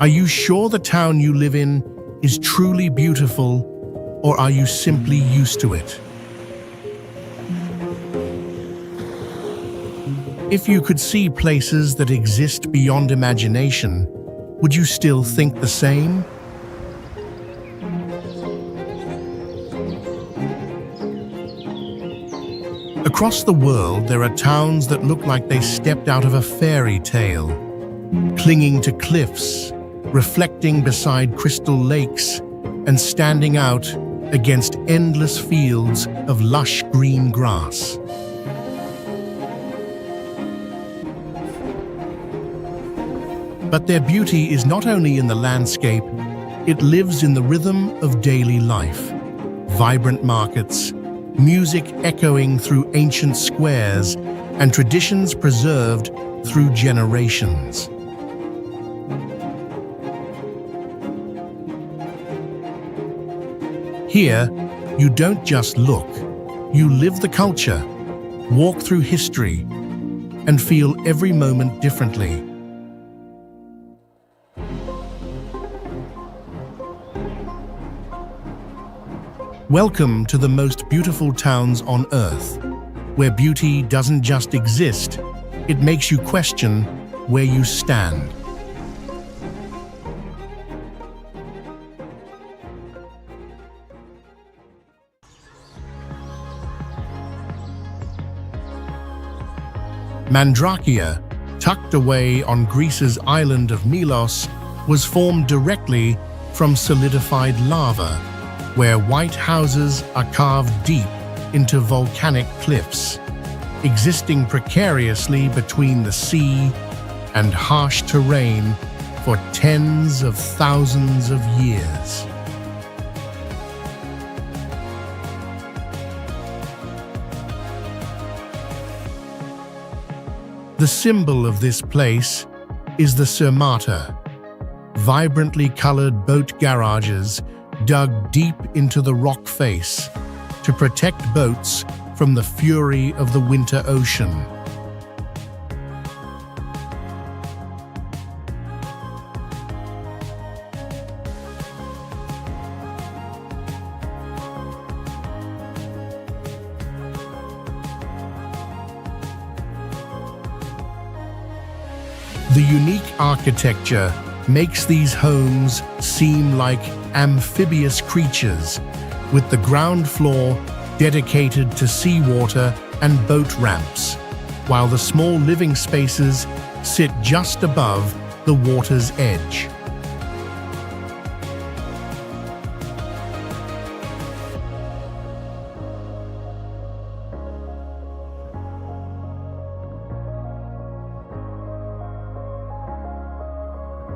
Are you sure the town you live in is truly beautiful, or are you simply used to it? If you could see places that exist beyond imagination, would you still think the same? Across the world, there are towns that look like they stepped out of a fairy tale, clinging to cliffs, reflecting beside crystal lakes, and standing out against endless fields of lush green grass. But their beauty is not only in the landscape, it lives in the rhythm of daily life. Vibrant markets, music echoing through ancient squares, and traditions preserved through generations. Here, you don't just look, you live the culture, walk through history, and feel every moment differently. Welcome to the most beautiful towns on Earth, where beauty doesn't just exist, it makes you question where you stand. Mandrakia, tucked away on Greece's island of Milos, was formed directly from solidified lava, where white houses are carved deep into volcanic cliffs, existing precariously between the sea and harsh terrain for tens of thousands of years. The symbol of this place is the Surmata, vibrantly colored boat garages dug deep into the rock face to protect boats from the fury of the winter ocean. The unique architecture makes these homes seem like amphibious creatures, with the ground floor dedicated to seawater and boat ramps, while the small living spaces sit just above the water's edge.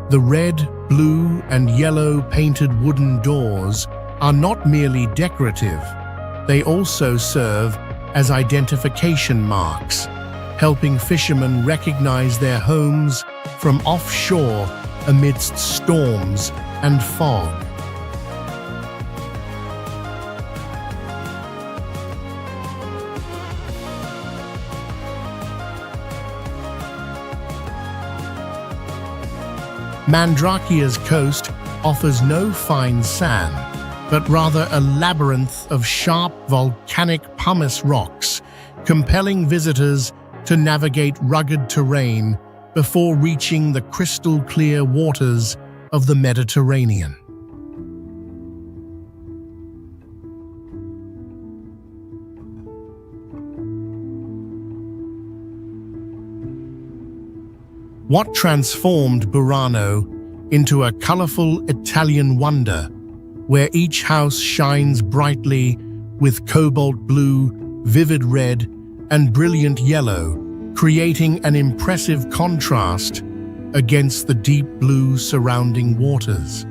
The red, blue, and yellow painted wooden doors are not merely decorative, they also serve as identification marks, helping fishermen recognize their homes from offshore amidst storms and fog. Mandrakia's coast offers no fine sand, but rather a labyrinth of sharp volcanic pumice rocks, compelling visitors to navigate rugged terrain before reaching the crystal-clear waters of the Mediterranean. What transformed Burano into a colorful Italian wonder, where each house shines brightly with cobalt blue, vivid red, and brilliant yellow, creating an impressive contrast against the deep blue surrounding waters.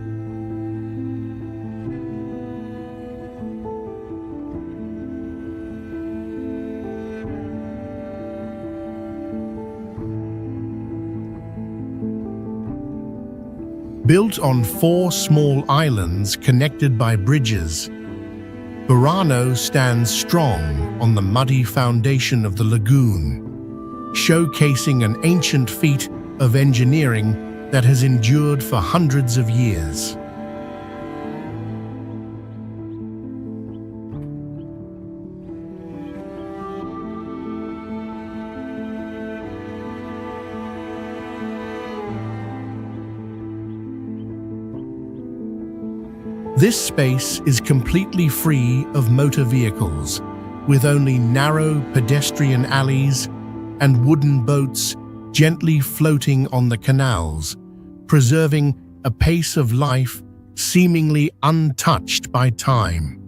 Built on 4 small islands connected by bridges, Burano stands strong on the muddy foundation of the lagoon, showcasing an ancient feat of engineering that has endured for hundreds of years. This space is completely free of motor vehicles, with only narrow pedestrian alleys and wooden boats gently floating on the canals, preserving a pace of life seemingly untouched by time.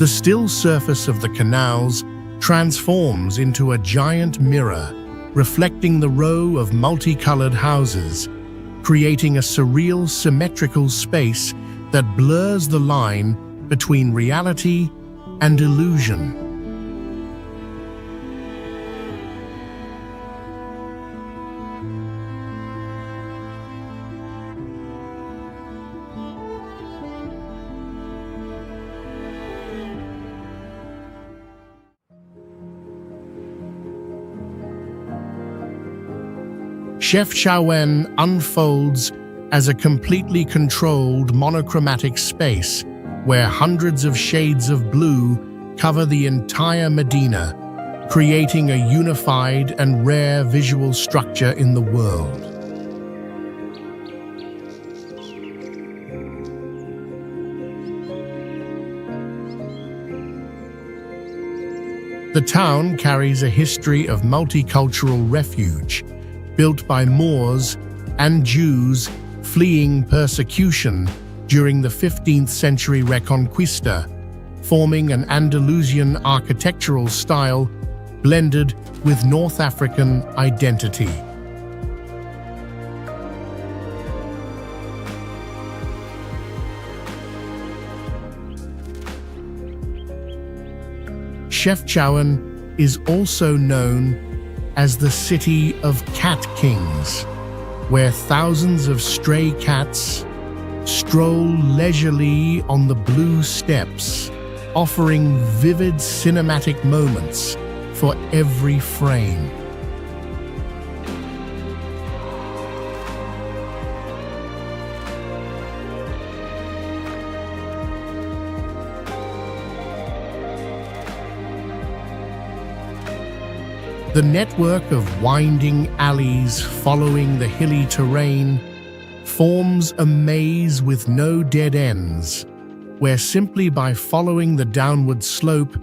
The still surface of the canals transforms into a giant mirror, reflecting the row of multicolored houses, creating a surreal, symmetrical space that blurs the line between reality and illusion. Chefchaouen unfolds as a completely controlled monochromatic space where hundreds of shades of blue cover the entire Medina, creating a unified and rare visual structure in the world. The town carries a history of multicultural refuge, built by Moors and Jews fleeing persecution during the 15th century Reconquista, forming an Andalusian architectural style blended with North African identity. Chefchaouen is also known as the City of Cat Kings, where thousands of stray cats stroll leisurely on the blue steps, offering vivid cinematic moments for every frame. The network of winding alleys following the hilly terrain forms a maze with no dead ends, where simply by following the downward slope,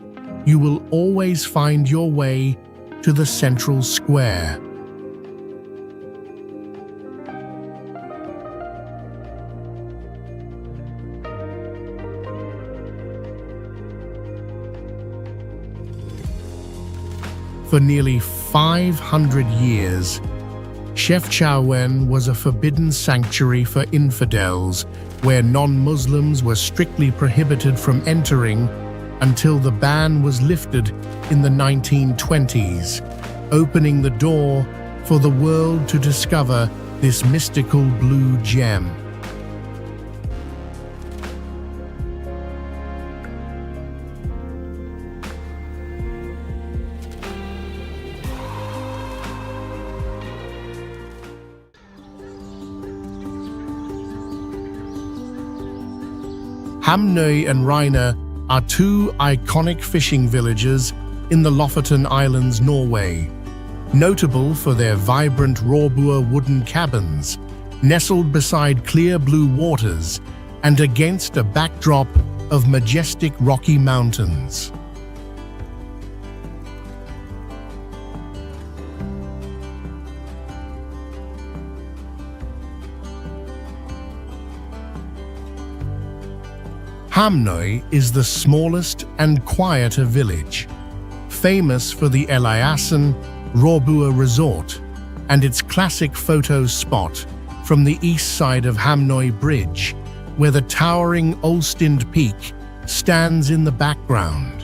you will always find your way to the central square. For nearly 500 years, Chefchaouen was a forbidden sanctuary for infidels, where non-Muslims were strictly prohibited from entering until the ban was lifted in the 1920s, opening the door for the world to discover this mystical blue gem. Hamnøy and Reine are two iconic fishing villages in the Lofoten Islands, Norway, notable for their vibrant Råbua wooden cabins, nestled beside clear blue waters and against a backdrop of majestic rocky mountains. Hamnøy is the smallest and quieter village, famous for the Eliassen Råbua Resort and its classic photo spot from the east side of Hamnøy Bridge, where the towering Olstind Peak stands in the background.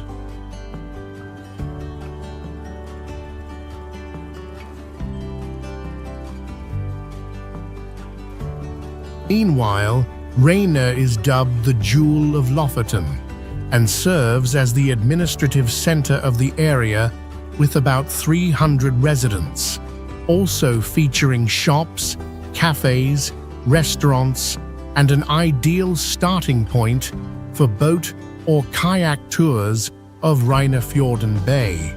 Meanwhile, Rayna is dubbed the Jewel of Lofoten and serves as the administrative center of the area with about 300 residents, also featuring shops, cafes, restaurants, and an ideal starting point for boat or kayak tours of Reinafjorden Bay.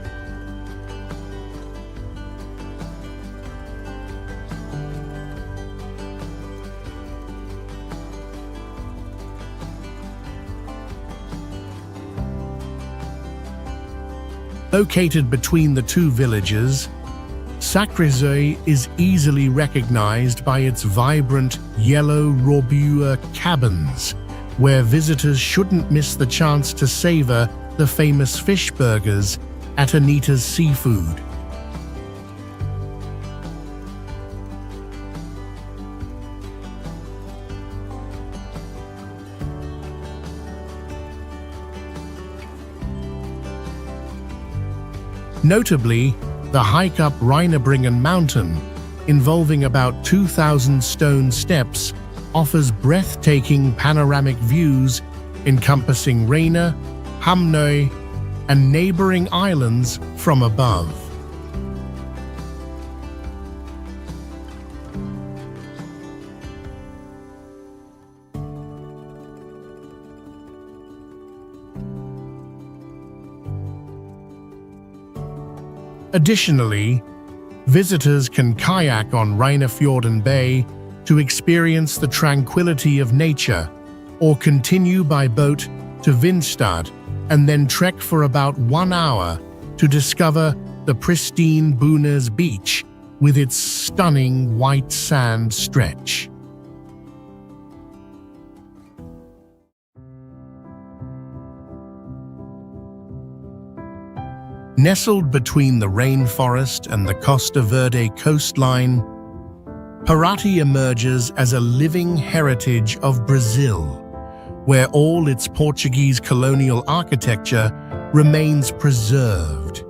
Located between the two villages, Sakrisøy is easily recognized by its vibrant yellow råbue cabins, where visitors shouldn't miss the chance to savor the famous fish burgers at Anita's Seafood. Notably, the hike up Reinabringen Mountain, involving about 2,000 stone steps, offers breathtaking panoramic views encompassing Reyna, Hamnøy, and neighboring islands from above. Additionally, visitors can kayak on Reinafjorden Bay to experience the tranquility of nature, or continue by boat to Vinstad and then trek for about 1 hour to discover the pristine Bunes Beach with its stunning white sand stretch. Nestled between the rainforest and the Costa Verde coastline, Paraty emerges as a living heritage of Brazil, where all its Portuguese colonial architecture remains preserved,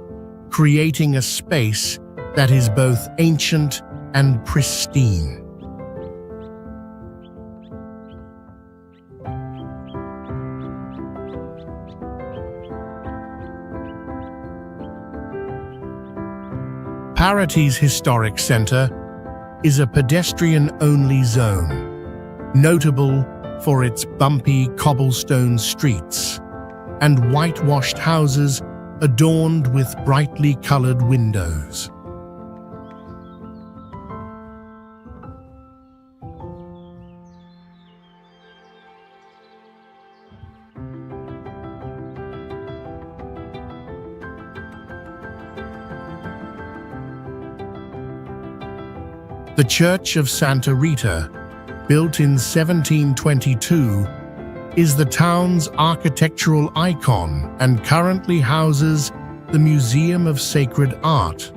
creating a space that is both ancient and pristine. Paraty's historic center is a pedestrian-only zone, notable for its bumpy cobblestone streets and whitewashed houses adorned with brightly colored windows. The Church of Santa Rita, built in 1722, is the town's architectural icon and currently houses the Museum of Sacred Art.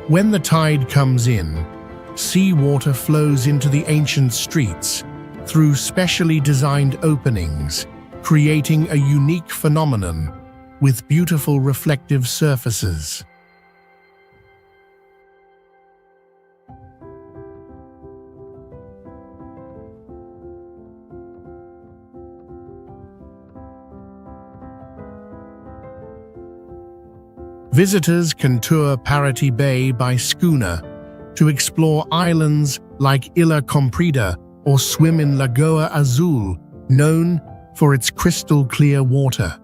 When the tide comes in, seawater flows into the ancient streets through specially designed openings, creating a unique phenomenon with beautiful reflective surfaces. Visitors can tour Paraty Bay by schooner to explore islands like Ilha Comprida or swim in Lagoa Azul, known for its crystal-clear water.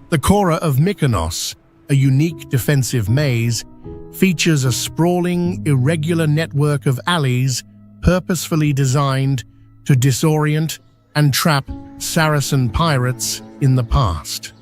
The Kora of Mykonos, a unique defensive maze, features a sprawling, irregular network of alleys purposefully designed to disorient and trap Saracen pirates in the past.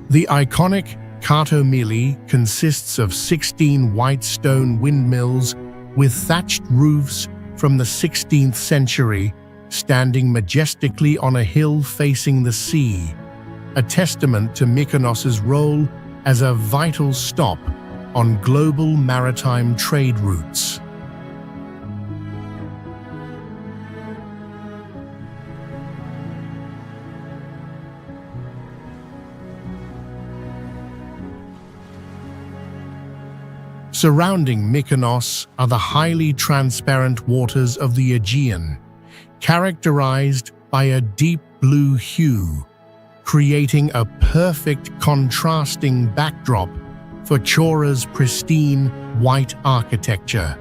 The iconic Cartomili consists of 16 white stone windmills with thatched roofs from the 16th century, standing majestically on a hill facing the sea, a testament to Mykonos's role as a vital stop on global maritime trade routes. Surrounding Mykonos are the highly transparent waters of the Aegean, characterized by a deep blue hue, creating a perfect contrasting backdrop for Chora's pristine white architecture.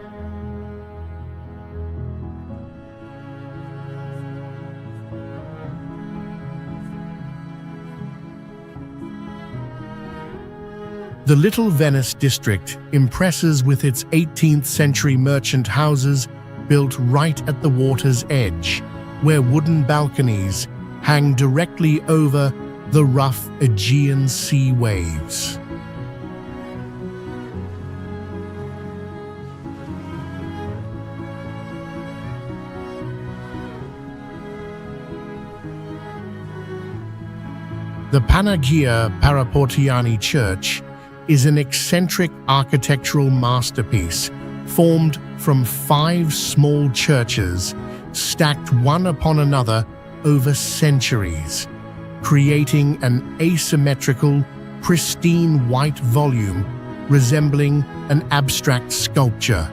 The Little Venice district impresses with its 18th century merchant houses built right at the water's edge, where wooden balconies hang directly over the rough Aegean sea waves. The Panagia Paraportiani Church is an eccentric architectural masterpiece formed from 5 small churches stacked one upon another over centuries, creating an asymmetrical, pristine white volume resembling an abstract sculpture.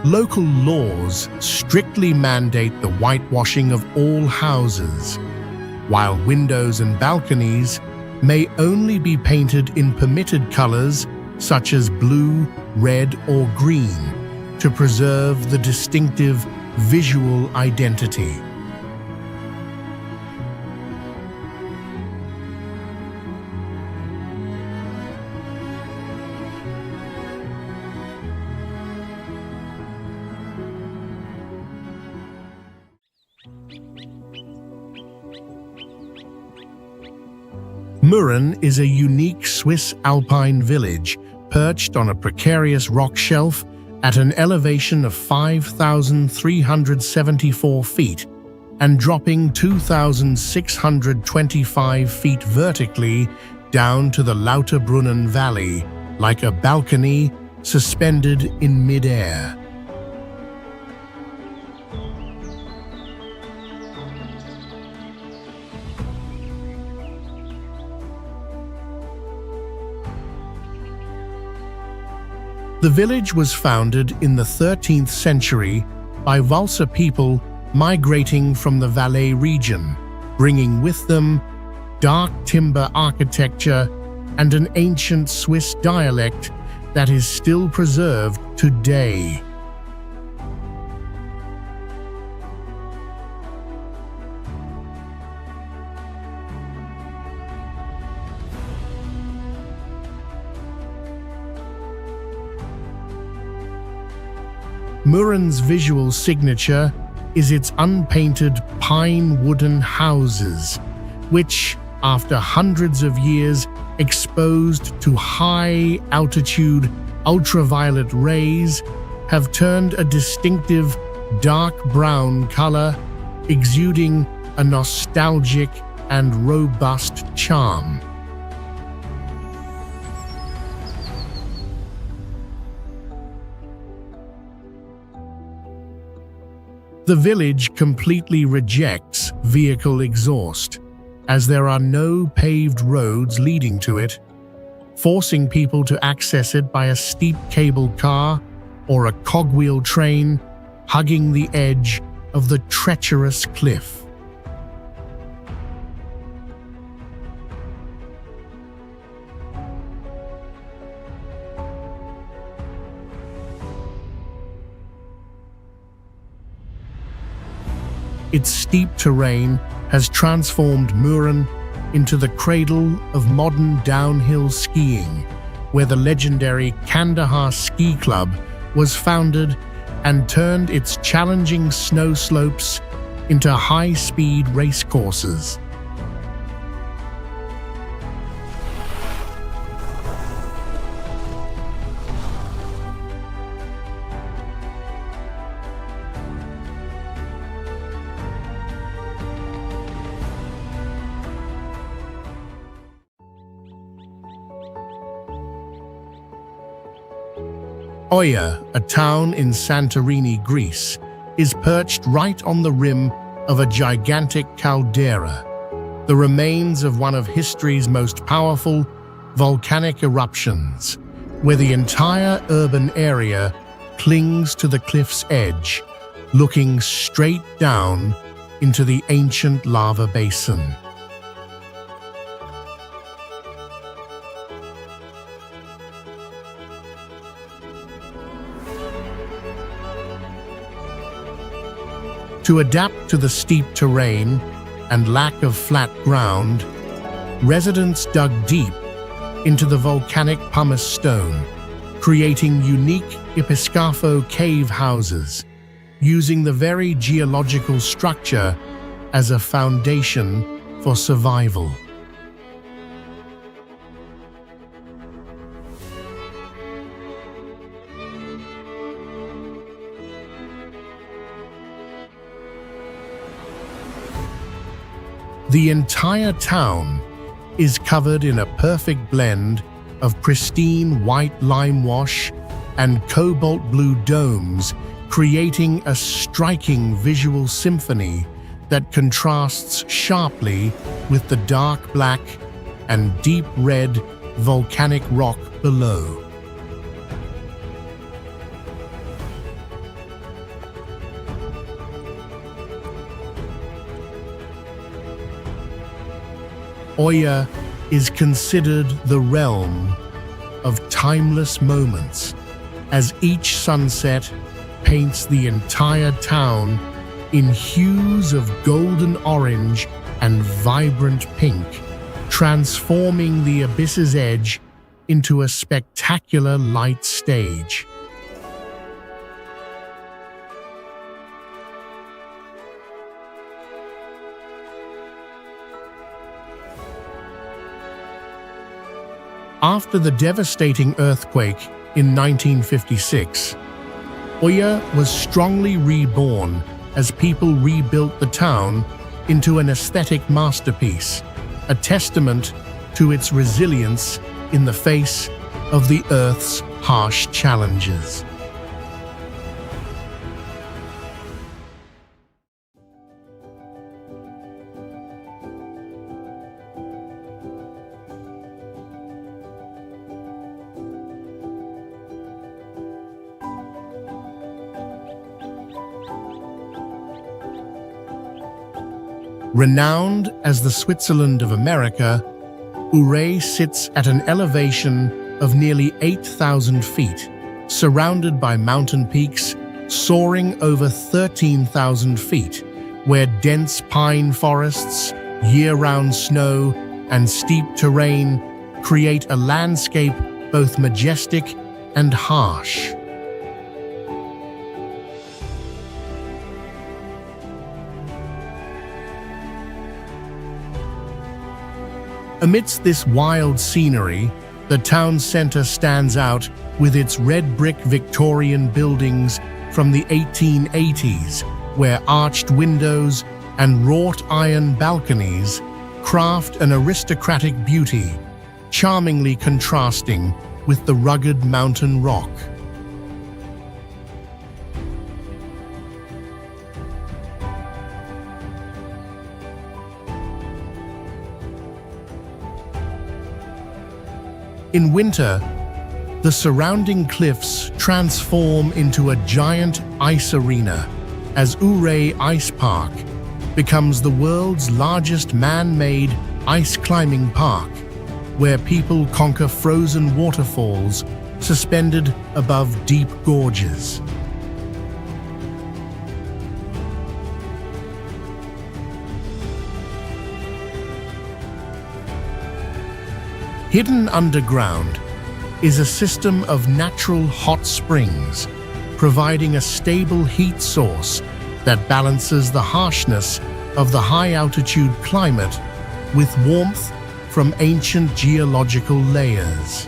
Local laws strictly mandate the whitewashing of all houses, while windows and balconies may only be painted in permitted colors such as blue, red, or green to preserve the distinctive visual identity. Mürren is a unique Swiss alpine village perched on a precarious rock shelf at an elevation of 5,374 feet and dropping 2,625 feet vertically down to the Lauterbrunnen Valley like a balcony suspended in mid-air. The village was founded in the 13th century by Valser people migrating from the Valais region, bringing with them dark timber architecture and an ancient Swiss dialect that is still preserved today. Mürren's visual signature is its unpainted pine wooden houses, which, after hundreds of years exposed to high-altitude ultraviolet rays, have turned a distinctive dark brown color, exuding a nostalgic and robust charm. The village completely rejects vehicle exhaust, as there are no paved roads leading to it, forcing people to access it by a steep cable car or a cogwheel train hugging the edge of the treacherous cliff. Its steep terrain has transformed Mürren into the cradle of modern downhill skiing, where the legendary Kandahar Ski Club was founded and turned its challenging snow slopes into high-speed race courses. Oia, a town in Santorini, Greece, is perched right on the rim of a gigantic caldera, the remains of one of history's most powerful volcanic eruptions, where the entire urban area clings to the cliff's edge, looking straight down into the ancient lava basin. To adapt to the steep terrain and lack of flat ground, residents dug deep into the volcanic pumice stone, creating unique Episcafo cave houses, using the very geological structure as a foundation for survival. The entire town is covered in a perfect blend of pristine white lime wash and cobalt blue domes, creating a striking visual symphony that contrasts sharply with the dark black and deep red volcanic rock below. Oia is considered the realm of timeless moments, as each sunset paints the entire town in hues of golden orange and vibrant pink, transforming the abyss's edge into a spectacular light stage. After the devastating earthquake in 1956, Oia was strongly reborn as people rebuilt the town into an aesthetic masterpiece, a testament to its resilience in the face of the Earth's harsh challenges. Renowned as the Switzerland of America, Ouray sits at an elevation of nearly 8,000 feet, surrounded by mountain peaks soaring over 13,000 feet, where dense pine forests, year-round snow, and steep terrain create a landscape both majestic and harsh. Amidst this wild scenery, the town center stands out with its red brick Victorian buildings from the 1880s, where arched windows and wrought iron balconies craft an aristocratic beauty, charmingly contrasting with the rugged mountain rock. In winter, the surrounding cliffs transform into a giant ice arena as Ouray Ice Park becomes the world's largest man-made ice climbing park, where people conquer frozen waterfalls suspended above deep gorges. Hidden underground is a system of natural hot springs, providing a stable heat source that balances the harshness of the high-altitude climate with warmth from ancient geological layers.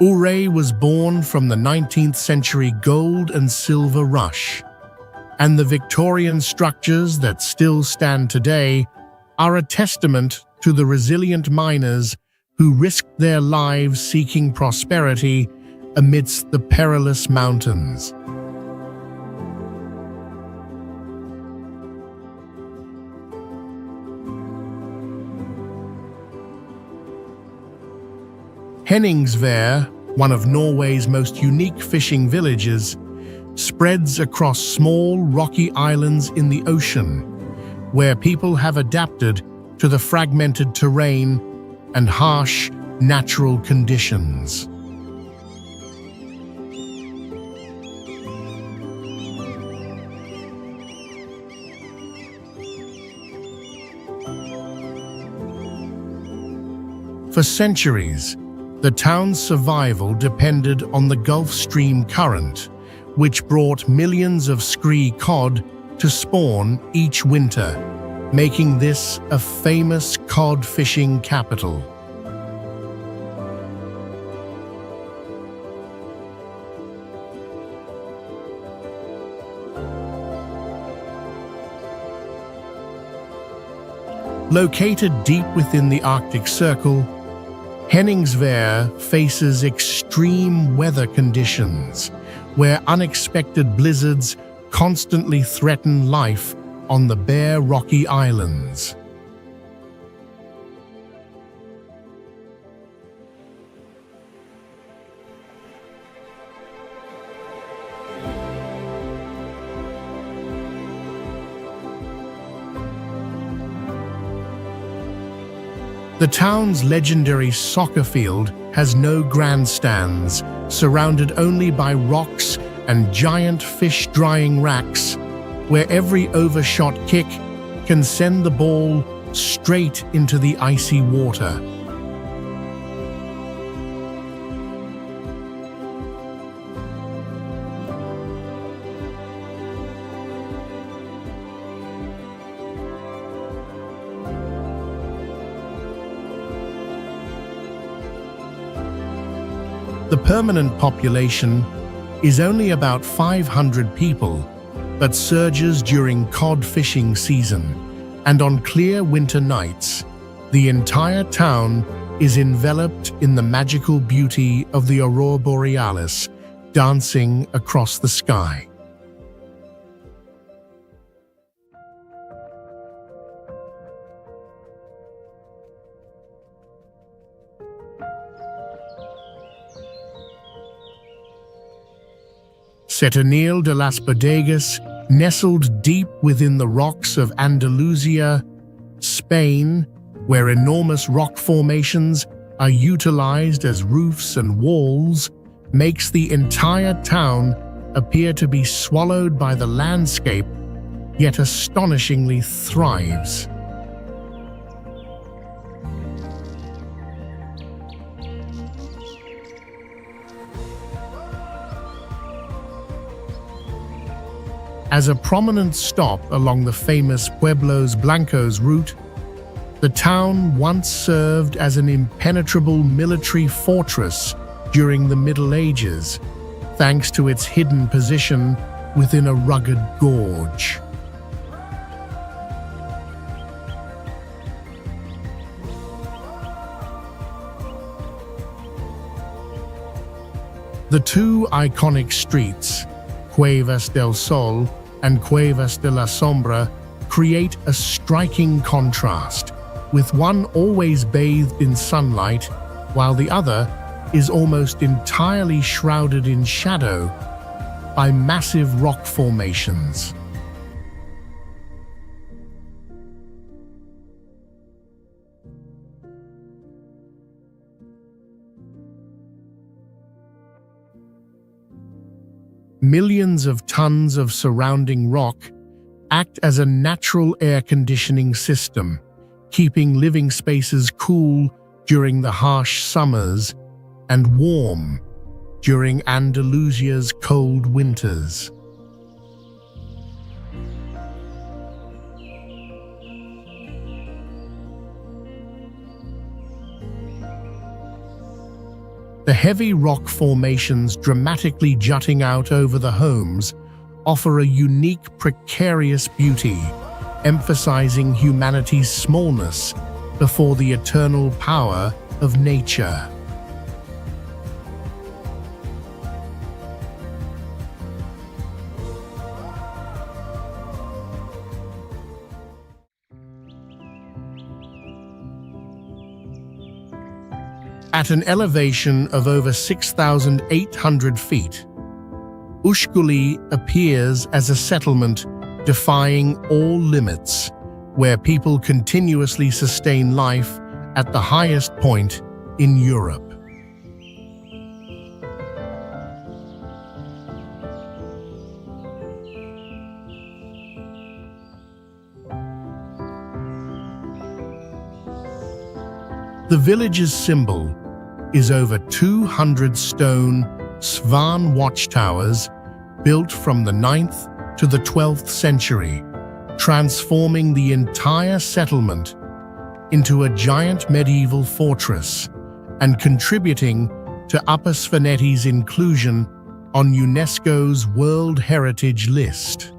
Ouray was born from the 19th century gold and silver rush, and the Victorian structures that still stand today are a testament to the resilient miners who risked their lives seeking prosperity amidst the perilous mountains. Henningsvær, one of Norway's most unique fishing villages, spreads across small rocky islands in the ocean, where people have adapted to the fragmented terrain and harsh natural conditions. For centuries, the town's survival depended on the Gulf Stream current, which brought millions of scree cod to spawn each winter, making this a famous cod fishing capital. Located deep within the Arctic Circle, Henningsvær faces extreme weather conditions, where unexpected blizzards constantly threaten life on the bare rocky islands. The town's legendary soccer field has no grandstands, surrounded only by rocks and giant fish drying racks, where every overshot kick can send the ball straight into the icy water. The permanent population is only about 500 people, but surges during cod fishing season, and on clear winter nights, the entire town is enveloped in the magical beauty of the aurora borealis dancing across the sky. Setenil de las Bodegas, nestled deep within the rocks of Andalusia, Spain, where enormous rock formations are utilized as roofs and walls, makes the entire town appear to be swallowed by the landscape, yet astonishingly thrives. As a prominent stop along the famous Pueblos Blancos route, the town once served as an impenetrable military fortress during the Middle Ages, thanks to its hidden position within a rugged gorge. The two iconic streets, Cuevas del Sol and Cuevas de la Sombra, create a striking contrast, with one always bathed in sunlight, while the other is almost entirely shrouded in shadow by massive rock formations. Millions of tons of surrounding rock act as a natural air conditioning system, keeping living spaces cool during the harsh summers and warm during Andalusia's cold winters. The heavy rock formations dramatically jutting out over the homes offer a unique, precarious beauty, emphasizing humanity's smallness before the eternal power of nature. At an elevation of over 6,800 feet, Ushguli appears as a settlement defying all limits, where people continuously sustain life at the highest point in Europe. The village's symbol is over 200 stone Svan watchtowers built from the 9th to the 12th century, transforming the entire settlement into a giant medieval fortress and contributing to Upper Svanetti's inclusion on UNESCO's World Heritage List.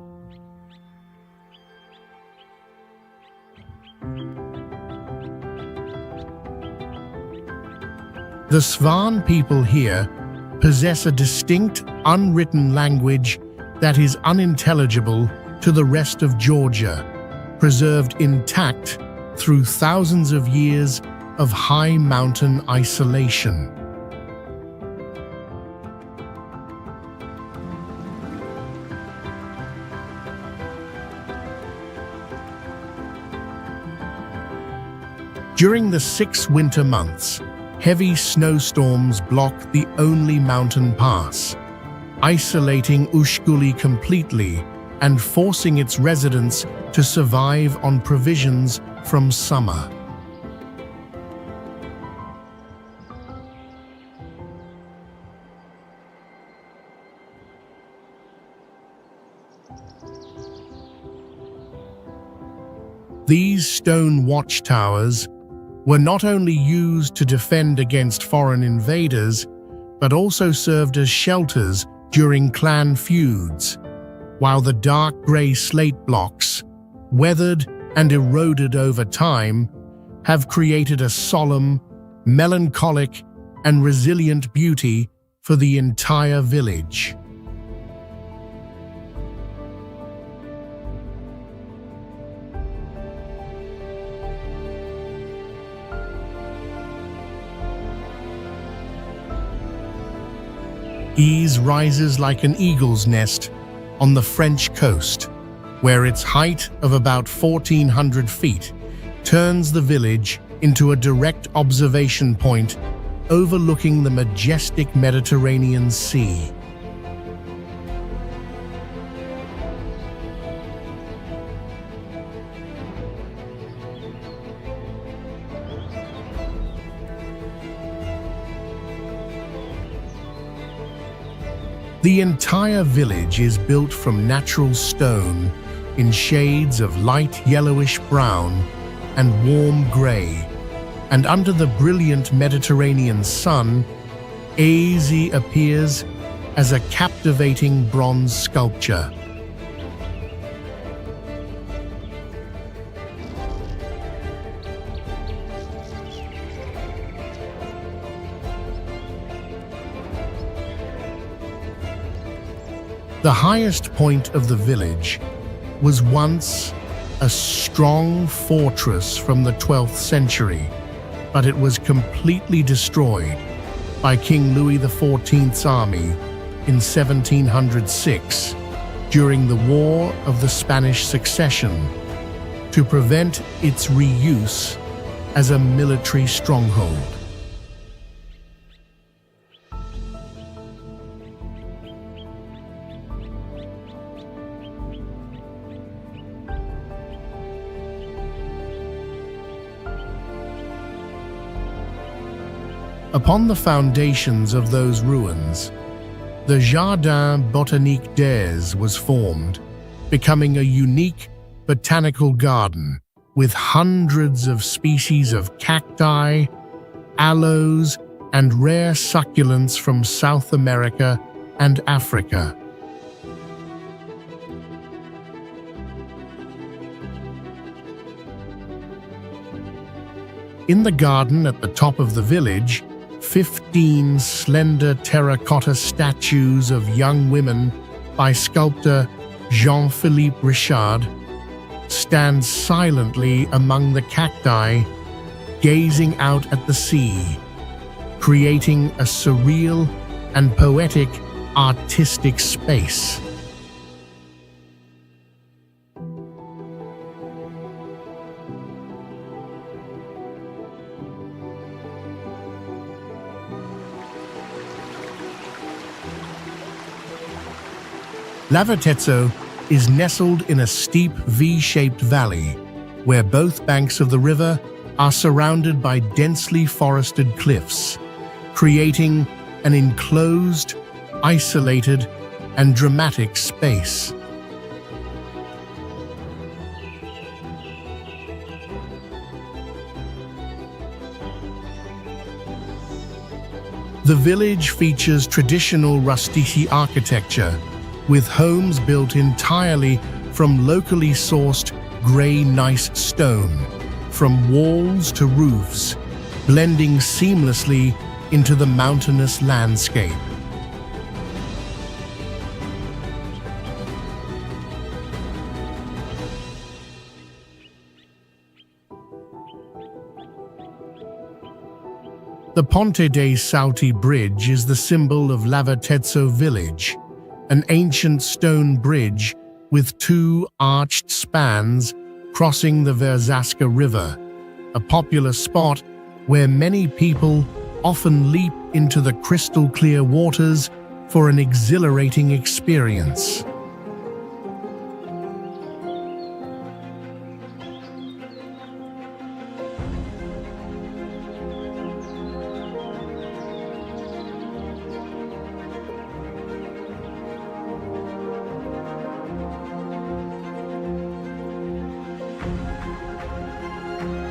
The Svan people here possess a distinct, unwritten language that is unintelligible to the rest of Georgia, preserved intact through thousands of years of high mountain isolation. During the 6 winter months, heavy snowstorms block the only mountain pass, isolating Ushguli completely and forcing its residents to survive on provisions from summer. These stone watchtowers were not only used to defend against foreign invaders, but also served as shelters during clan feuds, while the dark grey slate blocks, weathered and eroded over time, have created a solemn, melancholic, and resilient beauty for the entire village. Ys rises like an eagle's nest on the French coast, where its height of about 1,400 feet turns the village into a direct observation point overlooking the majestic Mediterranean Sea. The entire village is built from natural stone in shades of light yellowish brown and warm gray, and under the brilliant Mediterranean sun, Ys appears as a captivating bronze sculpture. The highest point of the village was once a strong fortress from the 12th century, but it was completely destroyed by King Louis XIV's army in 1706 during the War of the Spanish Succession to prevent its reuse as a military stronghold. Upon the foundations of those ruins, the Jardin Botanique d'Aix was formed, becoming a unique botanical garden with hundreds of species of cacti, aloes, and rare succulents from South America and Africa. In the garden at the top of the village, 15 slender terracotta statues of young women by sculptor Jean-Philippe Richard stand silently among the cacti, gazing out at the sea, creating a surreal and poetic artistic space. Lavatetso is nestled in a steep V-shaped valley where both banks of the river are surrounded by densely forested cliffs, creating an enclosed, isolated, and dramatic space. The village features traditional rusticity architecture, with homes built entirely from locally sourced grey gneiss stone, from walls to roofs, blending seamlessly into the mountainous landscape. The Ponte dei Salti Bridge is the symbol of Lavatetso village, an ancient stone bridge with two arched spans crossing the Verzasca River, a popular spot where many people often leap into the crystal-clear waters for an exhilarating experience.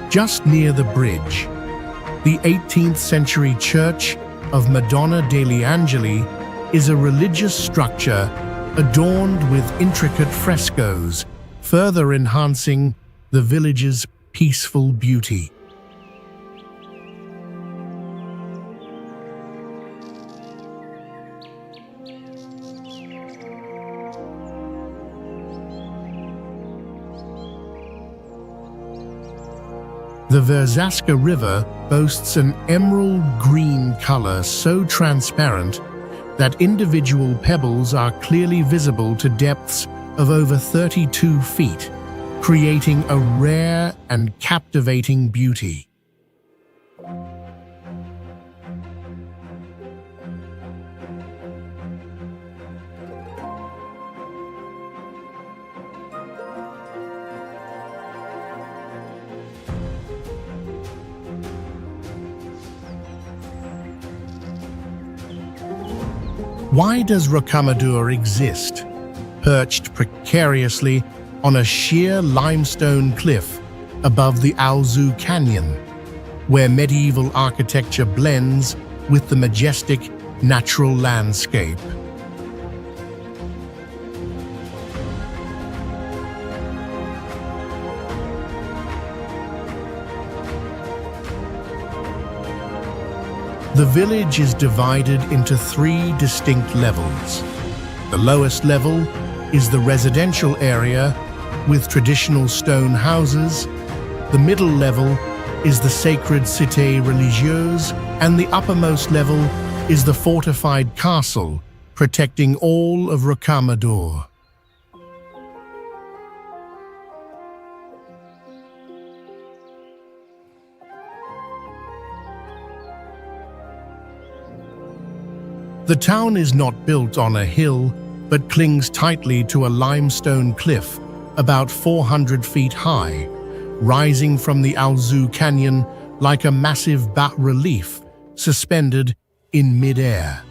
Just near the bridge, the 18th century Church of Madonna degli Angeli is a religious structure adorned with intricate frescoes, further enhancing the village's peaceful beauty. The Verzasca River boasts an emerald green color so transparent that individual pebbles are clearly visible to depths of over 32 feet, creating a rare and captivating beauty. Why does Rocamadour exist, perched precariously on a sheer limestone cliff above the Alzou Canyon, where medieval architecture blends with the majestic natural landscape? The village is divided into three distinct levels. The lowest level is the residential area with traditional stone houses. The middle level is the sacred cité religieuse, and the uppermost level is the fortified castle protecting all of Rocamadour. The town is not built on a hill, but clings tightly to a limestone cliff about 400 feet high, rising from the Alzou Canyon like a massive bas-relief suspended in mid-air.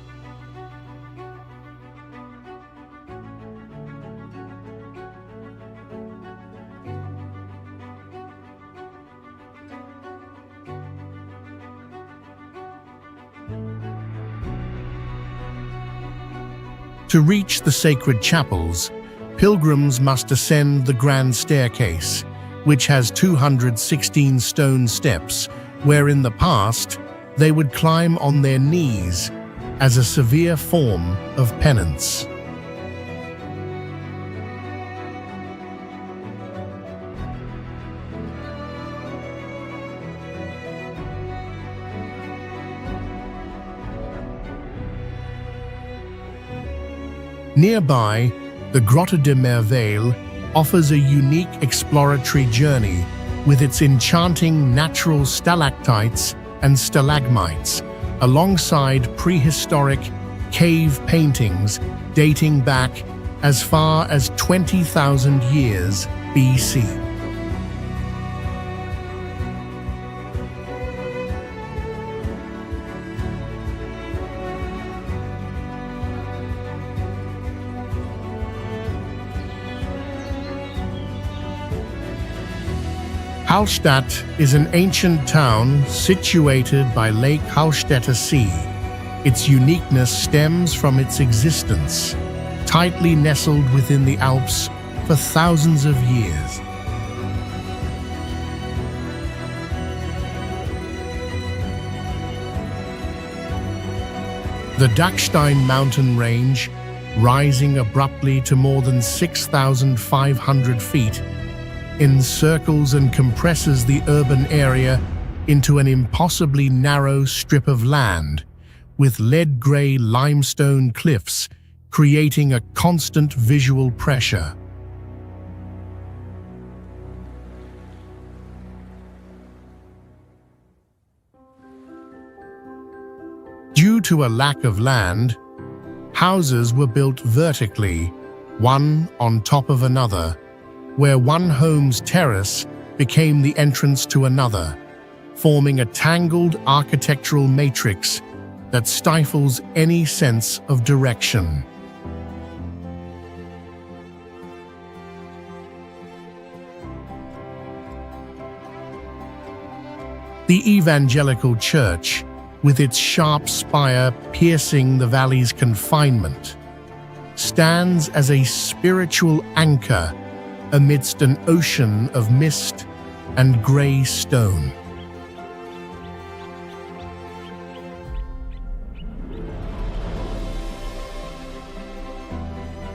To reach the sacred chapels, pilgrims must ascend the grand staircase, which has 216 stone steps, where in the past they would climb on their knees as a severe form of penance. Nearby, the Grotte de Merveille offers a unique exploratory journey with its enchanting natural stalactites and stalagmites, alongside prehistoric cave paintings dating back as far as 20,000 years BC. Hallstatt is an ancient town situated by Lake Hallstätter Sea. Its uniqueness stems from its existence, tightly nestled within the Alps for thousands of years. The Dachstein mountain range, rising abruptly to more than 6,500 feet, encircles and compresses the urban area into an impossibly narrow strip of land, with lead-grey limestone cliffs creating a constant visual pressure. Due to a lack of land, houses were built vertically, one on top of another, where one home's terrace became the entrance to another, forming a tangled architectural matrix that stifles any sense of direction. The Evangelical Church, with its sharp spire piercing the valley's confinement, stands as a spiritual anchor amidst an ocean of mist and grey stone.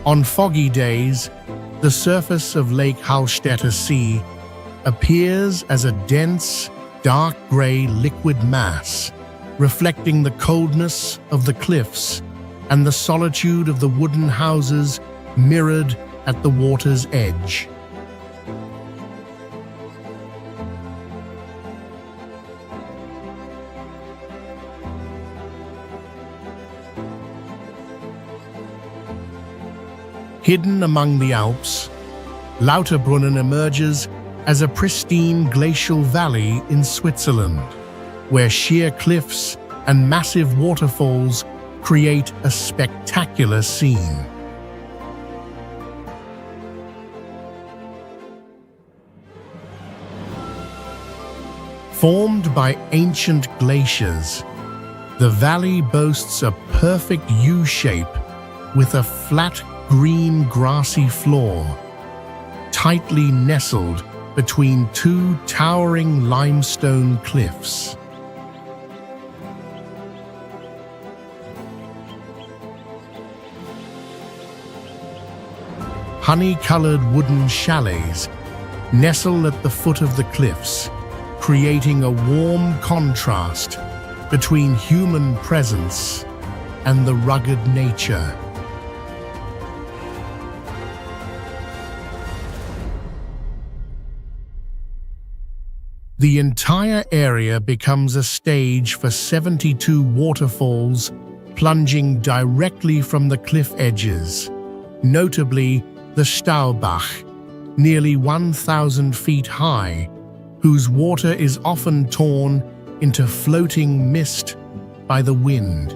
On foggy days, the surface of Lake Hallstätter Sea appears as a dense, dark grey liquid mass, reflecting the coldness of the cliffs and the solitude of the wooden houses mirrored at the water's edge. Hidden among the Alps, Lauterbrunnen emerges as a pristine glacial valley in Switzerland, where sheer cliffs and massive waterfalls create a spectacular scene. Formed by ancient glaciers, the valley boasts a perfect U-shape with a flat green grassy floor, tightly nestled between two towering limestone cliffs. Honey-colored wooden chalets nestle at the foot of the cliffs, creating a warm contrast between human presence and the rugged nature. The entire area becomes a stage for 72 waterfalls plunging directly from the cliff edges, notably the Staubach, nearly 1,000 feet high, whose water is often torn into floating mist by the wind.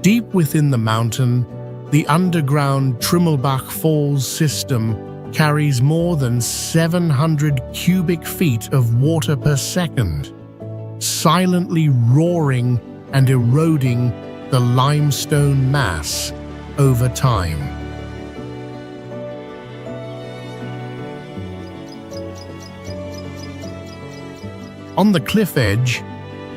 Deep within the mountain, the underground Trimmelbach Falls system carries more than 700 cubic feet of water per second, silently roaring and eroding the limestone mass over time. On the cliff edge,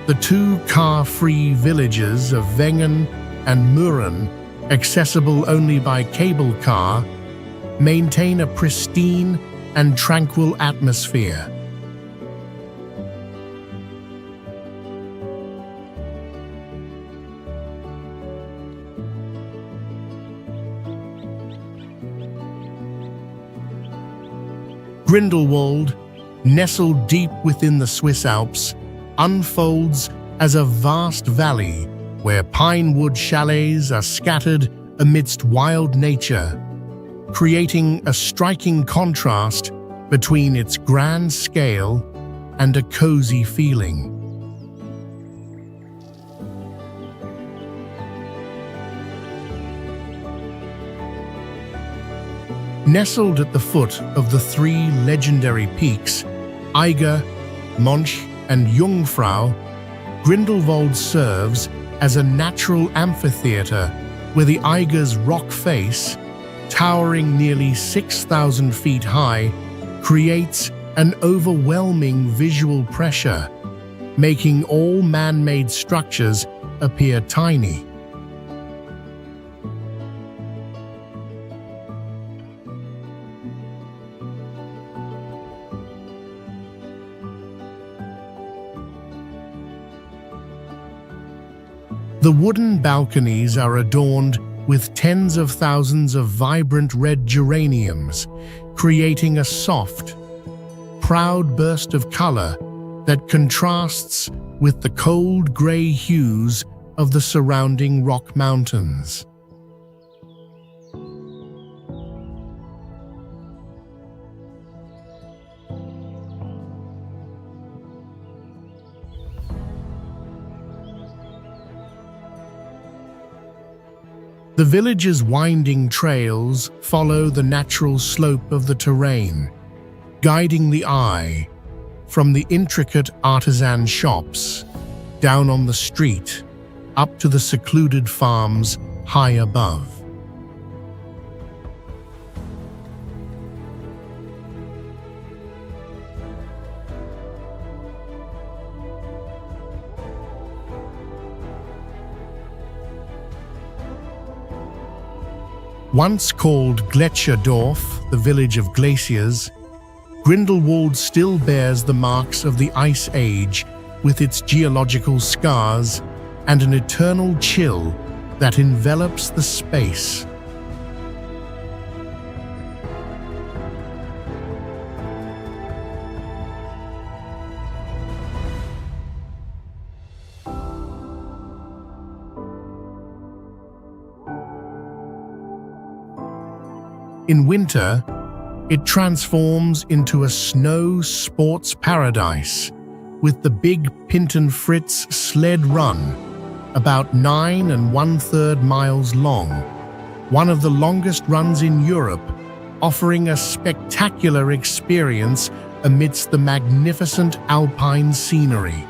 the two car-free villages of Wengen and Mürren, accessible only by cable car, maintain a pristine and tranquil atmosphere. Grindelwald, nestled deep within the Swiss Alps, unfolds as a vast valley where pine-wood chalets are scattered amidst wild nature, creating a striking contrast between its grand scale and a cozy feeling. Nestled at the foot of the three legendary peaks, Eiger, Monch, and Jungfrau, Grindelwald serves as a natural amphitheater where the Eiger's rock face, towering nearly 6,000 feet high, creates an overwhelming visual pressure, making all man-made structures appear tiny. The wooden balconies are adorned with tens of thousands of vibrant red geraniums, creating a soft, proud burst of color that contrasts with the cold gray hues of the surrounding rock mountains. The village's winding trails follow the natural slope of the terrain, guiding the eye from the intricate artisan shops down on the street up to the secluded farms high above. Once called Gletscherdorf, the village of glaciers, Grindelwald still bears the marks of the Ice Age with its geological scars and an eternal chill that envelops the space. In winter, it transforms into a snow sports paradise with the Big Pinton Fritz sled run, about 9 1/3 miles long, one of the longest runs in Europe, offering a spectacular experience amidst the magnificent alpine scenery.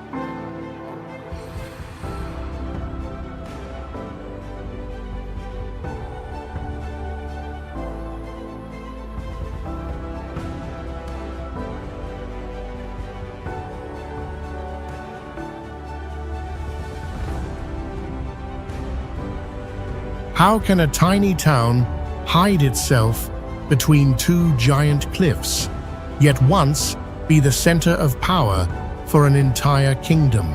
How can a tiny town hide itself between two giant cliffs, yet once be the center of power for an entire kingdom?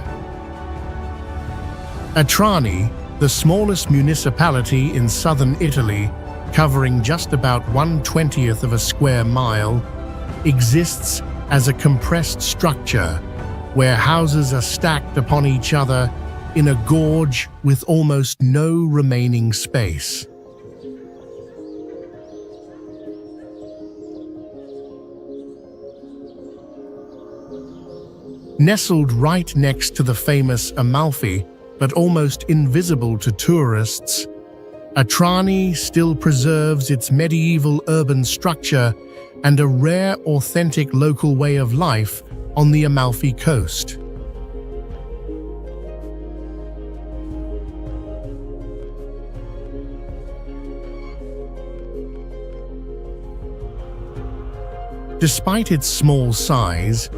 Atrani, the smallest municipality in southern Italy, covering just about 1/20th of a square mile, exists as a compressed structure where houses are stacked upon each other in a gorge with almost no remaining space. Nestled right next to the famous Amalfi, but almost invisible to tourists, Atrani still preserves its medieval urban structure and a rare, authentic local way of life on the Amalfi coast. Despite its small size,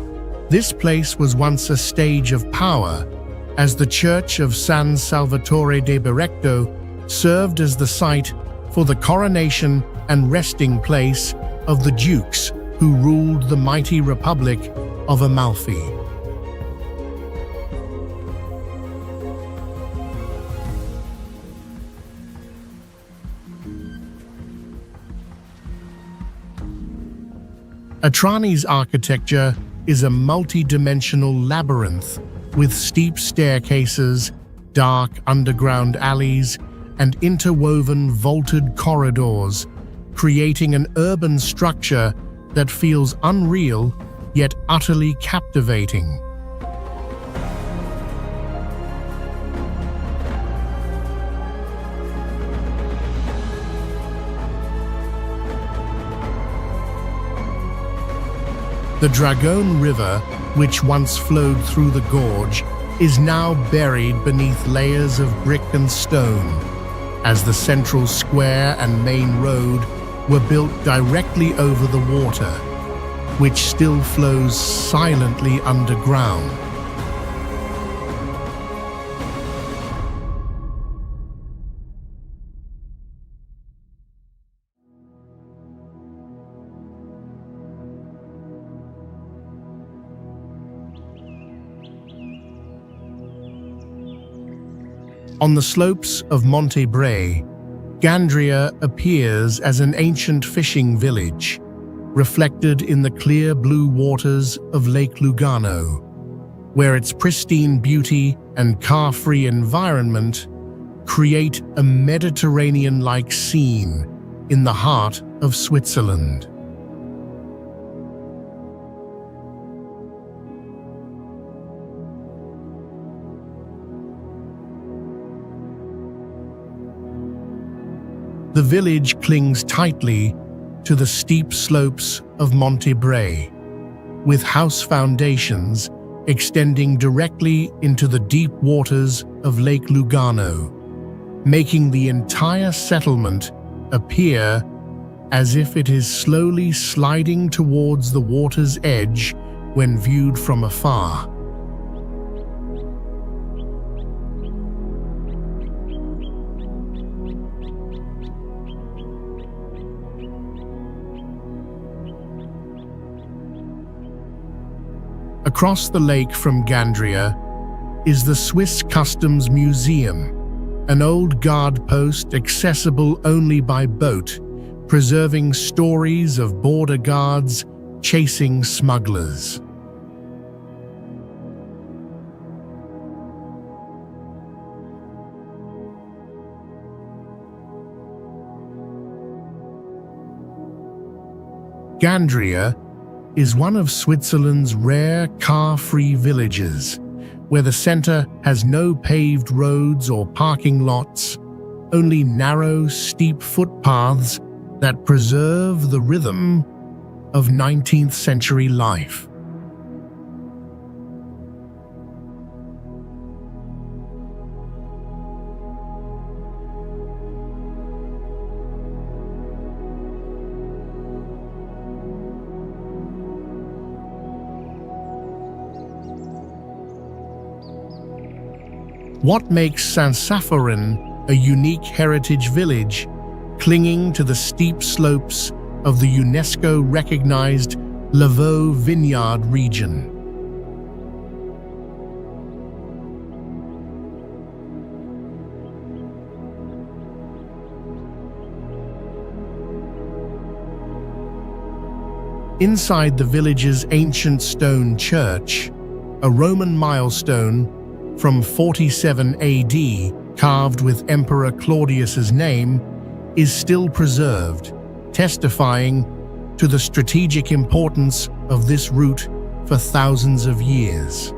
this place was once a stage of power, as the Church of San Salvatore de Berrecto served as the site for the coronation and resting place of the dukes who ruled the mighty Republic of Amalfi. Atrani's architecture is a multi-dimensional labyrinth with steep staircases, dark underground alleys, and interwoven vaulted corridors, creating an urban structure that feels unreal yet utterly captivating. The Dragone River, which once flowed through the gorge, is now buried beneath layers of brick and stone, as the central square and main road were built directly over the water, which still flows silently underground. On the slopes of Monte Bre, Gandria appears as an ancient fishing village, reflected in the clear blue waters of Lake Lugano, where its pristine beauty and car-free environment create a Mediterranean-like scene in the heart of Switzerland. The village clings tightly to the steep slopes of Monte Bre, with house foundations extending directly into the deep waters of Lake Lugano, making the entire settlement appear as if it is slowly sliding towards the water's edge when viewed from afar. Across the lake from Gandria is the Swiss Customs Museum, an old guard post accessible only by boat, preserving stories of border guards chasing smugglers. Gandria is one of Switzerland's rare car-free villages, where the center has no paved roads or parking lots, only narrow, steep footpaths that preserve the rhythm of 19th century life. What makes Saint-Saphorin a unique heritage village, clinging to the steep slopes of the UNESCO-recognized Lavaux Vineyard region? Inside the village's ancient stone church, a Roman milestone from 47 AD, carved with Emperor Claudius's name, is still preserved, testifying to the strategic importance of this route for thousands of years.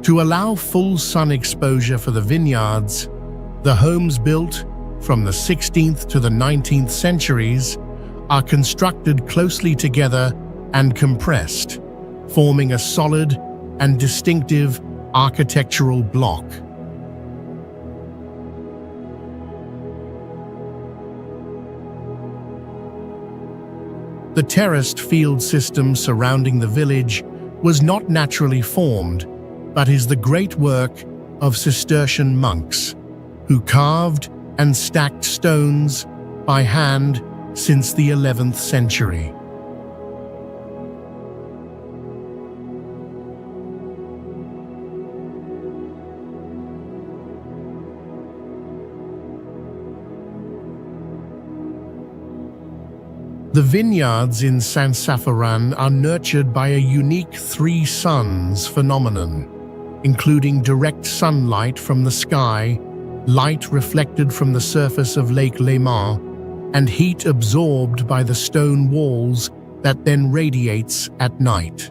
To allow full sun exposure for the vineyards, the homes built from the 16th to the 19th centuries are constructed closely together and compressed, forming a solid and distinctive architectural block. The terraced field system surrounding the village was not naturally formed, but is the great work of Cistercian monks, who carved and stacked stones by hand since the 11th century. The vineyards in San Safaran are nurtured by a unique three suns phenomenon, including direct sunlight from the sky, light reflected from the surface of Lake Léman, and heat absorbed by the stone walls that then radiates at night.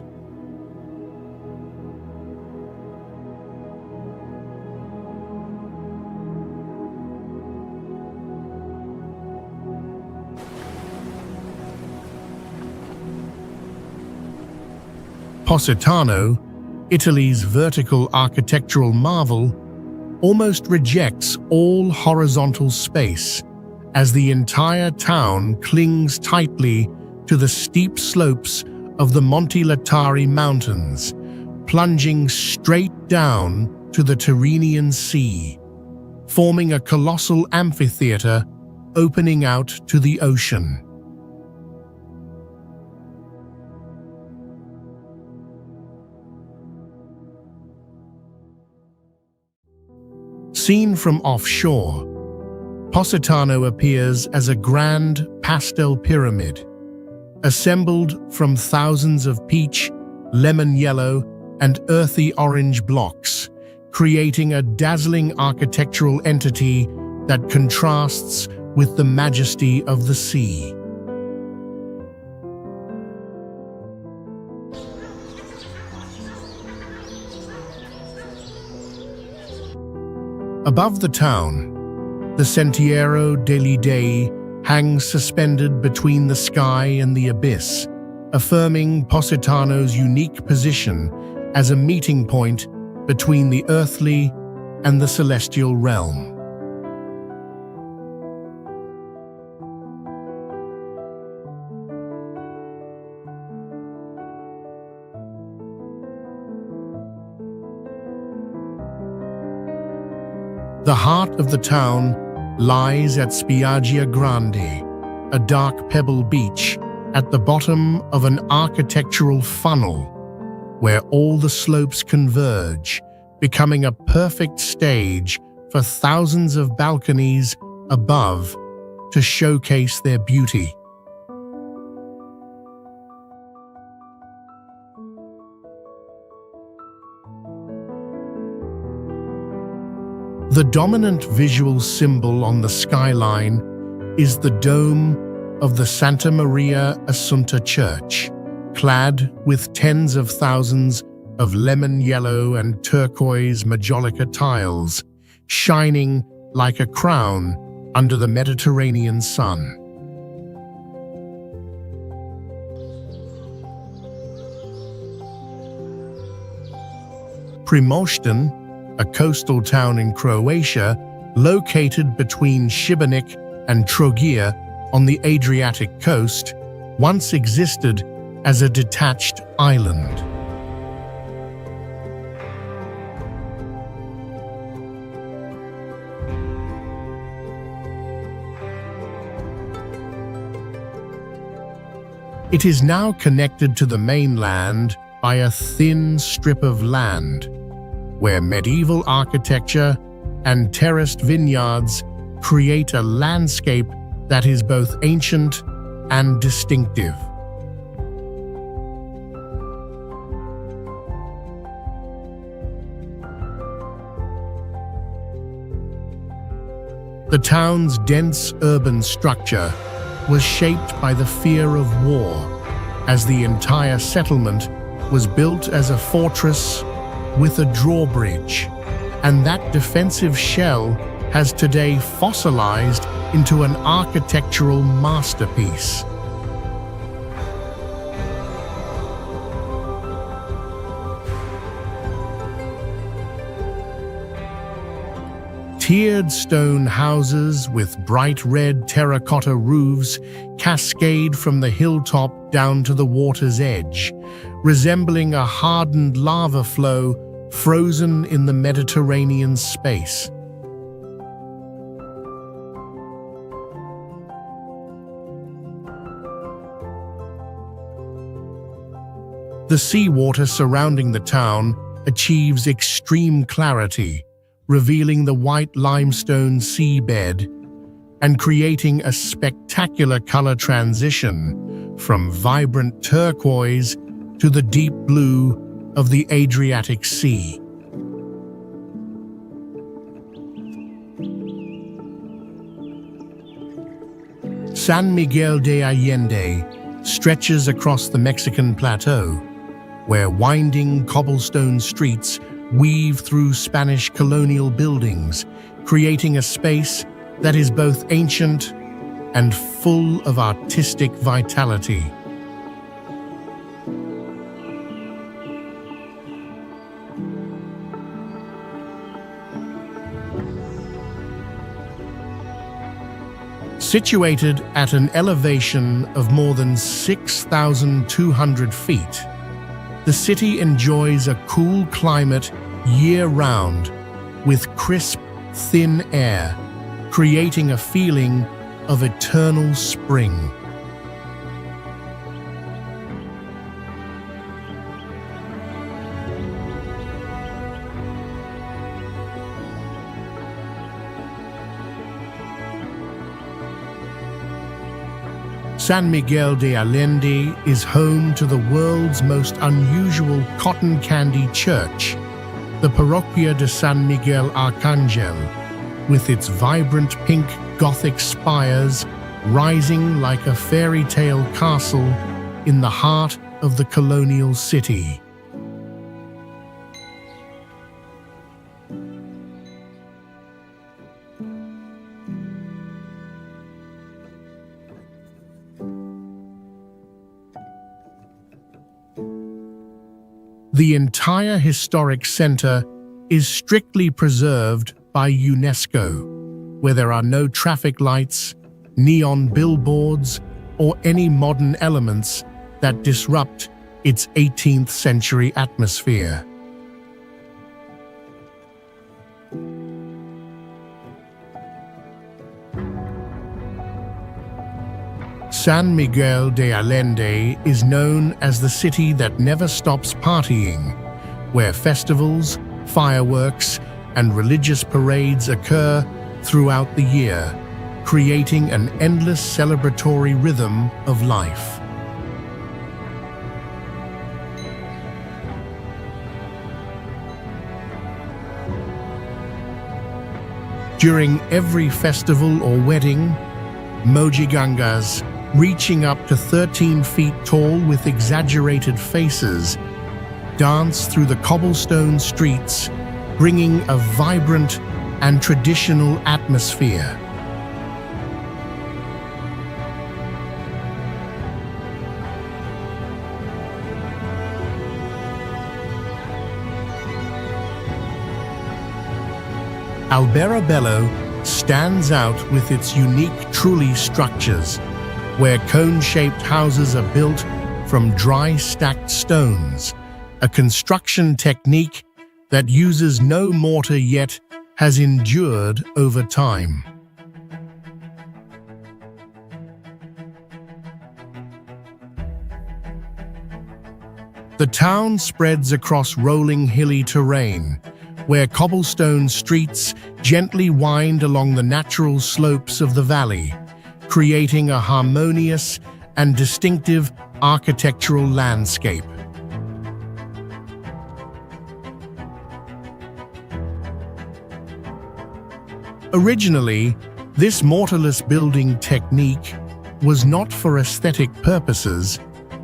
Positano, Italy's vertical architectural marvel, almost rejects all horizontal space as the entire town clings tightly to the steep slopes of the Monte Latari Mountains, plunging straight down to the Tyrrhenian Sea, forming a colossal amphitheater opening out to the ocean. Seen from offshore, Positano appears as a grand pastel pyramid, assembled from thousands of peach, lemon yellow, and earthy orange blocks, creating a dazzling architectural entity that contrasts with the majesty of the sea. Above the town, the Sentiero degli Dei hangs suspended between the sky and the abyss, affirming Positano's unique position as a meeting point between the earthly and the celestial realm. The heart of the town lies at Spiaggia Grande, a dark pebble beach at the bottom of an architectural funnel where all the slopes converge, becoming a perfect stage for thousands of balconies above to showcase their beauty. The dominant visual symbol on the skyline is the dome of the Santa Maria Assunta Church, clad with tens of thousands of lemon yellow and turquoise majolica tiles, shining like a crown under the Mediterranean sun. Primošten, a coastal town in Croatia located between Šibenik and Trogir on the Adriatic coast, once existed as a detached island. It is now connected to the mainland by a thin strip of land, where medieval architecture and terraced vineyards create a landscape that is both ancient and distinctive. The town's dense urban structure was shaped by the fear of war, as the entire settlement was built as a fortress with a drawbridge, and that defensive shell has today fossilized into an architectural masterpiece. Tiered stone houses with bright red terracotta roofs cascade from the hilltop down to the water's edge, resembling a hardened lava flow frozen in the Mediterranean space. The seawater surrounding the town achieves extreme clarity, revealing the white limestone seabed and creating a spectacular color transition from vibrant turquoise to the deep blue of the Adriatic Sea. San Miguel de Allende stretches across the Mexican plateau, where winding cobblestone streets weave through Spanish colonial buildings, creating a space that is both ancient and full of artistic vitality. Situated at an elevation of more than 6,200 feet, the city enjoys a cool climate year-round with crisp, thin air, creating a feeling of eternal spring. San Miguel de Allende is home to the world's most unusual cotton candy church, the Parroquia de San Miguel Arcangel, with its vibrant pink Gothic spires rising like a fairy tale castle in the heart of the colonial city. The entire historic center is strictly preserved by UNESCO, where there are no traffic lights, neon billboards, or any modern elements that disrupt its 18th century atmosphere. San Miguel de Allende is known as the city that never stops partying, where festivals, fireworks, and religious parades occur throughout the year, creating an endless celebratory rhythm of life. During every festival or wedding, mojigangas, reaching up to 13 feet tall with exaggerated faces, dance through the cobblestone streets, bringing a vibrant and traditional atmosphere. Alberabello stands out with its unique trulli structures, where cone-shaped houses are built from dry stacked stones, a construction technique that uses no mortar yet has endured over time. The town spreads across rolling hilly terrain, where cobblestone streets gently wind along the natural slopes of the valley, creating a harmonious and distinctive architectural landscape. Originally, This mortarless building technique was not for aesthetic purposes,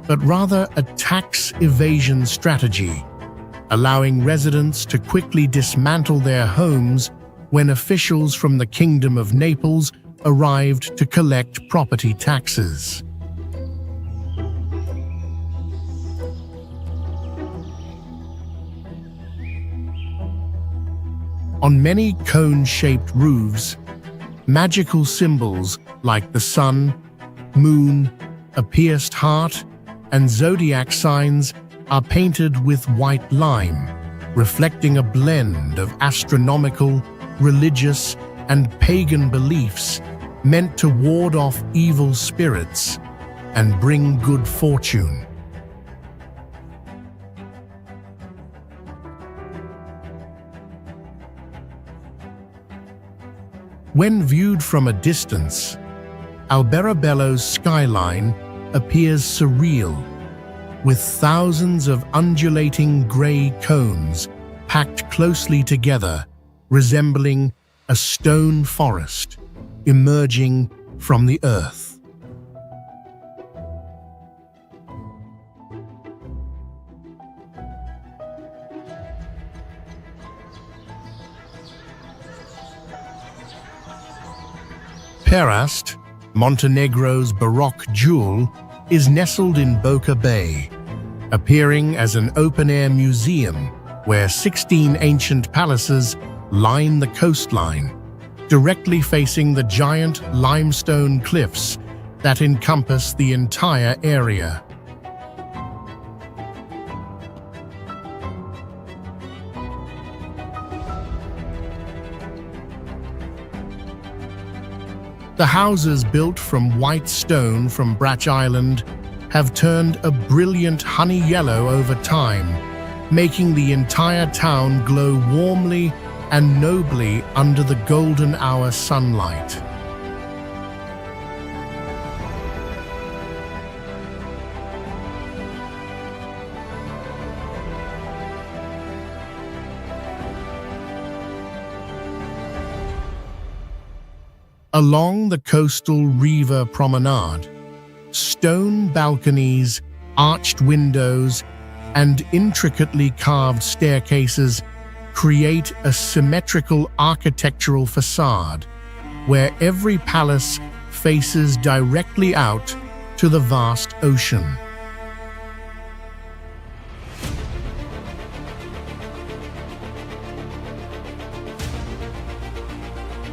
but rather a tax evasion strategy, allowing residents to quickly dismantle their homes when officials from the Kingdom of Naples arrived to collect property taxes. On many cone-shaped roofs, magical symbols like the sun, moon, a pierced heart, and zodiac signs are painted with white lime, reflecting a blend of astronomical, religious, and pagan beliefs meant to ward off evil spirits and bring good fortune. When viewed from a distance, Alberobello's skyline appears surreal, with thousands of undulating gray cones packed closely together, resembling a stone forest emerging from the earth. Perast, Montenegro's Baroque jewel, is nestled in Boca Bay, appearing as an open-air museum where 16 ancient palaces line the coastline, directly facing the giant limestone cliffs that encompass the entire area. The houses built from white stone from Bratch Island have turned a brilliant honey yellow over time, making the entire town glow warmly and nobly under the golden hour sunlight. Along the coastal Riva Promenade, stone balconies, arched windows, and intricately carved staircases create a symmetrical architectural facade where every palace faces directly out to the vast ocean.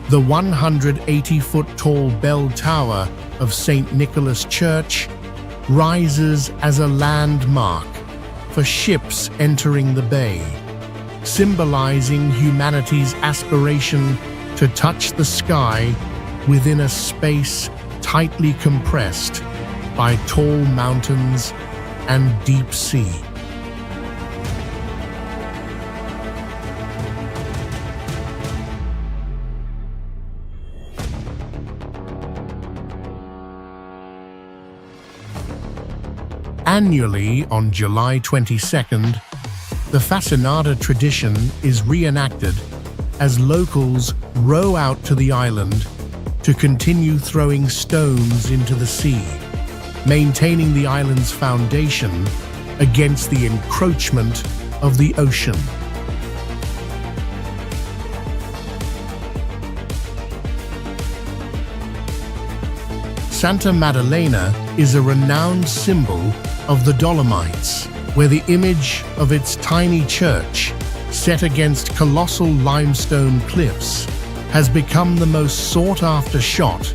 The 180-foot-tall bell tower of St. Nicholas Church rises as a landmark for ships entering the bay, symbolizing humanity's aspiration to touch the sky within a space tightly compressed by tall mountains and deep sea. Annually, on July 22nd, the Façanada tradition is reenacted as locals row out to the island to continue throwing stones into the sea, maintaining the island's foundation against the encroachment of the ocean. Santa Maddalena is a renowned symbol of the Dolomites, where the image of its tiny church, set against colossal limestone cliffs, has become the most sought-after shot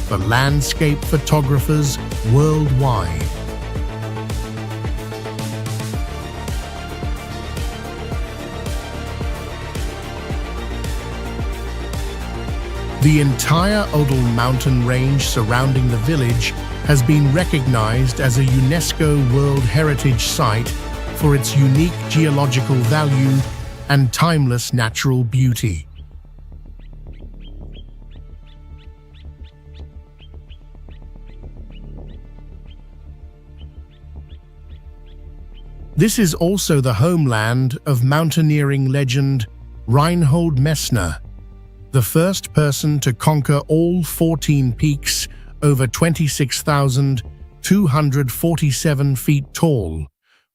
for landscape photographers worldwide. The entire Odell mountain range surrounding the village has been recognized as a UNESCO World Heritage Site for its unique geological value and timeless natural beauty. This is also the homeland of mountaineering legend Reinhold Messner, the first person to conquer all 14 peaks over 26,247 feet tall,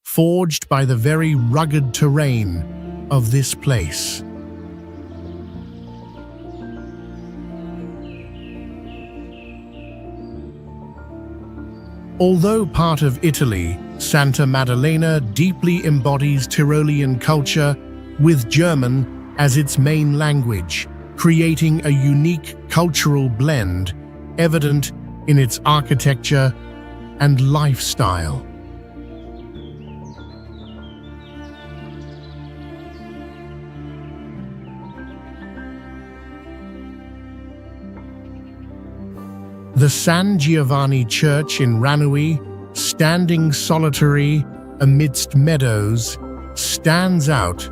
forged by the very rugged terrain of this place. Although part of Italy, Santa Maddalena deeply embodies Tyrolean culture with German as its main language, creating a unique cultural blend evident in its architecture and lifestyle. The San Giovanni Church in Ranui, standing solitary amidst meadows, stands out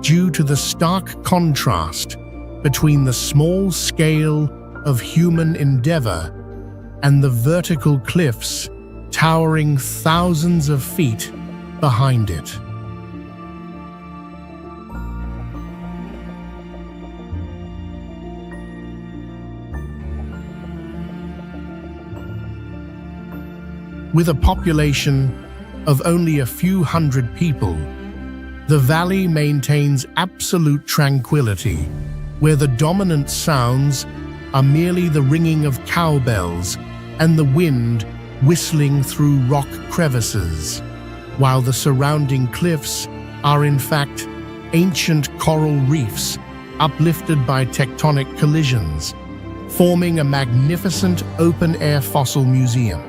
due to the stark contrast between the small scale of human endeavor and the vertical cliffs towering thousands of feet behind it. With a population of only a few hundred people, the valley maintains absolute tranquility, where the dominant sounds are merely the ringing of cowbells and the wind whistling through rock crevices, while the surrounding cliffs are in fact ancient coral reefs uplifted by tectonic collisions, forming a magnificent open-air fossil museum.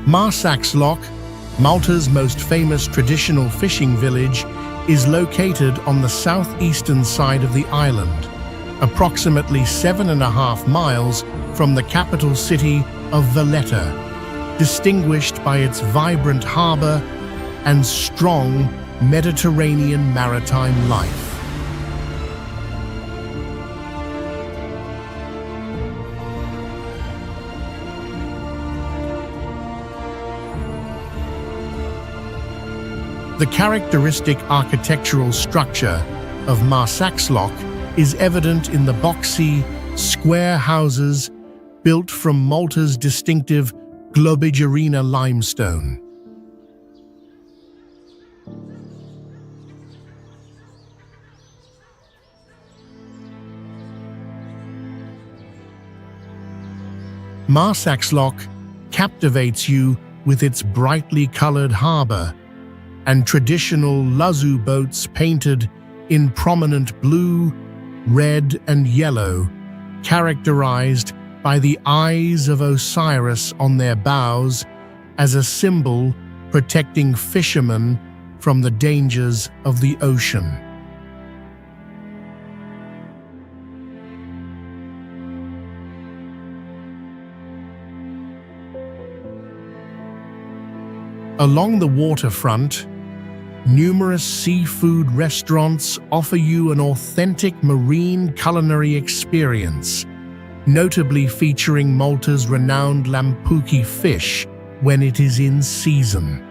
Marsaxlokk, Malta's most famous traditional fishing village, is located on the southeastern side of the island, approximately 7.5 miles from the capital city of Valletta, distinguished by its vibrant harbor and strong Mediterranean maritime life. The characteristic architectural structure of Marsaxlokk is evident in the boxy, square houses built from Malta's distinctive Globigerina limestone. Marsaxlokk captivates you with its brightly colored harbor and traditional lazu boats painted in prominent blue, red, and yellow, characterized by the eyes of Osiris on their bows as a symbol protecting fishermen from the dangers of the ocean. Along the waterfront, numerous seafood restaurants offer you an authentic marine culinary experience, notably featuring Malta's renowned lampuki fish when it is in season.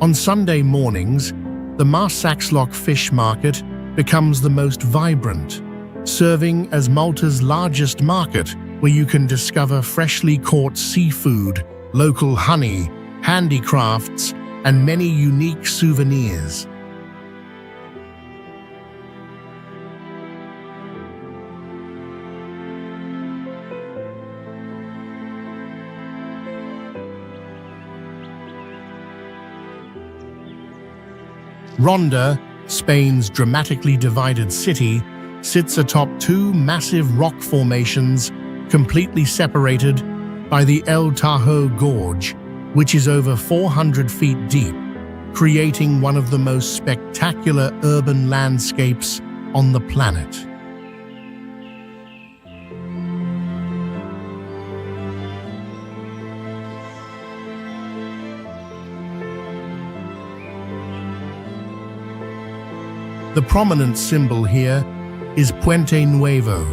On Sunday mornings, the Marsaxlokk fish market becomes the most vibrant, serving as Malta's largest market, where you can discover freshly caught seafood, local honey, handicrafts, and many unique souvenirs. Ronda, Spain's dramatically divided city, sits atop two massive rock formations completely separated by the El Tahoe Gorge, which is over 400 feet deep, creating one of the most spectacular urban landscapes on the planet. The prominent symbol here is Puente Nuevo,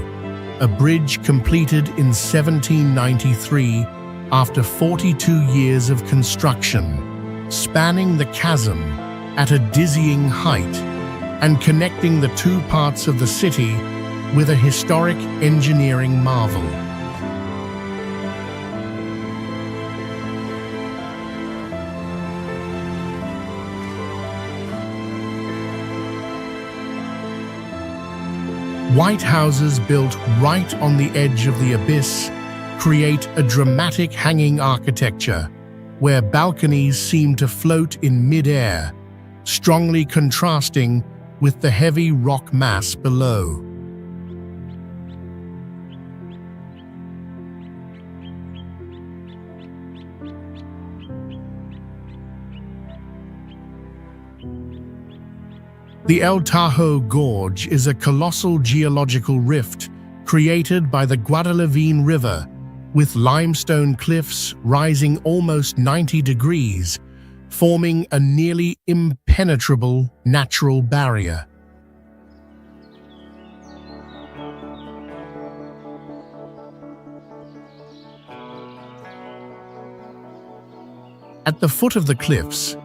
a bridge completed in 1793 after 42 years of construction, spanning the chasm at a dizzying height and connecting the two parts of the city with a historic engineering marvel. White houses built right on the edge of the abyss create a dramatic hanging architecture where balconies seem to float in mid-air, strongly contrasting with the heavy rock mass below. The El Tahoe Gorge is a colossal geological rift created by the Guadalavine River, with limestone cliffs rising almost 90 degrees, forming a nearly impenetrable natural barrier. At the foot of the cliffs,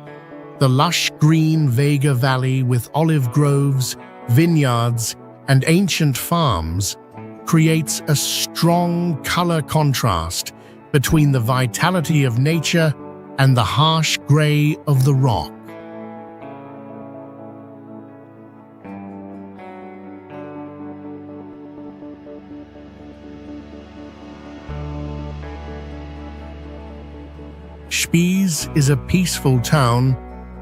the lush green Vega Valley with olive groves, vineyards, and ancient farms creates a strong color contrast between the vitality of nature and the harsh gray of the rock. Spiez is a peaceful town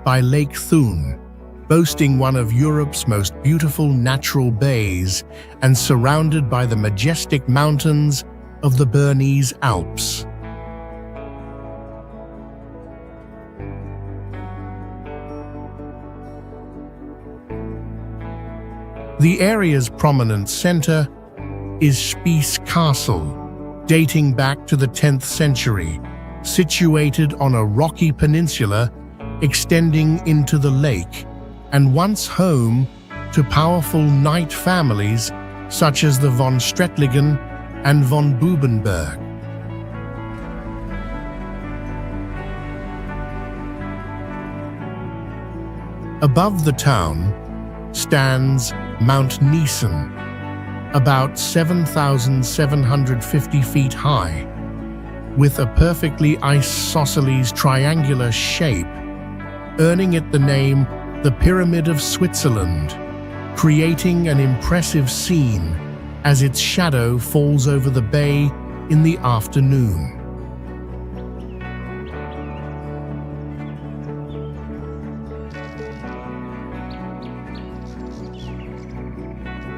by Lake Thun, boasting one of Europe's most beautiful natural bays and surrounded by the majestic mountains of the Bernese Alps. The area's prominent center is Spiez Castle, dating back to the 10th century, situated on a rocky peninsula extending into the lake, and once home to powerful knight families such as the von Strettlingen and von Bubenberg. Above the town stands Mount Niesen, about 7,750 feet high, with a perfectly isosceles triangular shape, earning it the name the Pyramid of Switzerland, creating an impressive scene as its shadow falls over the bay in the afternoon.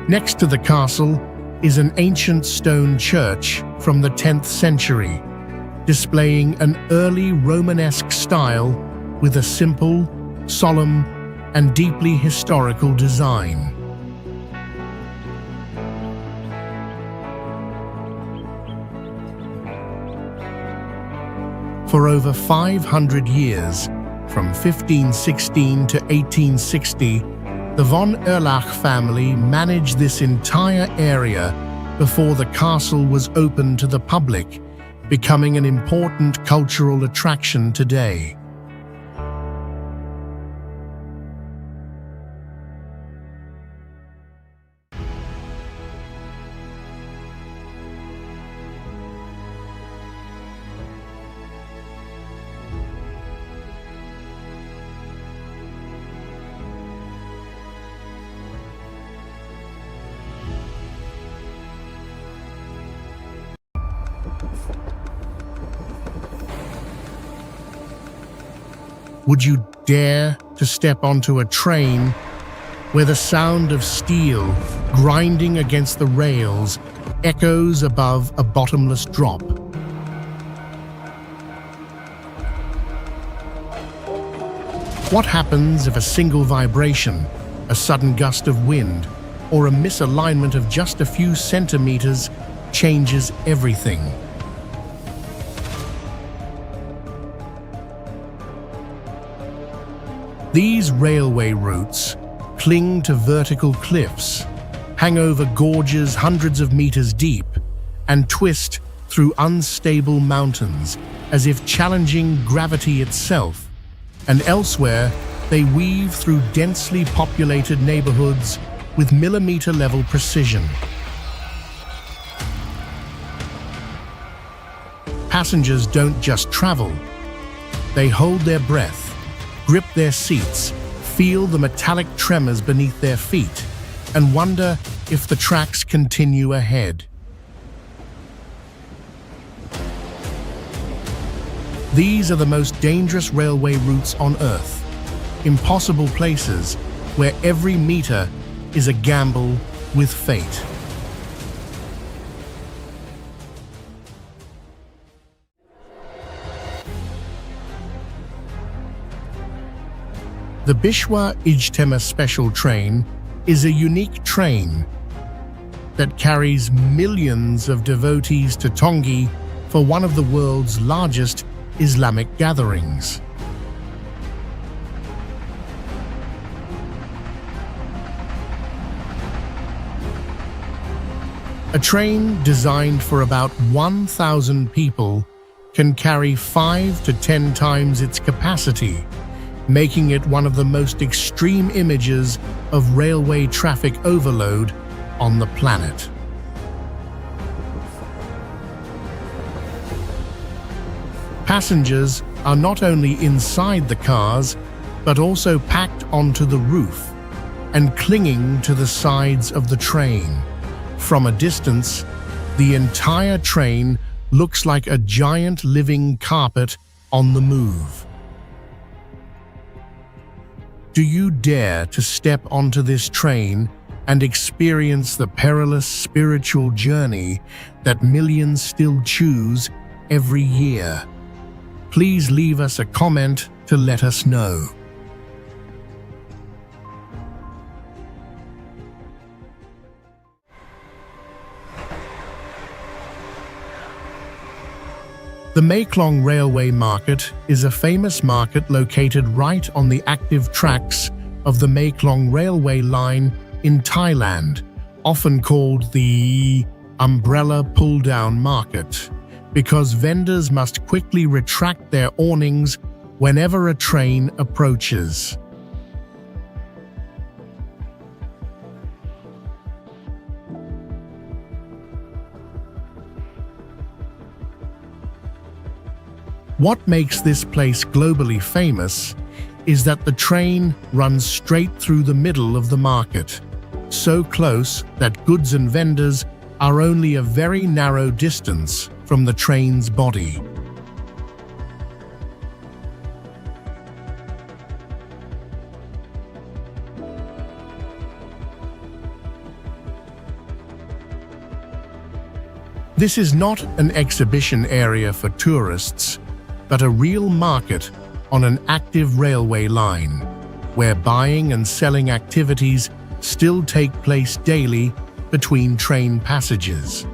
Next to the castle is an ancient stone church from the 10th century, displaying an early Romanesque style with a simple, solemn, and deeply historical design. For over 500 years, from 1516 to 1860, the von Erlach family managed this entire area before the castle was open to the public, becoming an important cultural attraction today. Would you dare to step onto a train where the sound of steel grinding against the rails echoes above a bottomless drop? What happens if a single vibration, a sudden gust of wind, or a misalignment of just a few centimeters changes everything? These railway routes, cling to vertical cliffs, hang over gorges hundreds of meters deep, and twist through unstable mountains as if challenging gravity itself. And elsewhere, they weave through densely populated neighborhoods with millimeter-level precision. Passengers don't just travel. They hold their breath, grip their seats, feel the metallic tremors beneath their feet, and wonder if the tracks continue ahead. These are the most dangerous railway routes on Earth, impossible places where every meter is a gamble with fate. The Bishwa-Ijtema Special Train is a unique train that carries millions of devotees to Tongi for one of the world's largest Islamic gatherings. A train designed for about 1,000 people can carry 5 to 10 times its capacity, making it one of the most extreme images of railway traffic overload on the planet. Passengers are not only inside the cars, but also packed onto the roof and clinging to the sides of the train. From a distance, the entire train looks like a giant living carpet on the move. Do you dare to step onto this train and experience the perilous spiritual journey that millions still choose every year? Please leave us a comment to let us know. The Maeklong Railway Market is a famous market located right on the active tracks of the Maeklong Railway line in Thailand, often called the umbrella pull-down market, because vendors must quickly retract their awnings whenever a train approaches. What makes this place globally famous is that the train runs straight through the middle of the market, so close that goods and vendors are only a very narrow distance from the train's body. This is not an exhibition area for tourists, but a real market on an active railway line, where buying and selling activities still take place daily between train passages.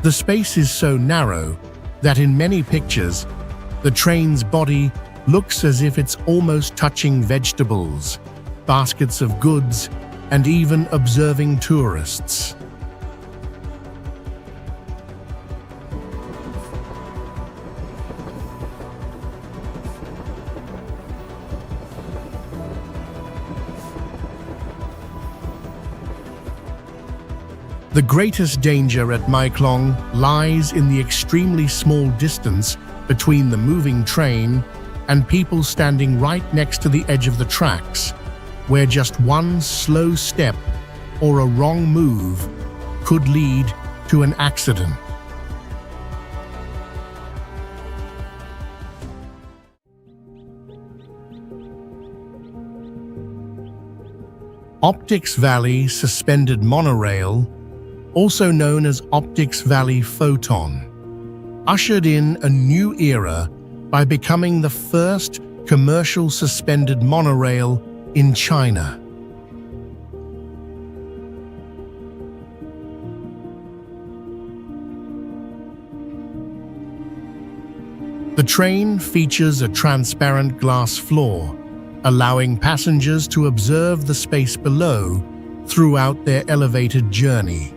The space is so narrow that in many pictures, the train's body looks as if it's almost touching vegetables, baskets of goods, and even observing tourists. The greatest danger at Maeklong lies in the extremely small distance between the moving train and people standing right next to the edge of the tracks, where just one slow step or a wrong move could lead to an accident. Optics Valley Suspended Monorail, also known as Optics Valley Photon, ushered in a new era by becoming the first commercial suspended monorail in China. The train features a transparent glass floor, allowing passengers to observe the space below throughout their elevated journey.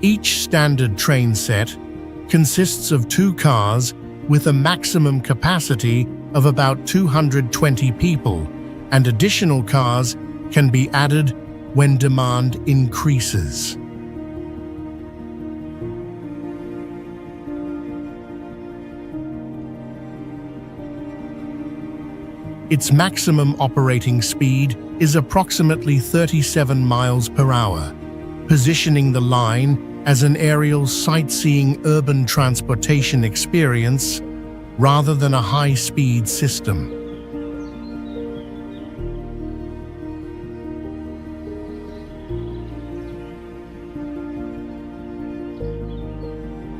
Each standard train set consists of 2 cars with a maximum capacity of about 220 people, and additional cars can be added when demand increases. Its maximum operating speed is approximately 37 miles per hour, positioning the line as an aerial sightseeing urban transportation experience rather than a high-speed system.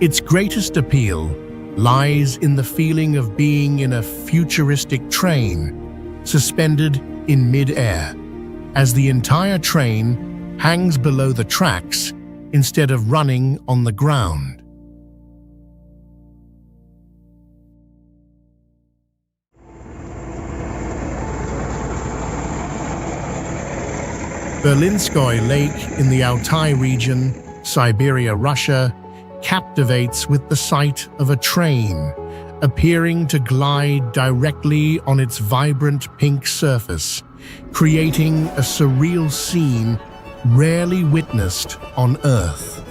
Its greatest appeal lies in the feeling of being in a futuristic train, suspended in mid-air, as the entire train hangs below the tracks instead of running on the ground. Berlinskoye Lake in the Altai region, Siberia, Russia, captivates with the sight of a train appearing to glide directly on its vibrant pink surface, creating a surreal scene rarely witnessed on Earth.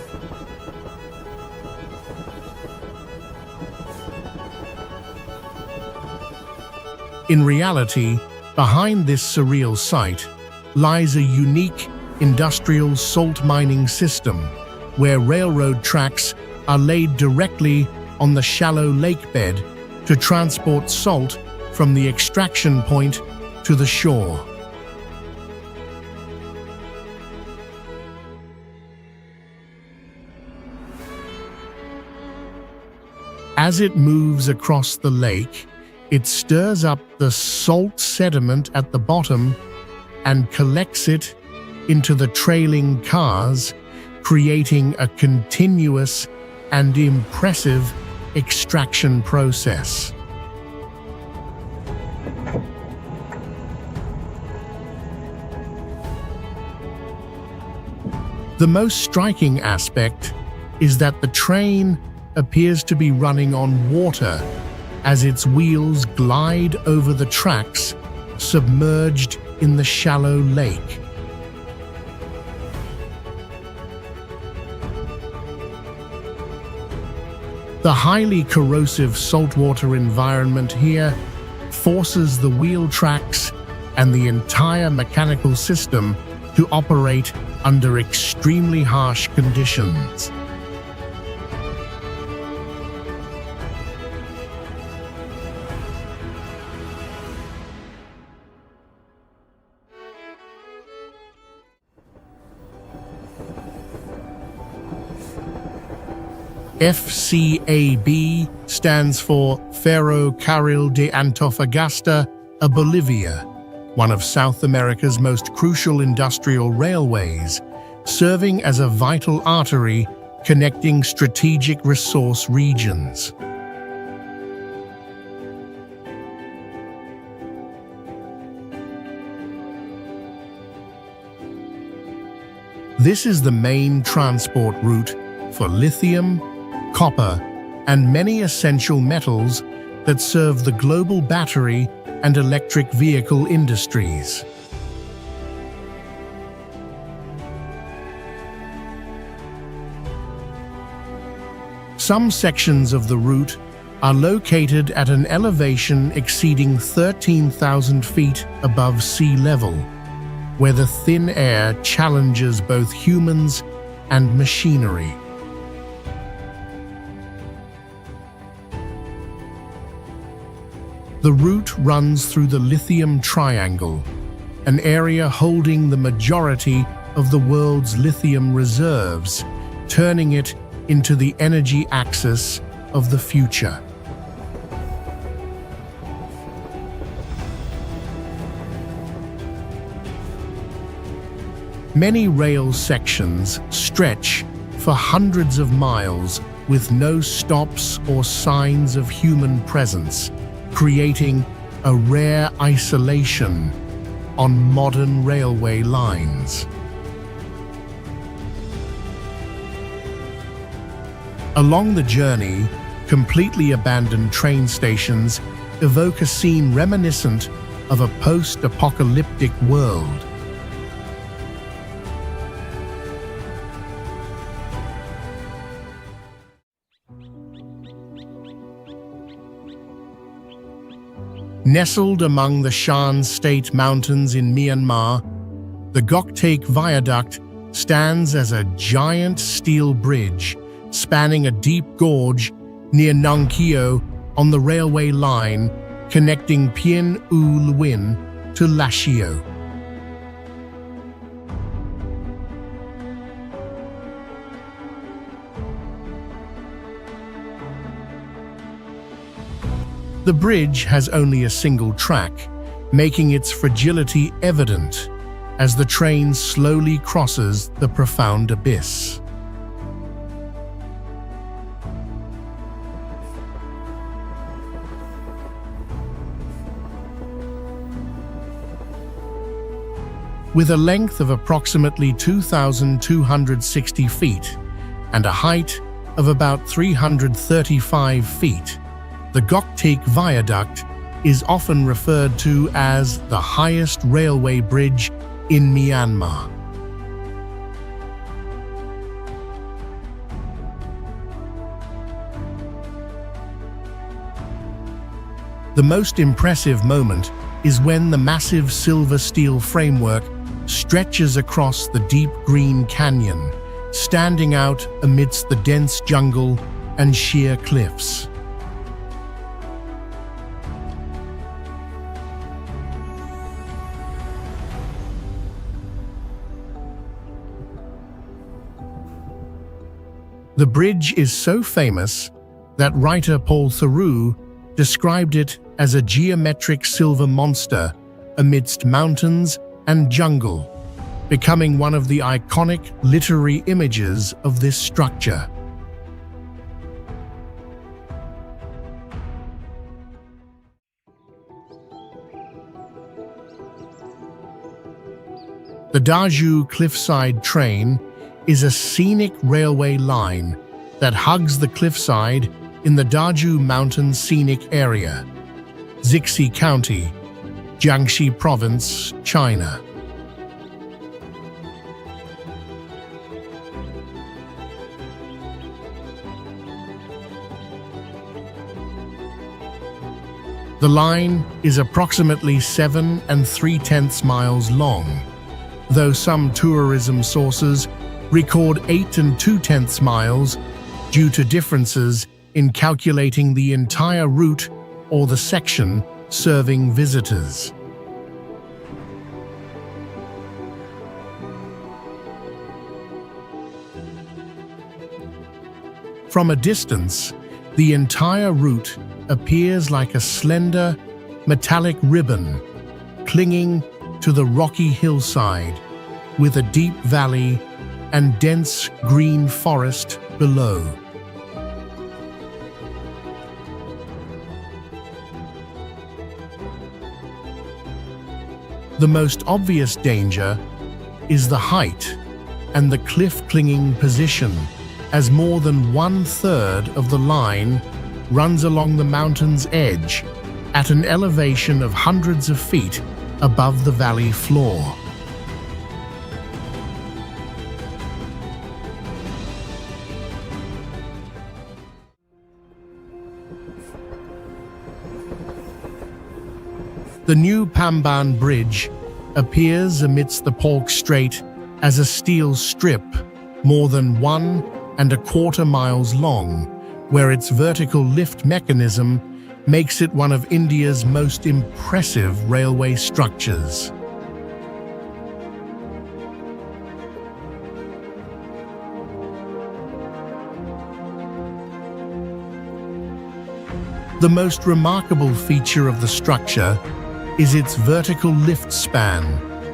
In reality, behind this surreal sight lies a unique industrial salt mining system where railroad tracks are laid directly on the shallow lake bed to transport salt from the extraction point to the shore. As it moves across the lake, it stirs up the salt sediment at the bottom and collects it into the trailing cars, creating a continuous and impressive extraction process. The most striking aspect is that the train appears to be running on water as its wheels glide over the tracks submerged in the shallow lake. The highly corrosive saltwater environment here forces the wheel tracks and the entire mechanical system to operate under extremely harsh conditions. FCAB stands for Ferrocarril de Antofagasta, Bolivia, one of South America's most crucial industrial railways, serving as a vital artery connecting strategic resource regions. This is the main transport route for lithium, copper, and many essential metals that serve the global battery and electric vehicle industries. Some sections of the route are located at an elevation exceeding 13,000 feet above sea level, where the thin air challenges both humans and machinery. The route runs through the Lithium Triangle, an area holding the majority of the world's lithium reserves, turning it into the energy axis of the future. Many rail sections stretch for hundreds of miles with no stops or signs of human presence, creating a rare isolation on modern railway lines. Along the journey, completely abandoned train stations evoke a scene reminiscent of a post-apocalyptic world. Nestled among the Shan State Mountains in Myanmar, the Goktaek Viaduct stands as a giant steel bridge spanning a deep gorge near Nong Keo on the railway line connecting Pien U Lwin to Lashio. The bridge has only a single track, making its fragility evident as the train slowly crosses the profound abyss. With a length of approximately 2,260 feet and a height of about 335 feet, the Goktaek Viaduct is often referred to as the highest railway bridge in Myanmar. The most impressive moment is when the massive silver steel framework stretches across the deep green canyon, standing out amidst the dense jungle and sheer cliffs. The bridge is so famous that writer Paul Theroux described it as a geometric silver monster amidst mountains and jungle, becoming one of the iconic literary images of this structure. The Daju Cliffside Train is a scenic railway line that hugs the cliffside in the Daju Mountain Scenic Area, Zixi County, Jiangxi Province, China. The line is approximately 7 3/10 miles long, though some tourism sources record 8 2/10 miles due to differences in calculating the entire route or the section serving visitors. From a distance, the entire route appears like a slender, metallic ribbon clinging to the rocky hillside, with a deep valley and dense green forest below. The most obvious danger is the height and the cliff-clinging position, as more than 1/3 of the line runs along the mountain's edge at an elevation of hundreds of feet above the valley floor. The new Pamban Bridge appears amidst the Palk Strait as a steel strip more than 1¼ miles long, where its vertical lift mechanism makes it one of India's most impressive railway structures. The most remarkable feature of the structure is its vertical lift span,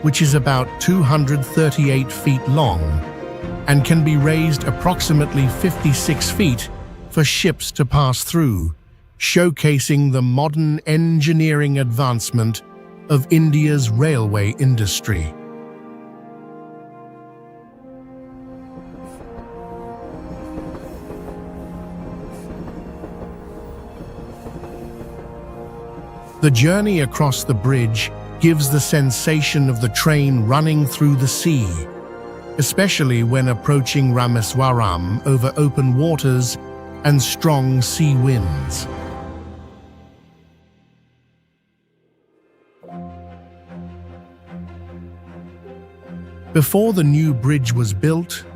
which is about 238 feet long and can be raised approximately 56 feet for ships to pass through, showcasing the modern engineering advancement of India's railway industry. The journey across the bridge gives the sensation of the train running through the sea, especially when approaching Rameswaram over open waters and strong sea winds. Before the new bridge was built,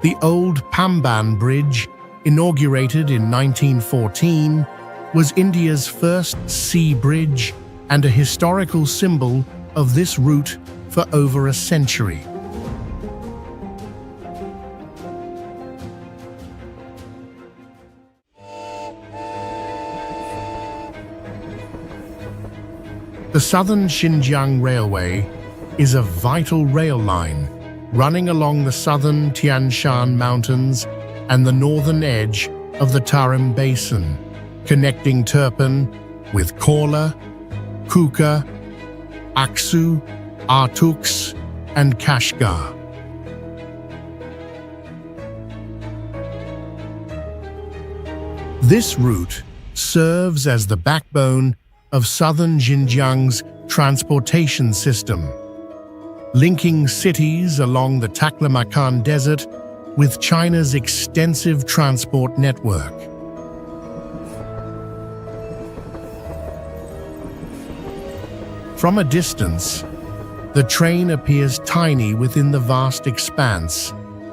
the old Pamban Bridge, inaugurated in 1914, was India's first sea bridge and a historical symbol of this route for over a century. The Southern Xinjiang Railway is a vital rail line running along the southern Tian Shan Mountains and the northern edge of the Tarim Basin, connecting Turpan with Korla, Kuka, Aksu, Artuks, and Kashgar. This route serves as the backbone of southern Xinjiang's transportation system, linking cities along the Taklamakan Desert with China's extensive transport network. From a distance, the train appears tiny within the vast expanse,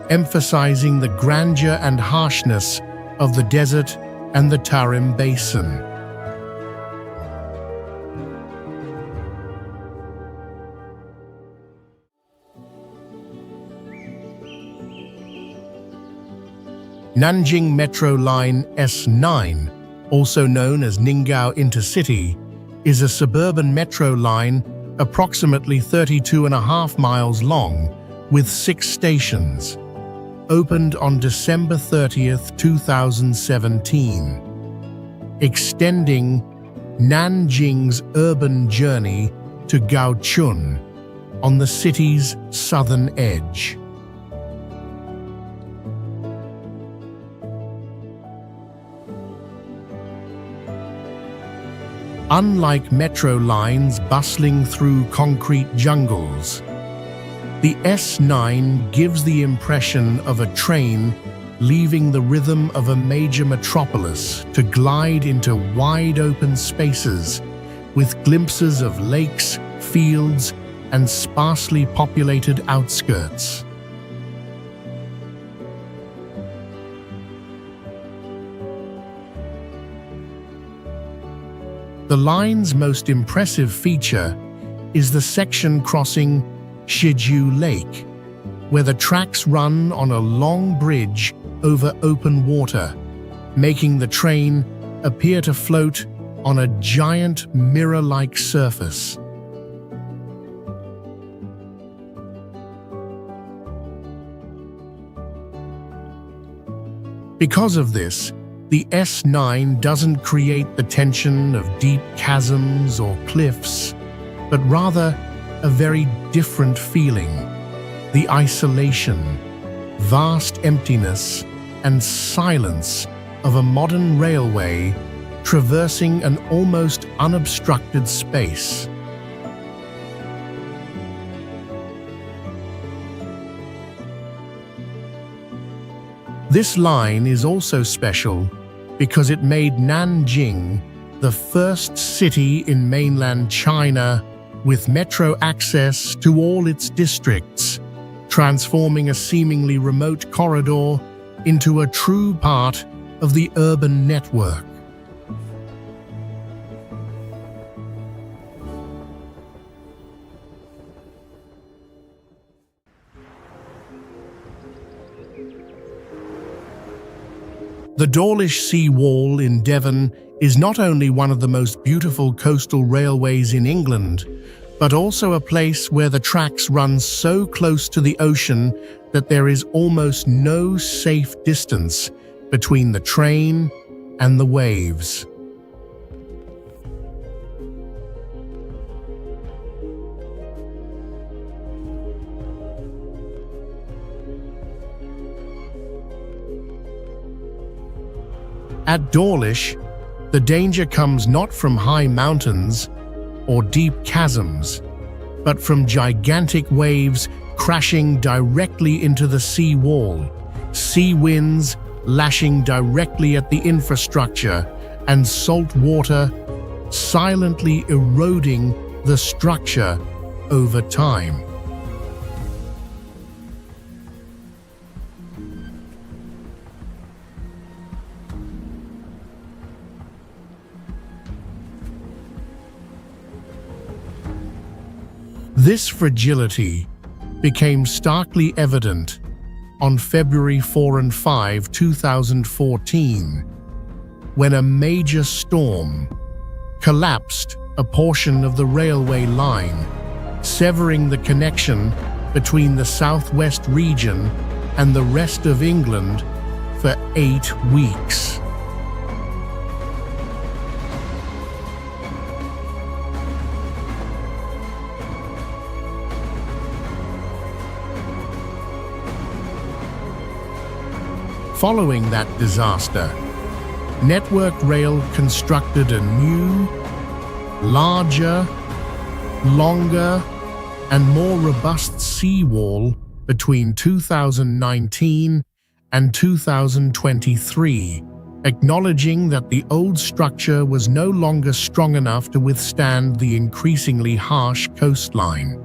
emphasizing the grandeur and harshness of the desert and the Tarim Basin. Nanjing Metro Line S9, also known as Ningao Intercity, is a suburban metro line approximately 32.5 miles long with 6 stations. Opened on December 30th, 2017, extending Nanjing's urban journey to Gaochun on the city's southern edge. Unlike metro lines bustling through concrete jungles, the S9 gives the impression of a train leaving the rhythm of a major metropolis to glide into wide-open spaces with glimpses of lakes, fields, and sparsely populated outskirts. The line's most impressive feature is the section crossing Shiju Lake, where the tracks run on a long bridge over open water, making the train appear to float on a giant mirror-like surface. Because of this, the S9 doesn't create the tension of deep chasms or cliffs, but rather a very different feeling: the isolation, vast emptiness, and silence of a modern railway traversing an almost unobstructed space. This line is also special because it made Nanjing the first city in mainland China with metro access to all its districts, transforming a seemingly remote corridor into a true part of the urban network. The Dawlish Sea Wall in Devon is not only one of the most beautiful coastal railways in England, but also a place where the tracks run so close to the ocean that there is almost no safe distance between the train and the waves. At Dawlish, the danger comes not from high mountains or deep chasms, but from gigantic waves crashing directly into the sea wall, sea winds lashing directly at the infrastructure, and salt water silently eroding the structure over time. This fragility became starkly evident on February 4 and 5, 2014, when a major storm collapsed a portion of the railway line, severing the connection between the southwest region and the rest of England for 8 weeks. Following that disaster, Network Rail constructed a new, larger, longer, and more robust seawall between 2019 and 2023, acknowledging that the old structure was no longer strong enough to withstand the increasingly harsh coastline.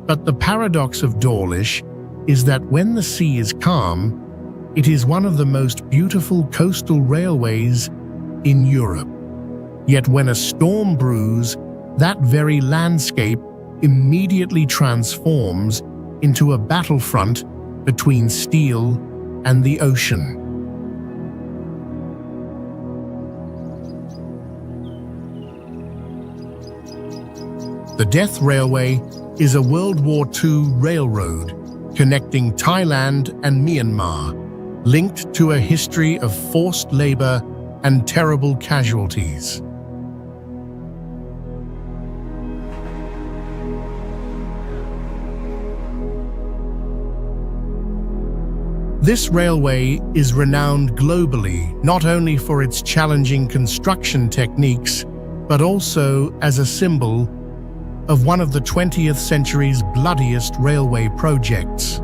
But the paradox of Dawlish is that when the sea is calm, it is one of the most beautiful coastal railways in Europe. Yet when a storm brews, that very landscape immediately transforms into a battlefront between steel and the ocean. The Death Railway is a World War II railroad connecting Thailand and Myanmar, linked to a history of forced labor and terrible casualties. This railway is renowned globally not only for its challenging construction techniques, but also as a symbol of one of the 20th century's bloodiest railway projects.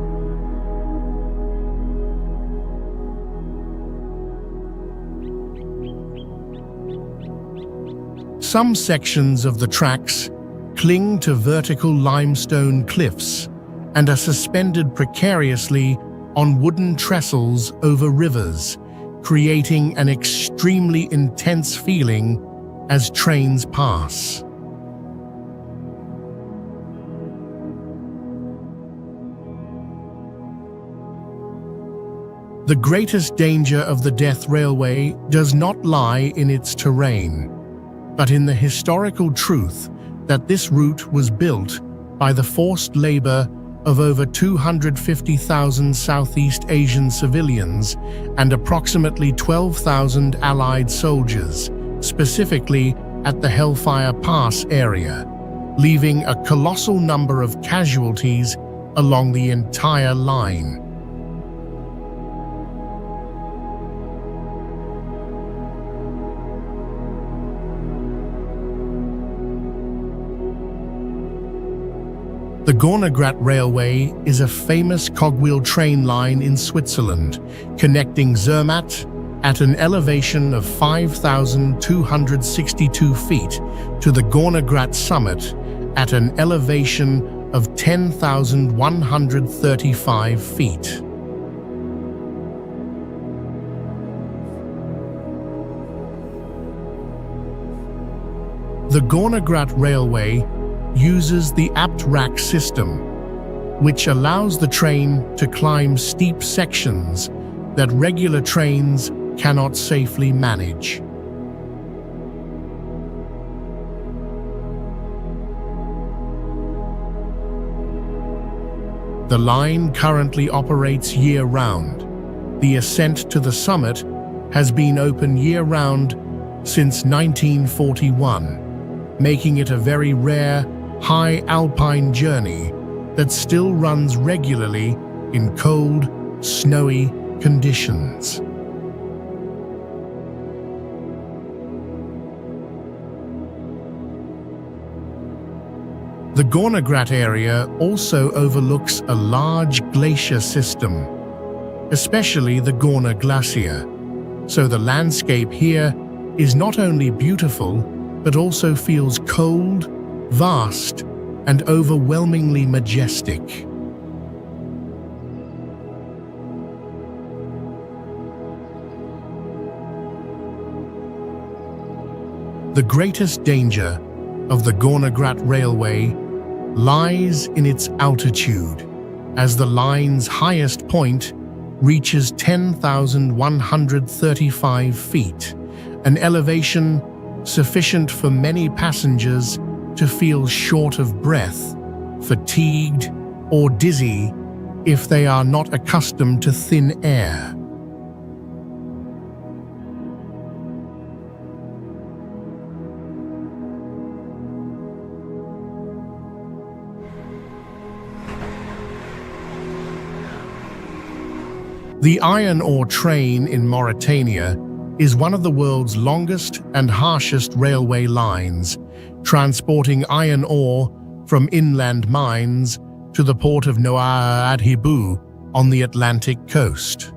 Some sections of the tracks cling to vertical limestone cliffs and are suspended precariously on wooden trestles over rivers, creating an extremely intense feeling as trains pass. The greatest danger of the Death Railway does not lie in its terrain, but in the historical truth that this route was built by the forced labor of over 250,000 Southeast Asian civilians and approximately 12,000 Allied soldiers, specifically at the Hellfire Pass area, leaving a colossal number of casualties along the entire line. The Gornergrat Railway is a famous cogwheel train line in Switzerland, connecting Zermatt at an elevation of 5,262 feet to the Gornergrat summit at an elevation of 10,135 feet. The Gornergrat Railway uses the apt rack system, which allows the train to climb steep sections that regular trains cannot safely manage. The line currently operates year-round. The ascent to the summit has been open year-round since 1941, making it a very rare, high alpine journey that still runs regularly in cold, snowy conditions. The Gornograt area also overlooks a large glacier system, especially the Gorna Glacier, so the landscape here is not only beautiful, but also feels cold, vast, and overwhelmingly majestic. The greatest danger of the Gornograt Railway lies in its altitude, as the line's highest point reaches 10,135 feet, an elevation sufficient for many passengers to feel short of breath, fatigued, or dizzy if they are not accustomed to thin air. The iron ore train in Mauritania is one of the world's longest and harshest railway lines, transporting iron ore from inland mines to the port of Nouadhibou on the Atlantic coast.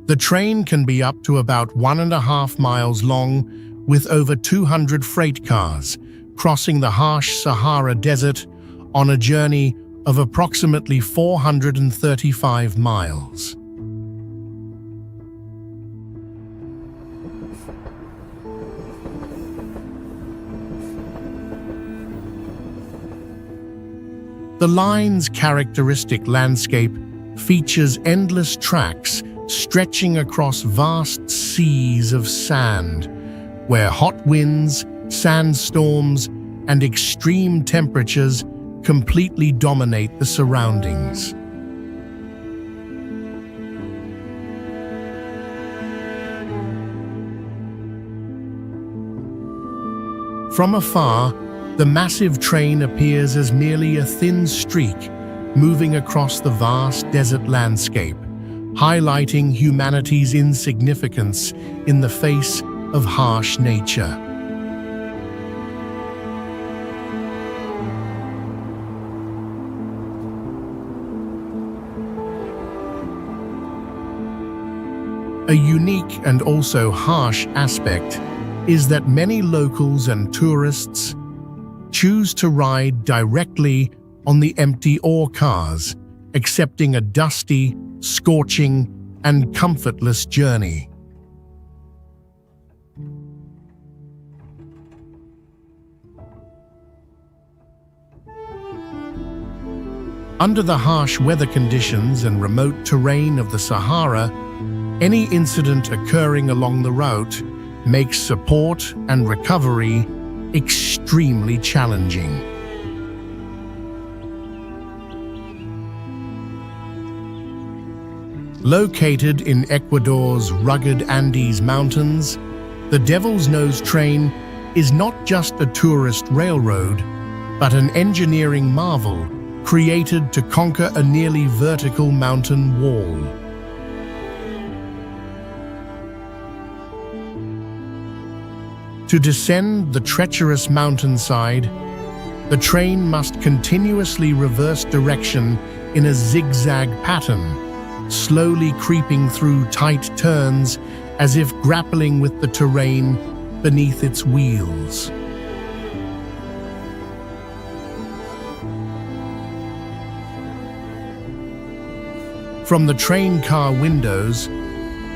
The train can be up to about 1.5 miles long, with over 200 freight cars, crossing the harsh Sahara Desert on a journey of approximately 435 miles. The line's characteristic landscape features endless tracks stretching across vast seas of sand, where hot winds, sandstorms, and extreme temperatures completely dominate the surroundings. From afar, the massive train appears as merely a thin streak moving across the vast desert landscape, highlighting humanity's insignificance in the face of harsh nature. A unique and also harsh aspect is that many locals and tourists choose to ride directly on the empty ore cars, accepting a dusty, scorching, and comfortless journey. Under the harsh weather conditions and remote terrain of the Sahara, any incident occurring along the route makes support and recovery extremely challenging. Located in Ecuador's rugged Andes Mountains, the Devil's Nose train is not just a tourist railroad, but an engineering marvel created to conquer a nearly vertical mountain wall. To descend the treacherous mountainside, the train must continuously reverse direction in a zigzag pattern, slowly creeping through tight turns as if grappling with the terrain beneath its wheels. From the train car windows,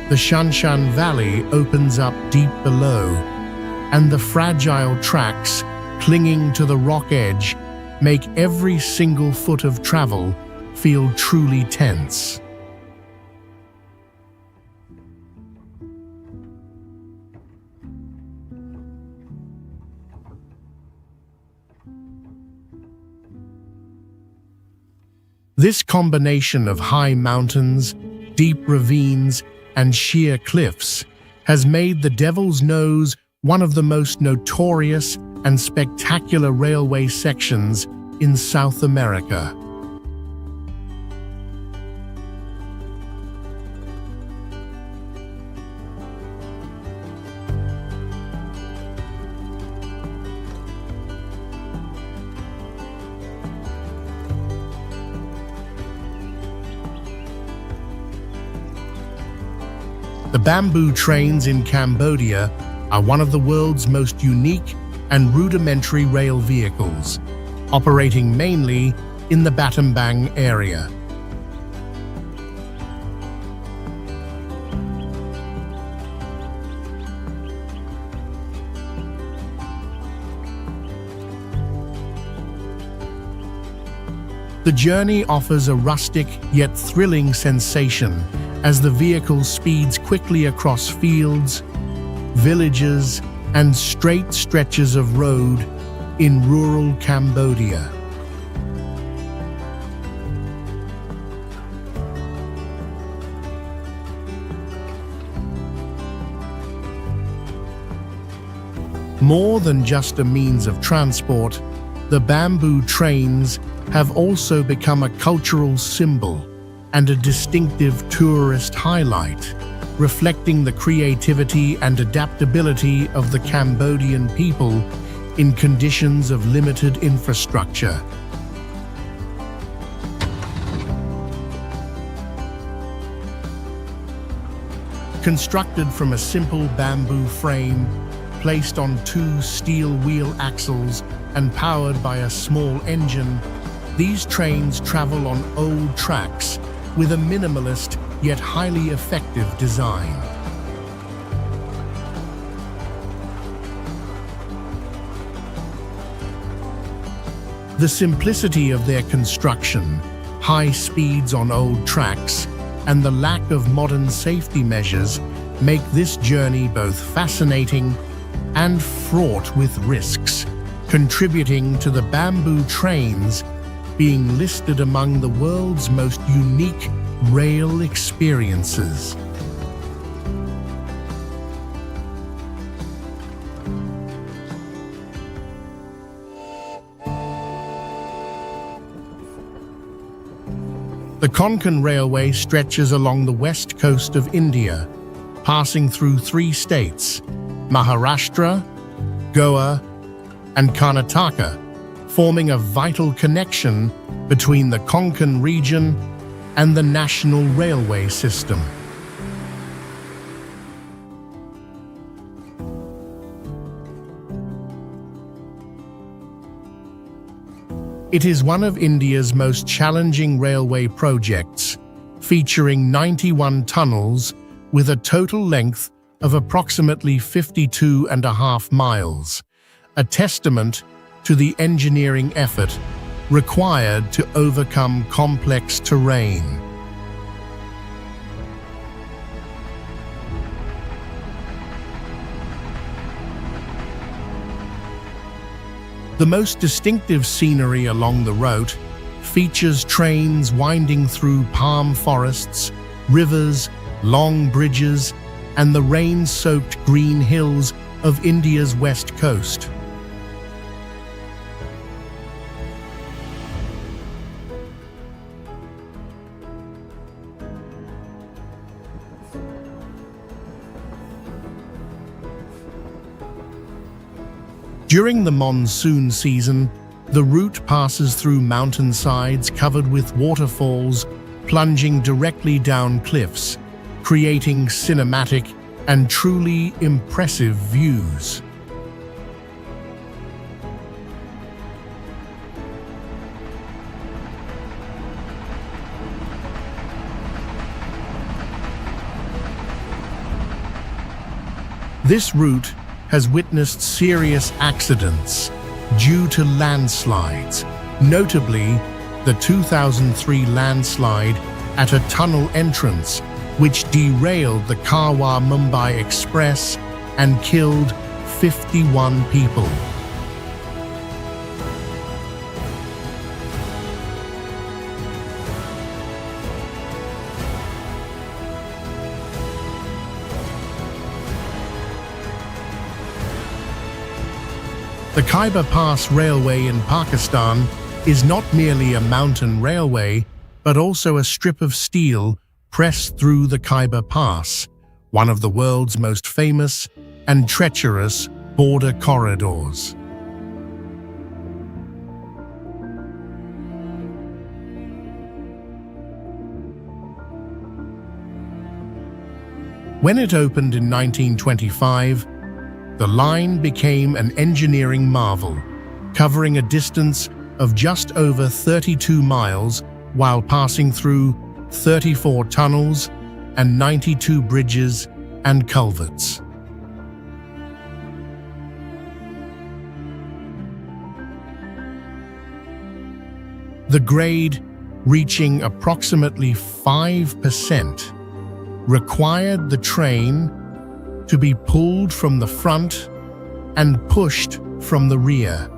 The Shanshan Valley opens up deep below, and the fragile tracks clinging to the rock edge make every single foot of travel feel truly tense. This combination of high mountains, deep ravines, and sheer cliffs has made the Devil's Nose one of the most notorious and spectacular railway sections in South America. The bamboo trains in Cambodia are one of the world's most unique and rudimentary rail vehicles, operating mainly in the Battambang area. The journey offers a rustic yet thrilling sensation as the vehicle speeds quickly across fields, villages, and straight stretches of road in rural Cambodia. More than just a means of transport, the bamboo trains have also become a cultural symbol and a distinctive tourist highlight, reflecting the creativity and adaptability of the Cambodian people in conditions of limited infrastructure. Constructed from a simple bamboo frame, placed on two steel wheel axles and powered by a small engine, these trains travel on old tracks with a minimalist yet highly effective design. The simplicity of their construction, high speeds on old tracks, and the lack of modern safety measures make this journey both fascinating and fraught with risks, contributing to the bamboo trains being listed among the world's most unique rail experiences. The Konkan Railway stretches along the west coast of India, passing through 3 states, Maharashtra, Goa, and Karnataka, forming a vital connection between the Konkan region and the national railway system. It is one of India's most challenging railway projects, featuring 91 tunnels with a total length of approximately 52.5 miles, a testament to the engineering effort required to overcome complex terrain. The most distinctive scenery along the route features trains winding through palm forests, rivers, long bridges, and the rain-soaked green hills of India's west coast. During the monsoon season, the route passes through mountainsides covered with waterfalls plunging directly down cliffs, creating cinematic and truly impressive views. This route has witnessed serious accidents due to landslides, notably the 2003 landslide at a tunnel entrance which derailed the Karwar-Mumbai Express and killed 51 people. The Khyber Pass Railway in Pakistan is not merely a mountain railway, but also a strip of steel pressed through the Khyber Pass, one of the world's most famous and treacherous border corridors. When it opened in 1925, the line became an engineering marvel, covering a distance of just over 32 miles while passing through 34 tunnels and 92 bridges and culverts. The grade, reaching approximately 5%, required the train to be pulled from the front and pushed from the rear,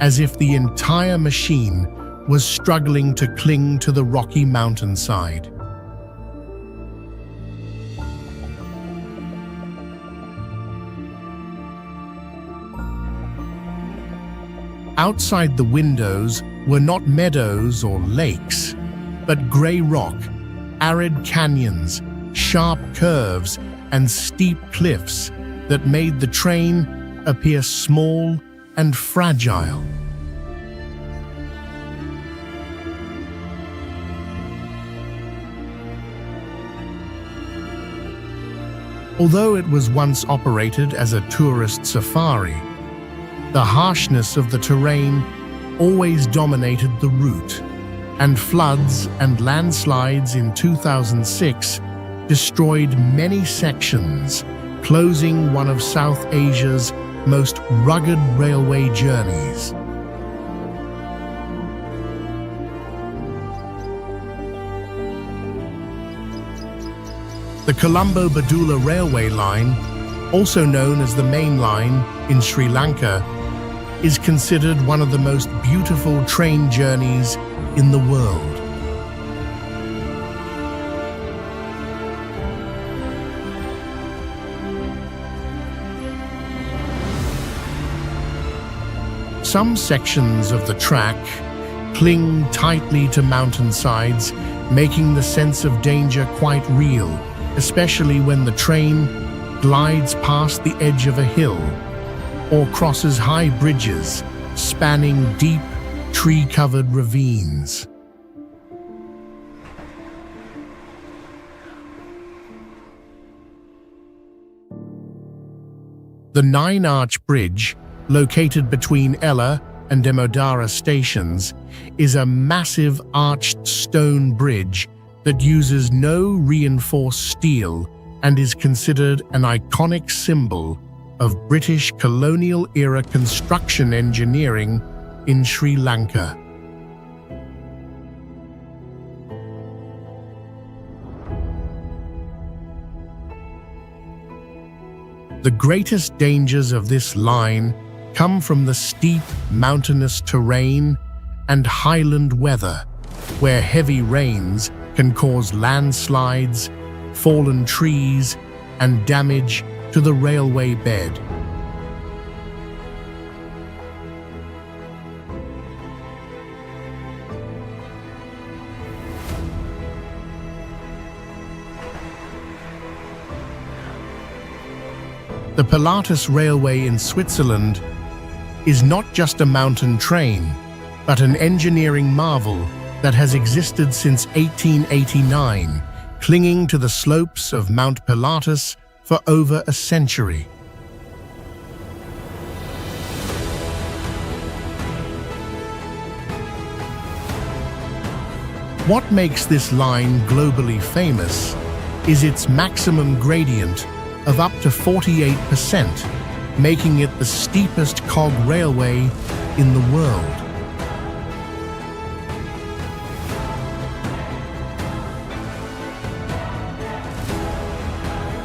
as if the entire machine was struggling to cling to the rocky mountainside. Outside the windows were not meadows or lakes, but grey rock, arid canyons, sharp curves, and steep cliffs that made the train appear small and fragile. Although it was once operated as a tourist safari, the harshness of the terrain always dominated the route, and floods and landslides in 2006 destroyed many sections, closing one of South Asia's most rugged railway journeys. The Colombo-Badulla railway line, also known as the Main Line in Sri Lanka, is considered one of the most beautiful train journeys in the world. Some sections of the track cling tightly to mountainsides, making the sense of danger quite real, especially when the train glides past the edge of a hill or crosses high bridges spanning deep, tree-covered ravines. The Nine-Arch Bridge, located between Ella and Damodara stations, is a massive arched stone bridge that uses no reinforced steel and is considered an iconic symbol of British colonial-era construction engineering in Sri Lanka. The greatest dangers of this line come from the steep, mountainous terrain and highland weather, where heavy rains can cause landslides, fallen trees, and damage to the railway bed. The Pilatus Railway in Switzerland is not just a mountain train, but an engineering marvel that has existed since 1889, clinging to the slopes of Mount Pilatus for over a century. What makes this line globally famous is its maximum gradient of up to 48%, making it the steepest cog railway in the world.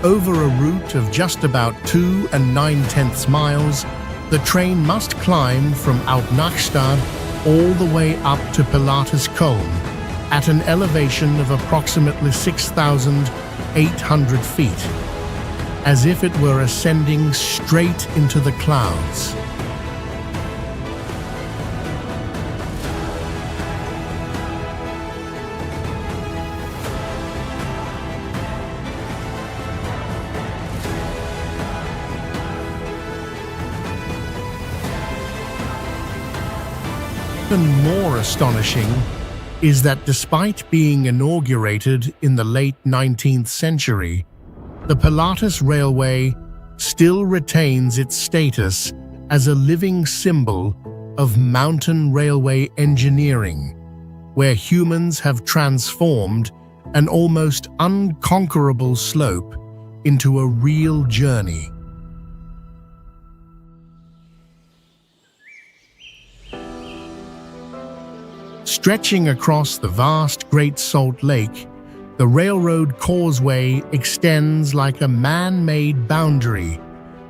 Over a route of just about 2 9/10 miles, the train must climb from Altnachstad all the way up to Pilatus Kulm at an elevation of approximately 6,800 feet, as if it were ascending straight into the clouds. Even more astonishing is that despite being inaugurated in the late 19th century, the Pilatus Railway still retains its status as a living symbol of mountain railway engineering, where humans have transformed an almost unconquerable slope into a real journey. Stretching across the vast Great Salt Lake, the railroad causeway extends like a man-made boundary,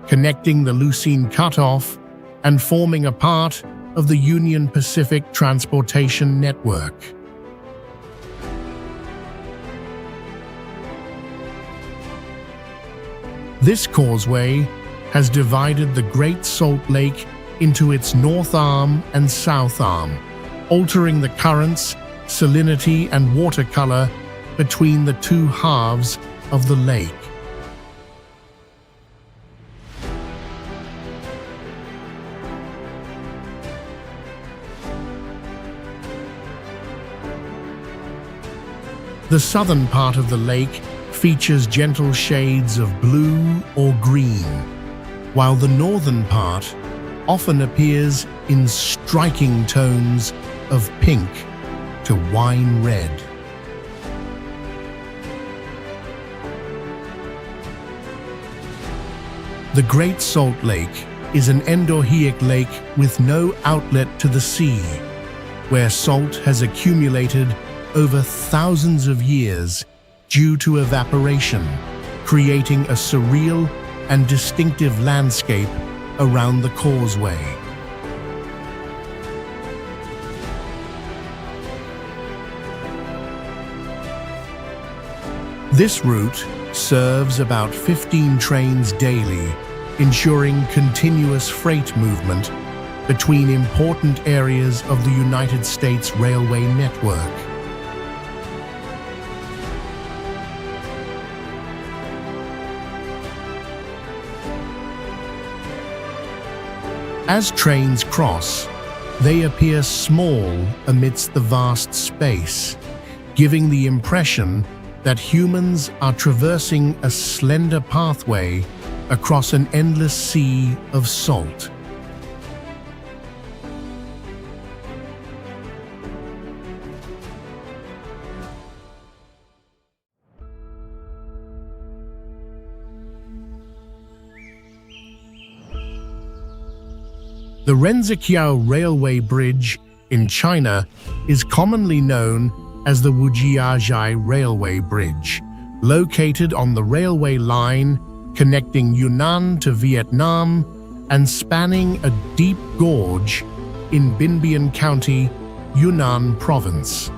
connecting the Lucene Cutoff and forming a part of the Union Pacific Transportation Network. This causeway has divided the Great Salt Lake into its North Arm and South Arm, altering the currents, salinity, and water color between the two halves of the lake. The southern part of the lake features gentle shades of blue or green, while the northern part often appears in striking tones of pink to wine red. The Great Salt Lake is an endorheic lake with no outlet to the sea, where salt has accumulated over thousands of years due to evaporation, creating a surreal and distinctive landscape around the causeway. This route serves about 15 trains daily, ensuring continuous freight movement between important areas of the United States railway network. As trains cross, they appear small amidst the vast space, giving the impression that humans are traversing a slender pathway across an endless sea of salt. The Renziqiao Railway Bridge in China is commonly known as the Wujiazhai Railway Bridge, located on the railway line connecting Yunnan to Vietnam and spanning a deep gorge in Binbian County, Yunnan Province.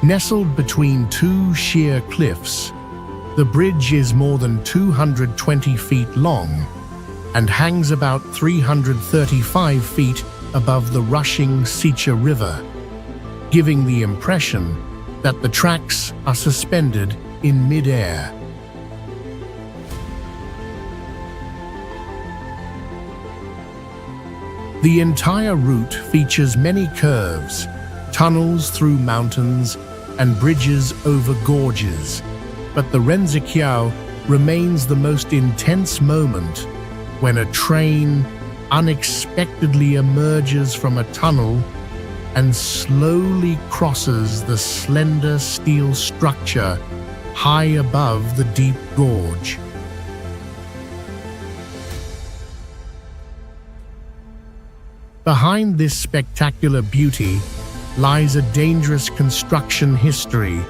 Nestled between two sheer cliffs, the bridge is more than 220 feet long and hangs about 335 feet above the rushing Sicha River, giving the impression that the tracks are suspended in mid-air. The entire route features many curves, tunnels through mountains, and bridges over gorges, but the Renziqiao remains the most intense moment when a train unexpectedly emerges from a tunnel and slowly crosses the slender steel structure high above the deep gorge. Behind this spectacular beauty lies a dangerous construction history,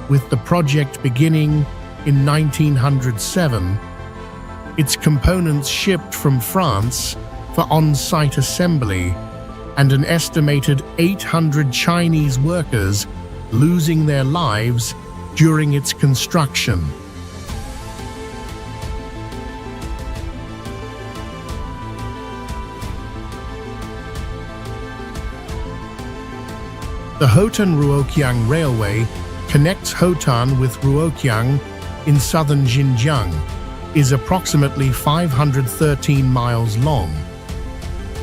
with the project beginning in 1907, its components shipped from France for on-site assembly, and an estimated 800 Chinese workers losing their lives during its construction. The Hotan-Ruoqiang Railway connects Hotan with Ruoqiang in southern Xinjiang, is approximately 513 miles long,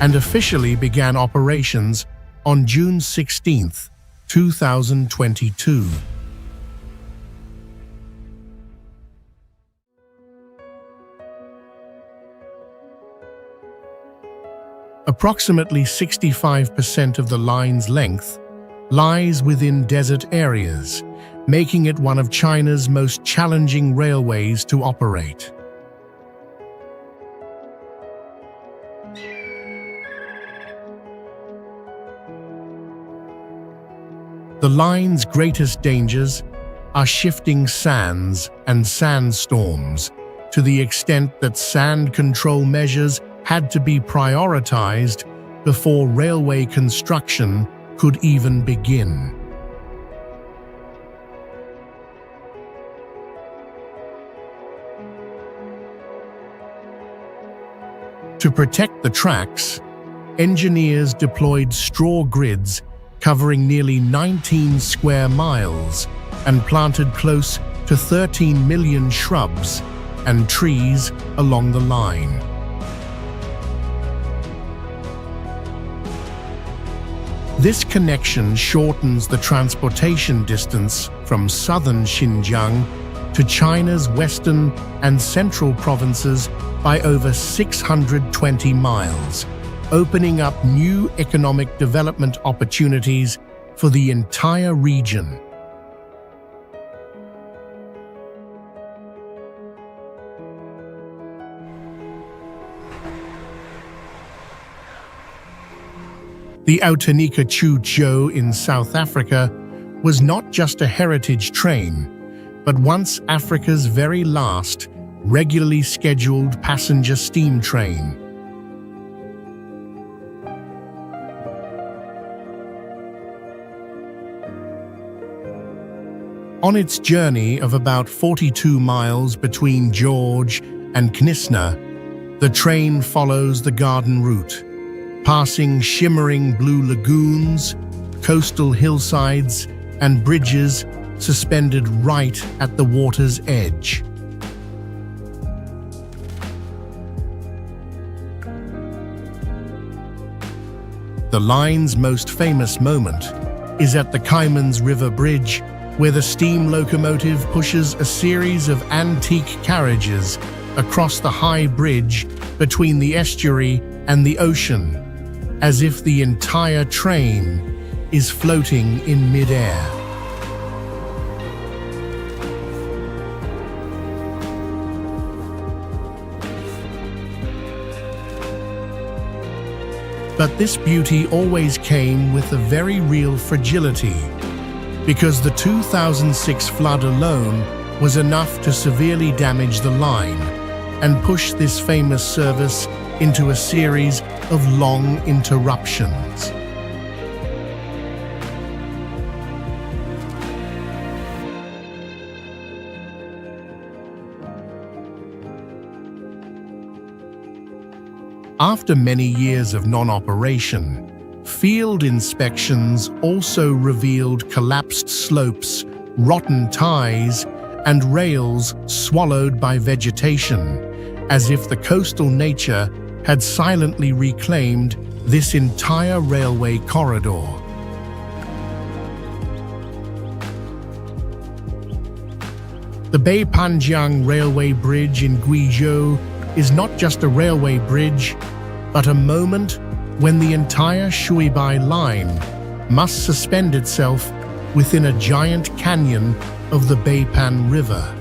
and officially began operations on June 16, 2022. Approximately 65% of the line's length lies within desert areas, making it one of China's most challenging railways to operate. The line's greatest dangers are shifting sands and sandstorms, to the extent that sand control measures had to be prioritized before railway construction could even begin. To protect the tracks, engineers deployed straw grids covering nearly 19 square miles and planted close to 13 million shrubs and trees along the line. This connection shortens the transportation distance from southern Xinjiang to China's western and central provinces by over 620 miles, opening up new economic development opportunities for the entire region. The Autanika Chu in South Africa was not just a heritage train, but once Africa's very last regularly scheduled passenger steam train. On its journey of about 42 miles between George and Knysna, the train follows the garden route, passing shimmering blue lagoons, coastal hillsides, and bridges suspended right at the water's edge. The line's most famous moment is at the Caimans River Bridge, where the steam locomotive pushes a series of antique carriages across the high bridge between the estuary and the ocean, as if the entire train is floating in mid-air. But this beauty always came with a very real fragility, because the 2006 flood alone was enough to severely damage the line and push this famous service into a series of long interruptions. After many years of non-operation, field inspections also revealed collapsed slopes, rotten ties, and rails swallowed by vegetation, as if the coastal nature had silently reclaimed this entire railway corridor. The Beipanjiang Railway Bridge in Guizhou is not just a railway bridge, but a moment when the entire Shuibai line must suspend itself within a giant canyon of the Beipan River.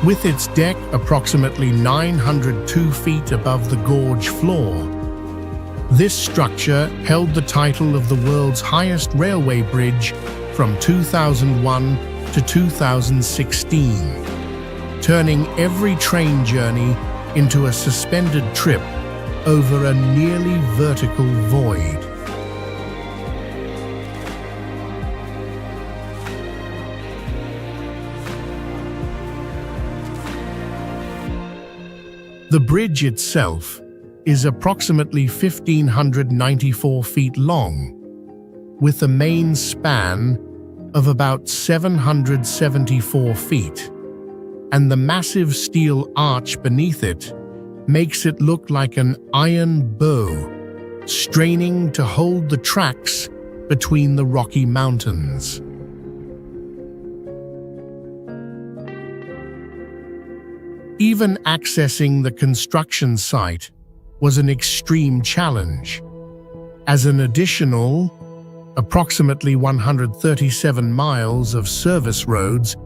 With its deck approximately 902 feet above the gorge floor, this structure held the title of the world's highest railway bridge from 2001 to 2016, turning every train journey into a suspended trip over a nearly vertical void. The bridge itself is approximately 1,594 feet long, with a main span of about 774 feet, and the massive steel arch beneath it makes it look like an iron bow, straining to hold the tracks between the Rocky Mountains. Even accessing the construction site was an extreme challenge, as an additional approximately 137 miles of service roads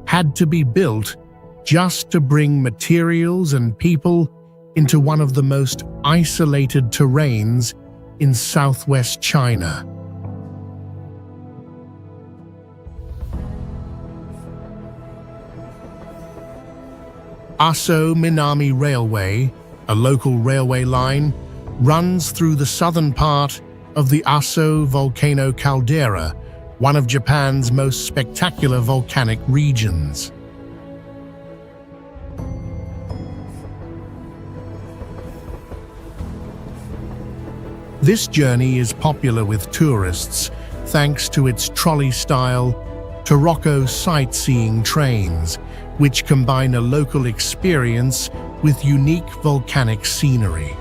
had to be built just to bring materials and people into one of the most isolated terrains in southwest China. Aso Minami Railway, a local railway line, runs through the southern part of the Aso volcano caldera, one of Japan's most spectacular volcanic regions. This journey is popular with tourists thanks to its trolley-style Taroko sightseeing trains, which combine a local experience with unique volcanic scenery.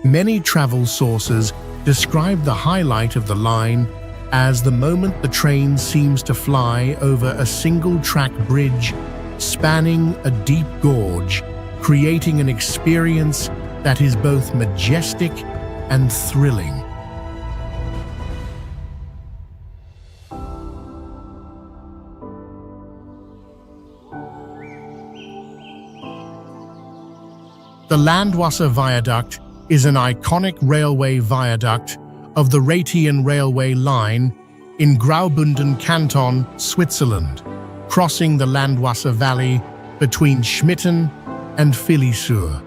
Many travel sources describe the highlight of the line as the moment the train seems to fly over a single-track bridge spanning a deep gorge, creating an experience that is both majestic and thrilling. The Landwasser Viaduct is an iconic railway viaduct of the Rhaetian Railway line in Graubünden Canton, Switzerland, crossing the Landwasser Valley between Schmitten and Filisur.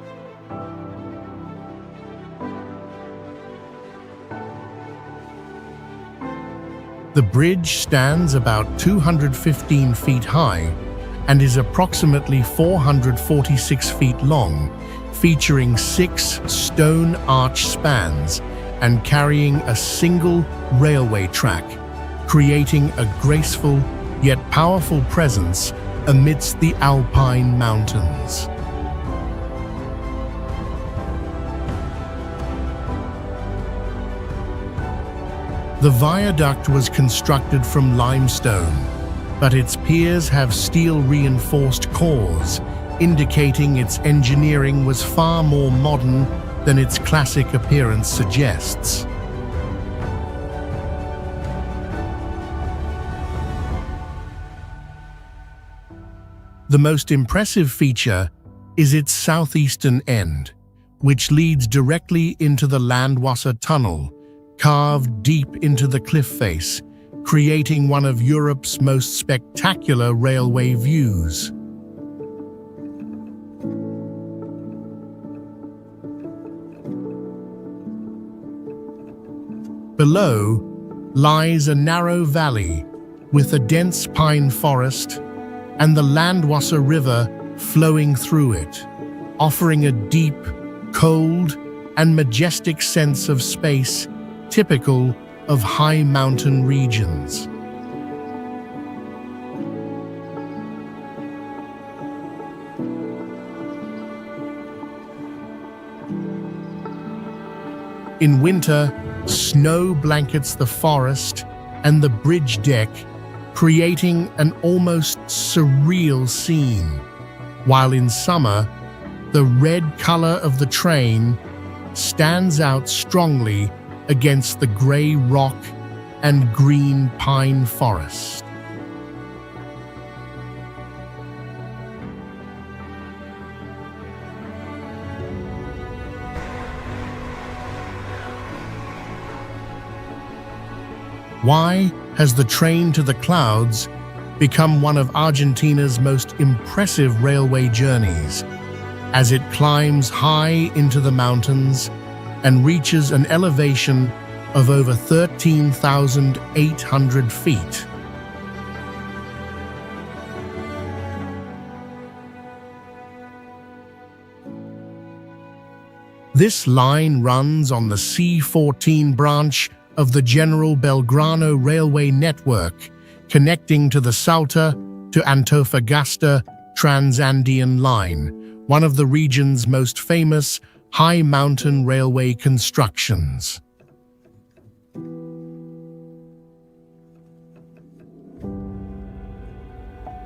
The bridge stands about 215 feet high and is approximately 446 feet long, featuring 6 stone arch spans and carrying a single railway track, creating a graceful yet powerful presence amidst the Alpine mountains. The viaduct was constructed from limestone, but its piers have steel-reinforced cores, indicating its engineering was far more modern than its classic appearance suggests. The most impressive feature is its southeastern end, which leads directly into the Landwasser Tunnel, carved deep into the cliff face, creating one of Europe's most spectacular railway views. Below lies a narrow valley with a dense pine forest and the Landwasser River flowing through it, offering a deep, cold, and majestic sense of space typical of high mountain regions. In winter, snow blankets the forest and the bridge deck, creating an almost surreal scene. While in summer, the red color of the train stands out strongly against the gray rock and green pine forest. Why has the train to the clouds become one of Argentina's most impressive railway journeys, as it climbs high into the mountains and reaches an elevation of over 13,800 feet? This line runs on the C14 branch of the General Belgrano railway network, connecting to the Salta to Antofagasta Transandean line, one of the region's most famous high mountain railway constructions.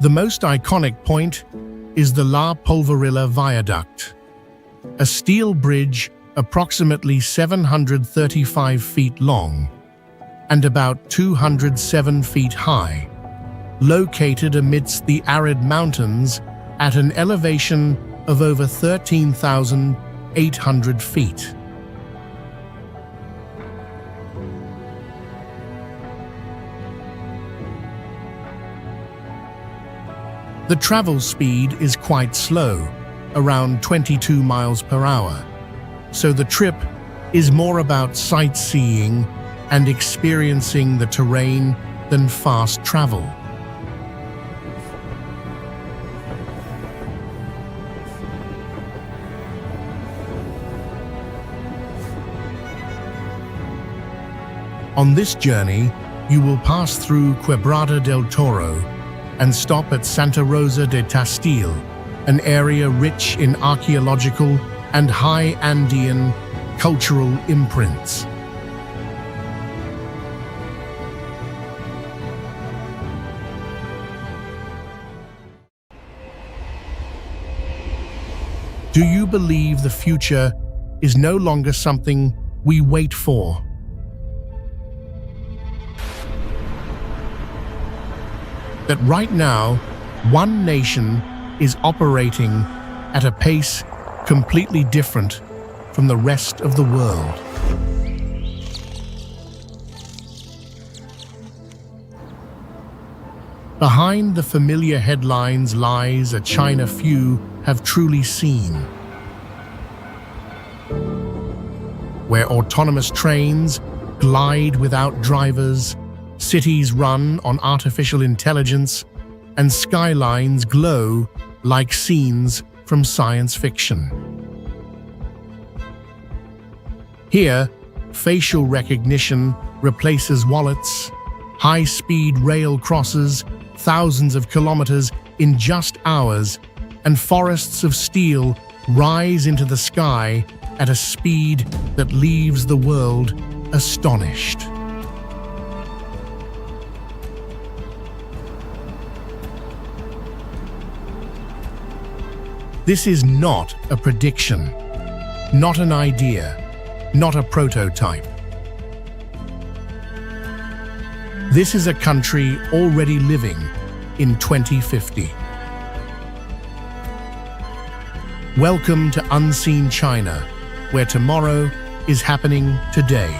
The most iconic point is the La Polverilla Viaduct, a steel bridge approximately 735 feet long and about 207 feet high, located amidst the arid mountains at an elevation of over 13,800 feet. The travel speed is quite slow, around 22 miles per hour, so the trip is more about sightseeing and experiencing the terrain than fast travel. On this journey, you will pass through Quebrada del Toro and stop at Santa Rosa de Tastil, an area rich in archaeological and high Andean cultural imprints. Do you believe the future is no longer something we wait for? That right now, one nation is operating at a pace completely different from the rest of the world. Behind the familiar headlines lies a China few have truly seen, where autonomous trains glide without drivers, cities run on artificial intelligence, and skylines glow like scenes from science fiction. Here, facial recognition replaces wallets, high-speed rail crosses thousands of kilometers in just hours, and forests of steel rise into the sky at a speed that leaves the world astonished. This is not a prediction, not an idea, not a prototype. This is a country already living in 2050. Welcome to Unseen China, where tomorrow is happening today.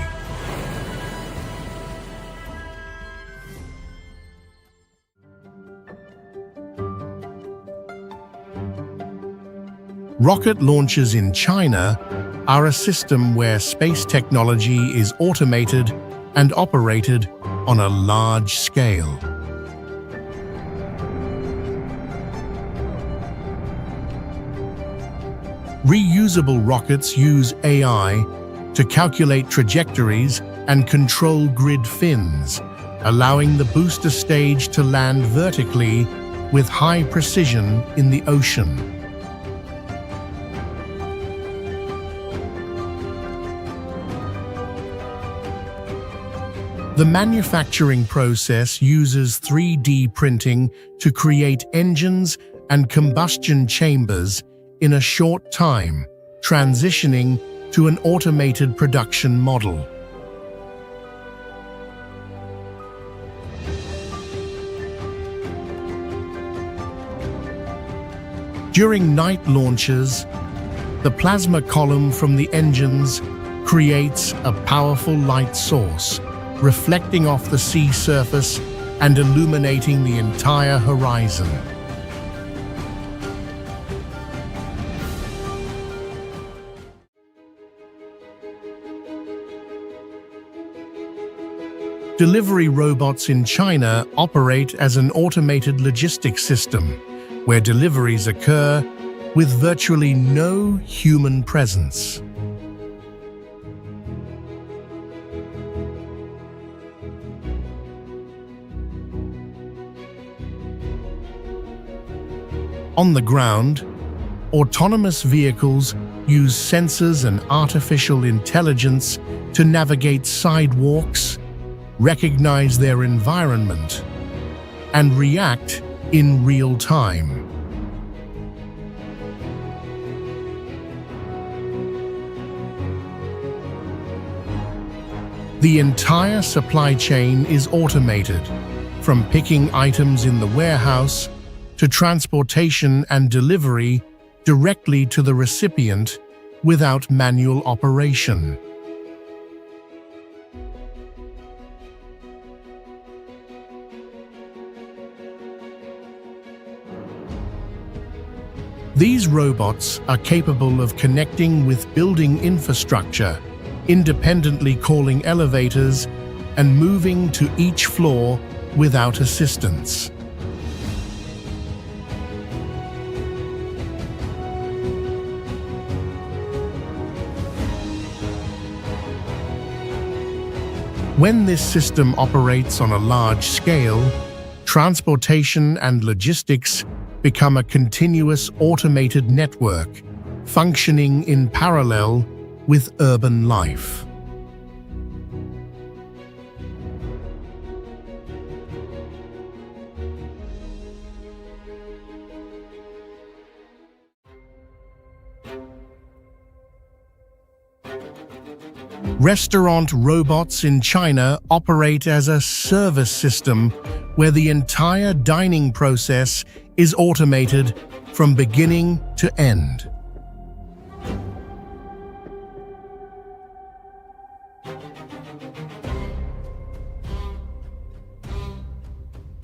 Rocket launches in China are a system where space technology is automated and operated on a large scale. Reusable rockets use AI to calculate trajectories and control grid fins, allowing the booster stage to land vertically with high precision in the ocean. The manufacturing process uses 3D printing to create engines and combustion chambers in a short time, transitioning to an automated production model. During night launches, the plasma column from the engines creates a powerful light source, reflecting off the sea surface and illuminating the entire horizon. Delivery robots in China operate as an automated logistics system, where deliveries occur with virtually no human presence. On the ground, autonomous vehicles use sensors and artificial intelligence to navigate sidewalks, recognize their environment, and react in real time. The entire supply chain is automated, from picking items in the warehouse to transportation and delivery directly to the recipient without manual operation. These robots are capable of connecting with building infrastructure, independently calling elevators, and moving to each floor without assistance. When this system operates on a large scale, transportation and logistics become a continuous automated network, functioning in parallel with urban life. Restaurant robots in China operate as a service system where the entire dining process is automated from beginning to end.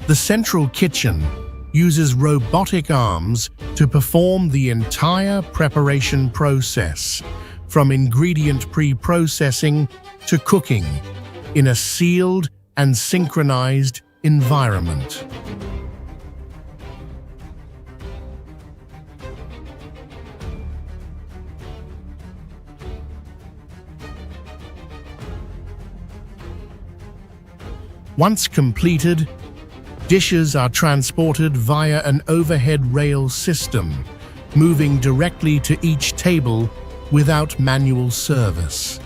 The central kitchen uses robotic arms to perform the entire preparation process, from ingredient pre-processing to cooking, in a sealed and synchronized environment. Once completed, dishes are transported via an overhead rail system, moving directly to each table without manual service.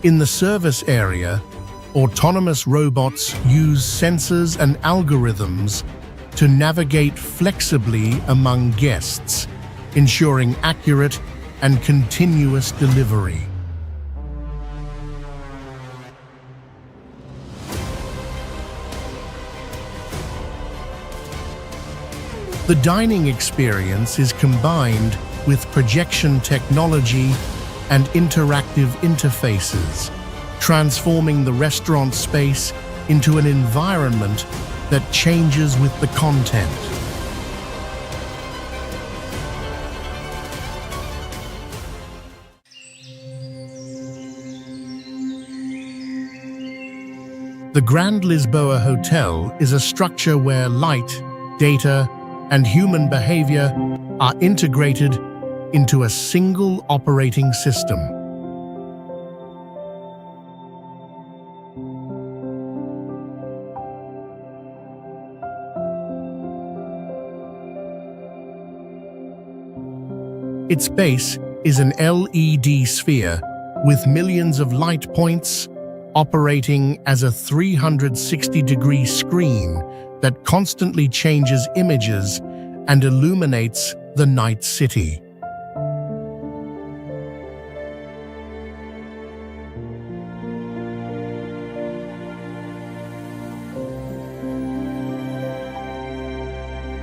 In the service area, autonomous robots use sensors and algorithms to navigate flexibly among guests, ensuring accurate and continuous delivery. The dining experience is combined with projection technology and interactive interfaces, transforming the restaurant space into an environment that changes with the content. The Grand Lisboa Hotel is a structure where light, data, and human behavior are integrated into a single operating system. Its base is an LED sphere with millions of light points operating as a 360-degree screen that constantly changes images and illuminates the night city.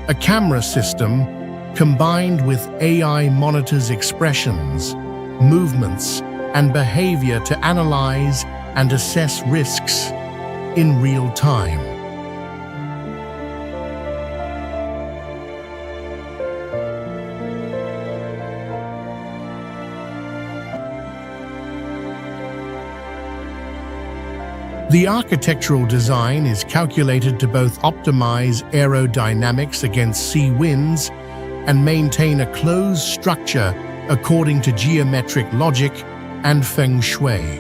A camera system combined with AI monitors expressions, movements, and behavior to analyze and assess risks in real time. The architectural design is calculated to both optimize aerodynamics against sea winds and maintain a closed structure according to geometric logic and feng shui.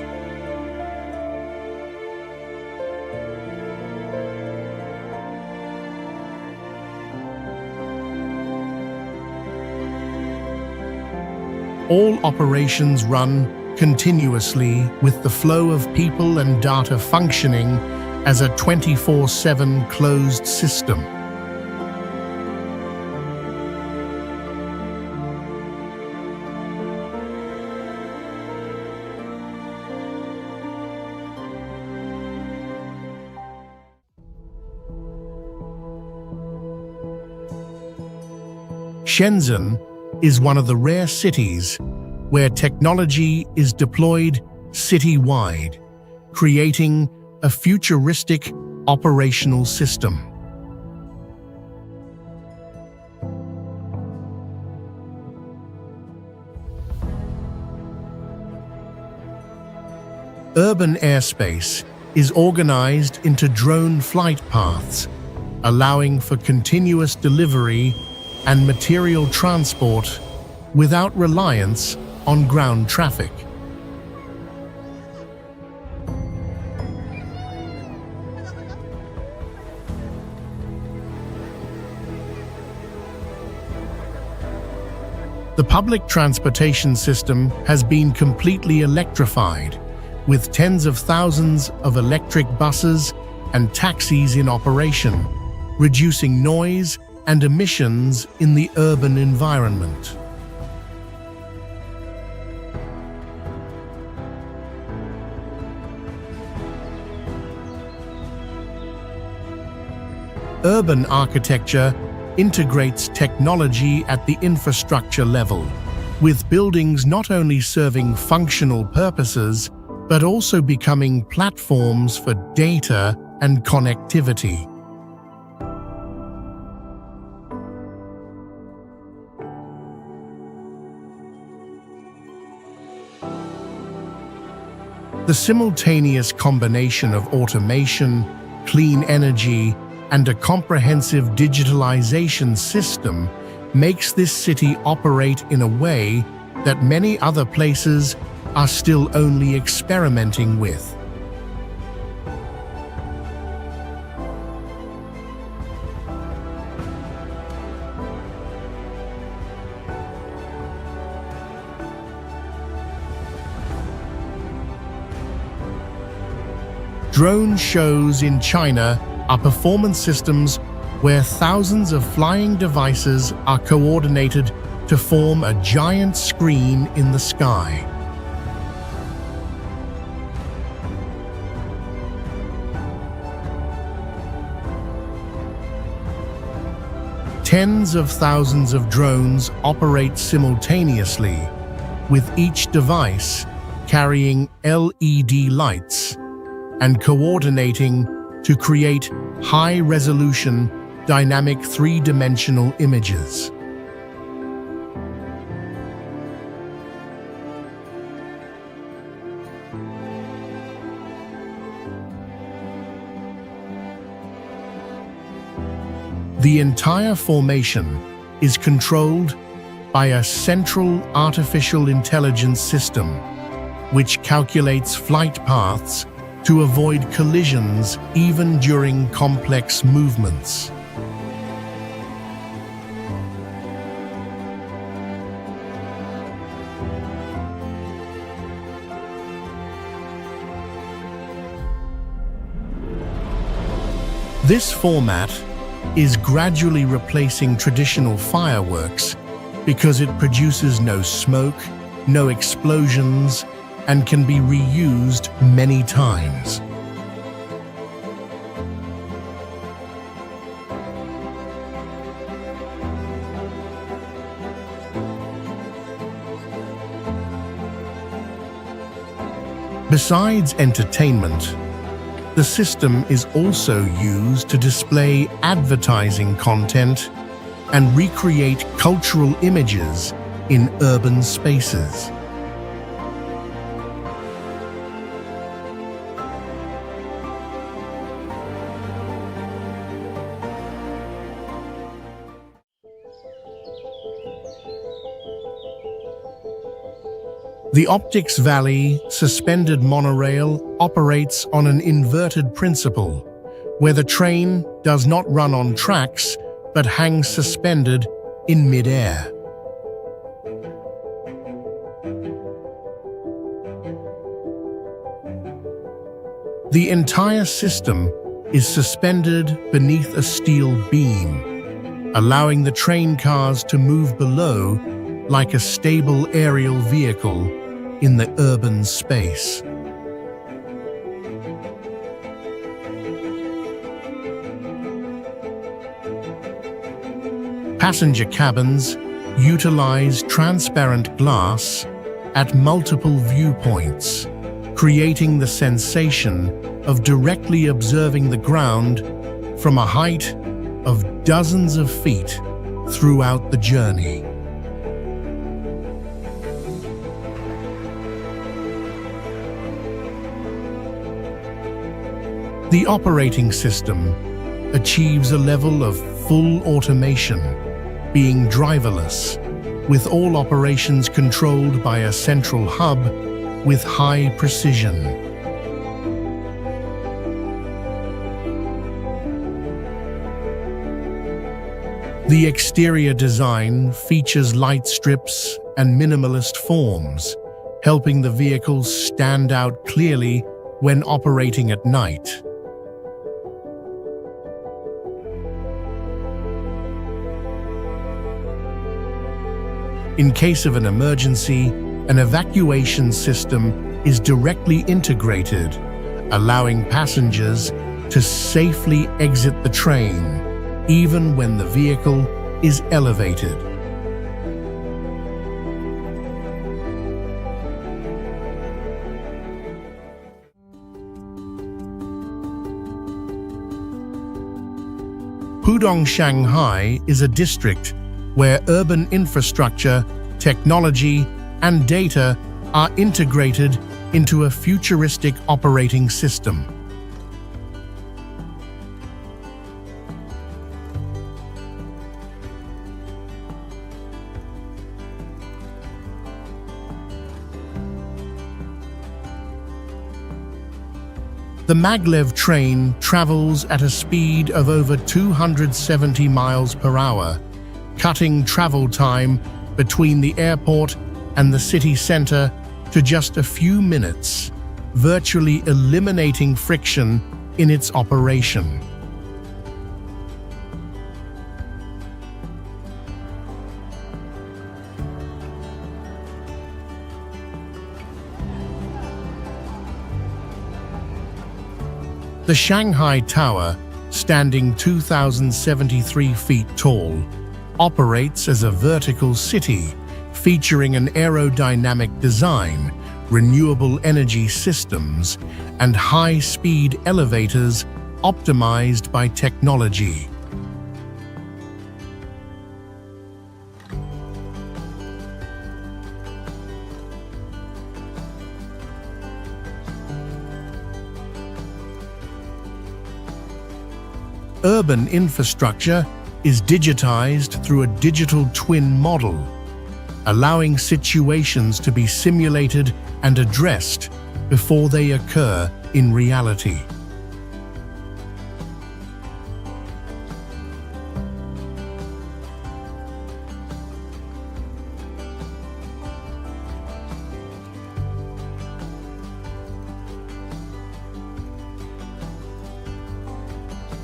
All operations run continuously with the flow of people and data functioning as a 24/7 closed system. Shenzhen is one of the rare cities where technology is deployed citywide, creating a futuristic operational system. Urban airspace is organized into drone flight paths, allowing for continuous delivery and material transport without reliance on ground traffic. The public transportation system has been completely electrified, with tens of thousands of electric buses and taxis in operation, reducing noise and emissions in the urban environment. Urban architecture integrates technology at the infrastructure level, with buildings not only serving functional purposes, but also becoming platforms for data and connectivity. The simultaneous combination of automation, clean energy, and a comprehensive digitalization system makes this city operate in a way that many other places are still only experimenting with. Drone shows in China are performance systems where thousands of flying devices are coordinated to form a giant screen in the sky. Tens of thousands of drones operate simultaneously, with each device carrying LED lights and coordinating to create high-resolution, dynamic three-dimensional images. The entire formation is controlled by a central artificial intelligence system, which calculates flight paths to avoid collisions even during complex movements. . This format is gradually replacing traditional fireworks because it produces no smoke, no explosions, and can be reused many times. Besides entertainment, the system is also used to display advertising content and recreate cultural images in urban spaces. The Optics Valley suspended monorail operates on an inverted principle, where the train does not run on tracks but hangs suspended in mid-air. The entire system is suspended beneath a steel beam, allowing the train cars to move below like a stable aerial vehicle in the urban space. Passenger cabins utilize transparent glass at multiple viewpoints, creating the sensation of directly observing the ground from a height of dozens of feet throughout the journey. The operating system achieves a level of full automation, being driverless, with all operations controlled by a central hub with high precision. The exterior design features light strips and minimalist forms, helping the vehicles stand out clearly when operating at night. In case of an emergency, an evacuation system is directly integrated, allowing passengers to safely exit the train, even when the vehicle is elevated. Pudong, Shanghai is a district where urban infrastructure, technology, and data are integrated into a futuristic operating system. The maglev train travels at a speed of over 270 miles per hour, cutting travel time between the airport and the city center to just a few minutes, virtually eliminating friction in its operation. The Shanghai Tower, standing 2,073 feet tall, operates as a vertical city featuring an aerodynamic design, renewable energy systems, and high-speed elevators optimized by technology. Urban infrastructure is digitized through a digital twin model, allowing situations to be simulated and addressed before they occur in reality.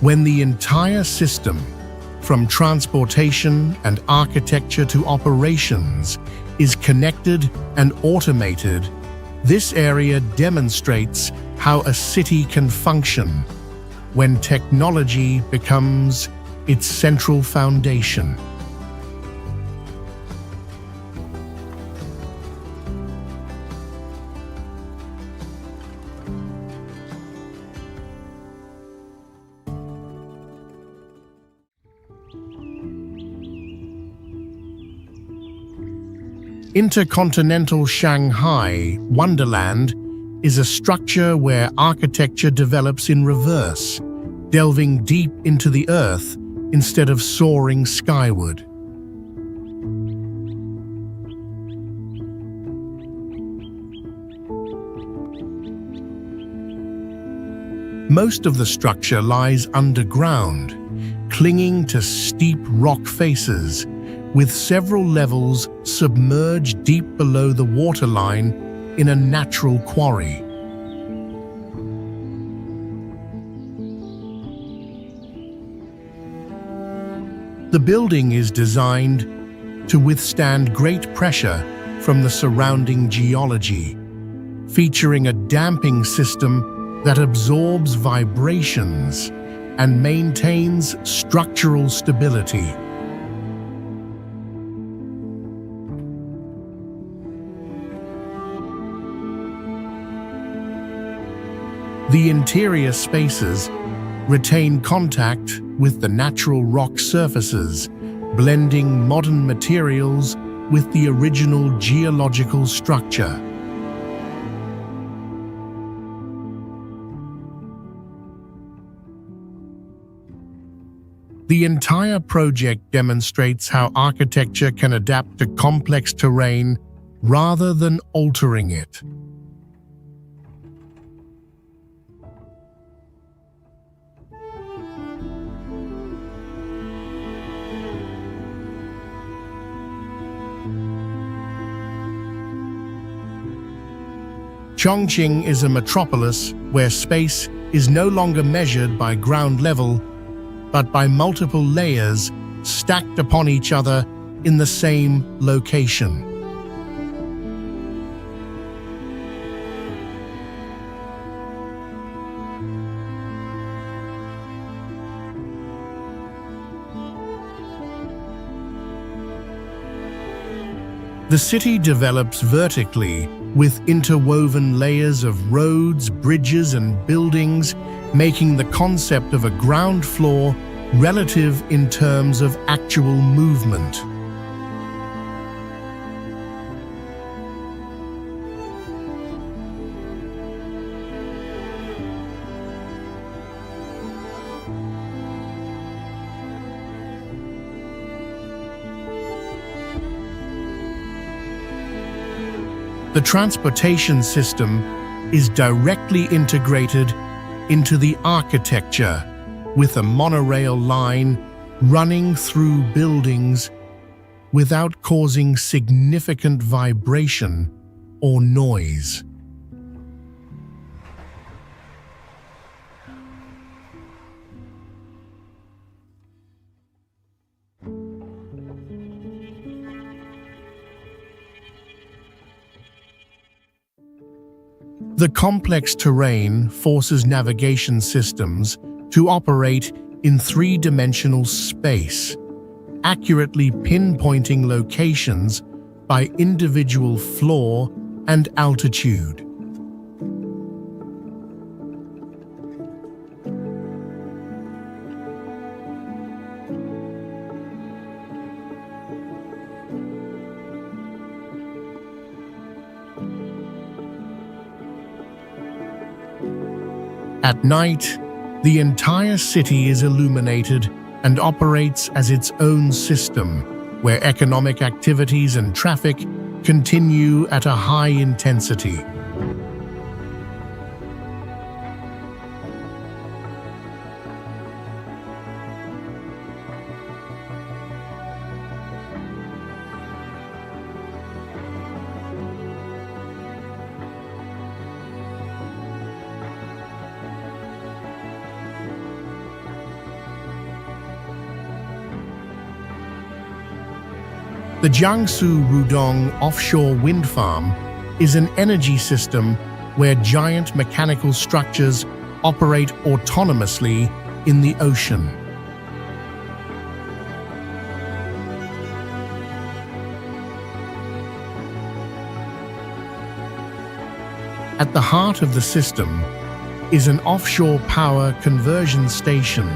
When the entire system, from transportation and architecture to operations, is connected and automated, this area demonstrates how a city can function when technology becomes its central foundation. Intercontinental Shanghai Wonderland is a structure where architecture develops in reverse, delving deep into the earth instead of soaring skyward. Most of the structure lies underground, clinging to steep rock faces, with several levels submerged deep below the waterline in a natural quarry. The building is designed to withstand great pressure from the surrounding geology, featuring a damping system that absorbs vibrations and maintains structural stability. The interior spaces retain contact with the natural rock surfaces, blending modern materials with the original geological structure. The entire project demonstrates how architecture can adapt to complex terrain rather than altering it. Chongqing is a metropolis where space is no longer measured by ground level, but by multiple layers stacked upon each other in the same location. The city develops vertically, with interwoven layers of roads, bridges, and buildings, making the concept of a ground floor relative in terms of actual movement. The transportation system is directly integrated into the architecture, with a monorail line running through buildings without causing significant vibration or noise. The complex terrain forces navigation systems to operate in three-dimensional space, accurately pinpointing locations by individual floor and altitude. At night, the entire city is illuminated and operates as its own system, where economic activities and traffic continue at a high intensity. The Jiangsu Rudong offshore wind farm is an energy system where giant mechanical structures operate autonomously in the ocean. At the heart of the system is an offshore power conversion station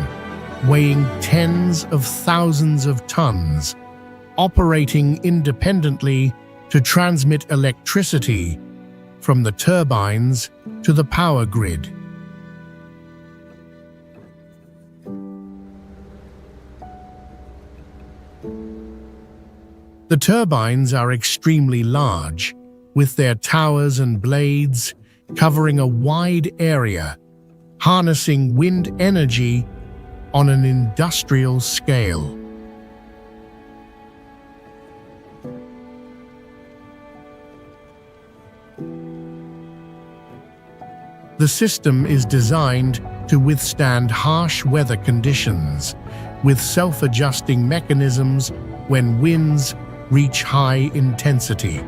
weighing tens of thousands of tons, operating independently to transmit electricity from the turbines to the power grid. The turbines are extremely large, with their towers and blades covering a wide area, harnessing wind energy on an industrial scale. The system is designed to withstand harsh weather conditions, with self-adjusting mechanisms when winds reach high intensity.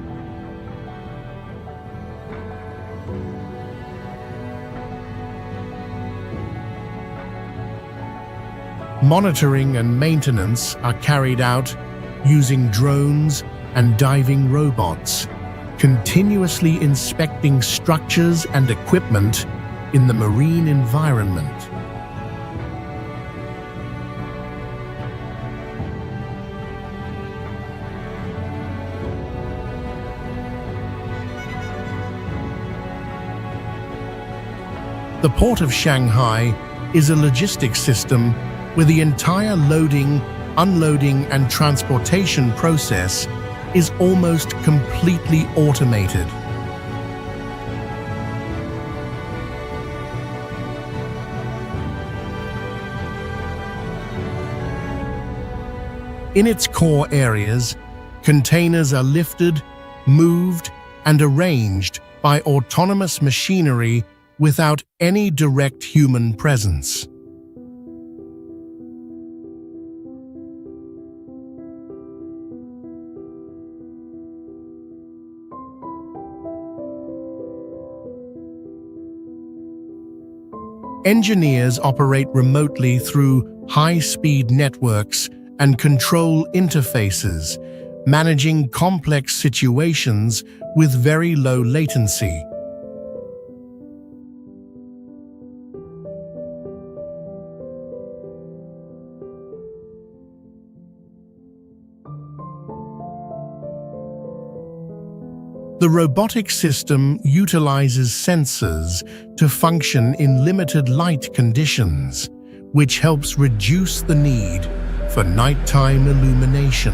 Monitoring and maintenance are carried out using drones and diving robots, continuously inspecting structures and equipment in the marine environment. The Port of Shanghai is a logistics system where the entire loading, unloading, and transportation process is almost completely automated. In its core areas, containers are lifted, moved, and arranged by autonomous machinery without any direct human presence. Engineers operate remotely through high-speed networks and control interfaces, managing complex situations with very low latency. The robotic system utilizes sensors to function in limited light conditions, which helps reduce the need for nighttime illumination.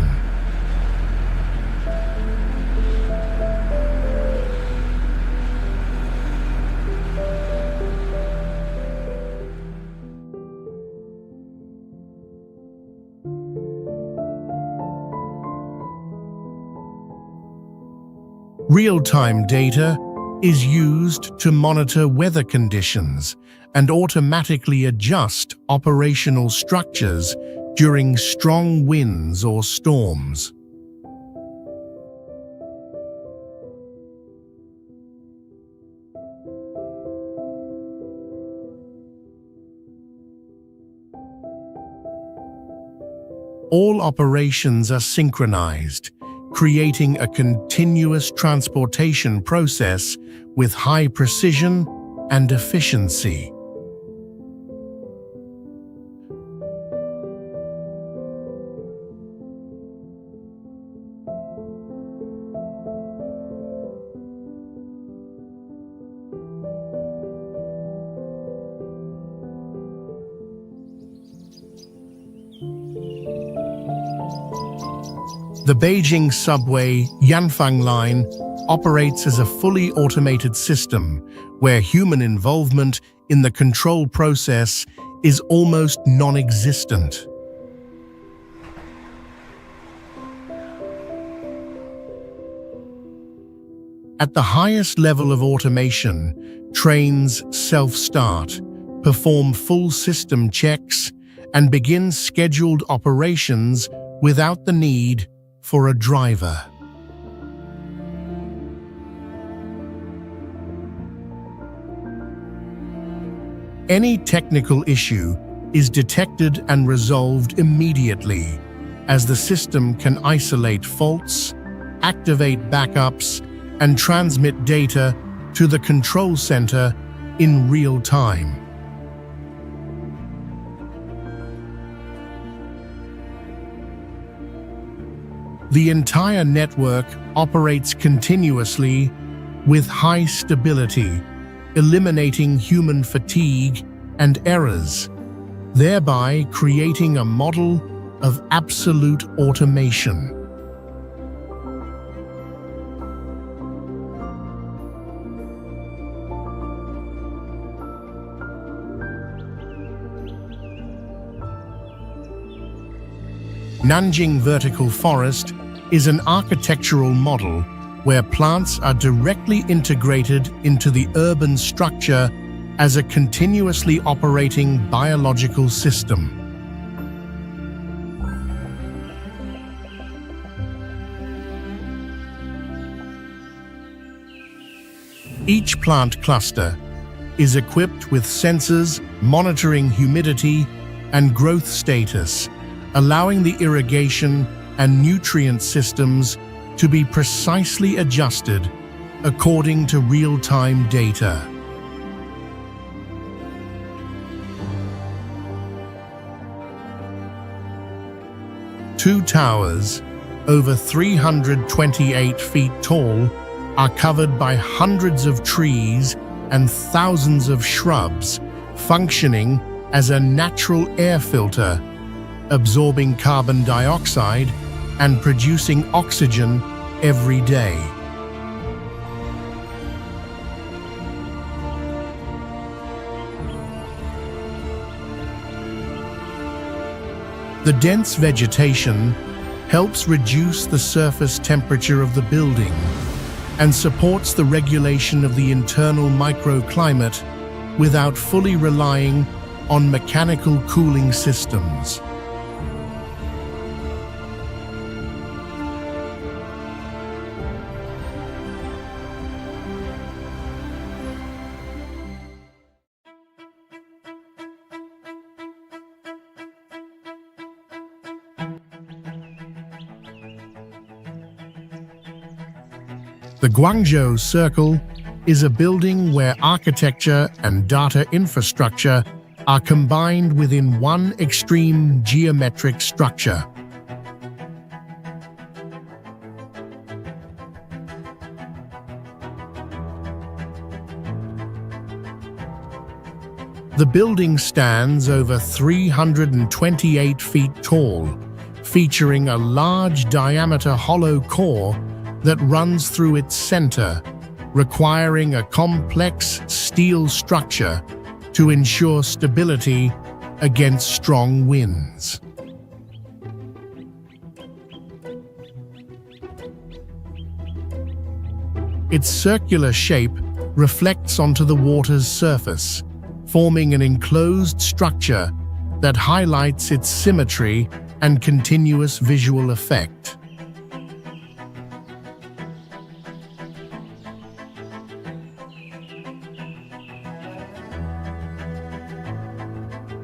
Real-time data is used to monitor weather conditions and automatically adjust operational structures during strong winds or storms. All operations are synchronized, creating a continuous transportation process with high precision and efficiency. The Beijing subway Yanfang line operates as a fully automated system where human involvement in the control process is almost non-existent. At the highest level of automation, trains self-start, perform full system checks, and begin scheduled operations without the need for a driver. Any technical issue is detected and resolved immediately, as the system can isolate faults, activate backups, and transmit data to the control center in real time. The entire network operates continuously with high stability, eliminating human fatigue and errors, thereby creating a model of absolute automation. Nanjing Vertical Forest is an architectural model where plants are directly integrated into the urban structure as a continuously operating biological system. Each plant cluster is equipped with sensors monitoring humidity and growth status, allowing the irrigation and nutrient systems to be precisely adjusted according to real-time data. Two towers, over 328 feet tall, are covered by hundreds of trees and thousands of shrubs, functioning as a natural air filter, absorbing carbon dioxide and producing oxygen every day. The dense vegetation helps reduce the surface temperature of the building and supports the regulation of the internal microclimate without fully relying on mechanical cooling systems. The Guangzhou Circle is a building where architecture and data infrastructure are combined within one extreme geometric structure. The building stands over 328 feet tall, featuring a large diameter hollow core that runs through its center, requiring a complex steel structure to ensure stability against strong winds. Its circular shape reflects onto the water's surface, forming an enclosed structure that highlights its symmetry and continuous visual effect.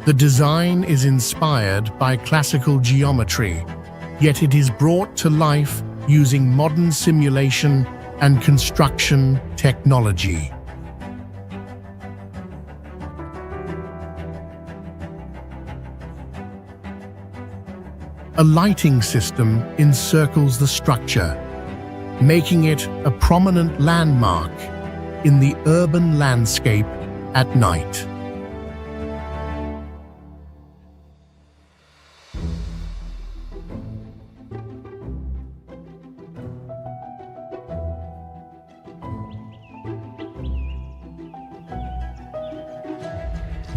The design is inspired by classical geometry, yet it is brought to life using modern simulation and construction technology. A lighting system encircles the structure, making it a prominent landmark in the urban landscape at night.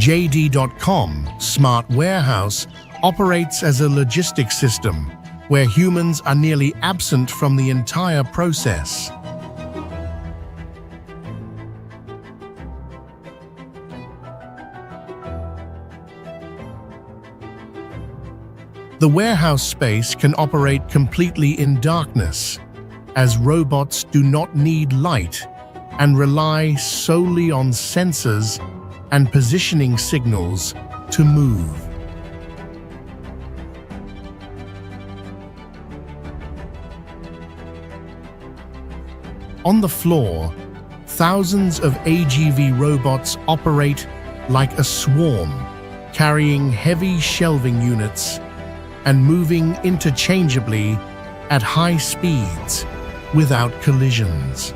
JD.com Smart Warehouse operates as a logistics system where humans are nearly absent from the entire process. The The warehouse space can operate completely in darkness, as robots do not need light and rely solely on sensors and positioning signals to move. On the floor, thousands of AGV robots operate like a swarm, carrying heavy shelving units and moving interchangeably at high speeds without collisions.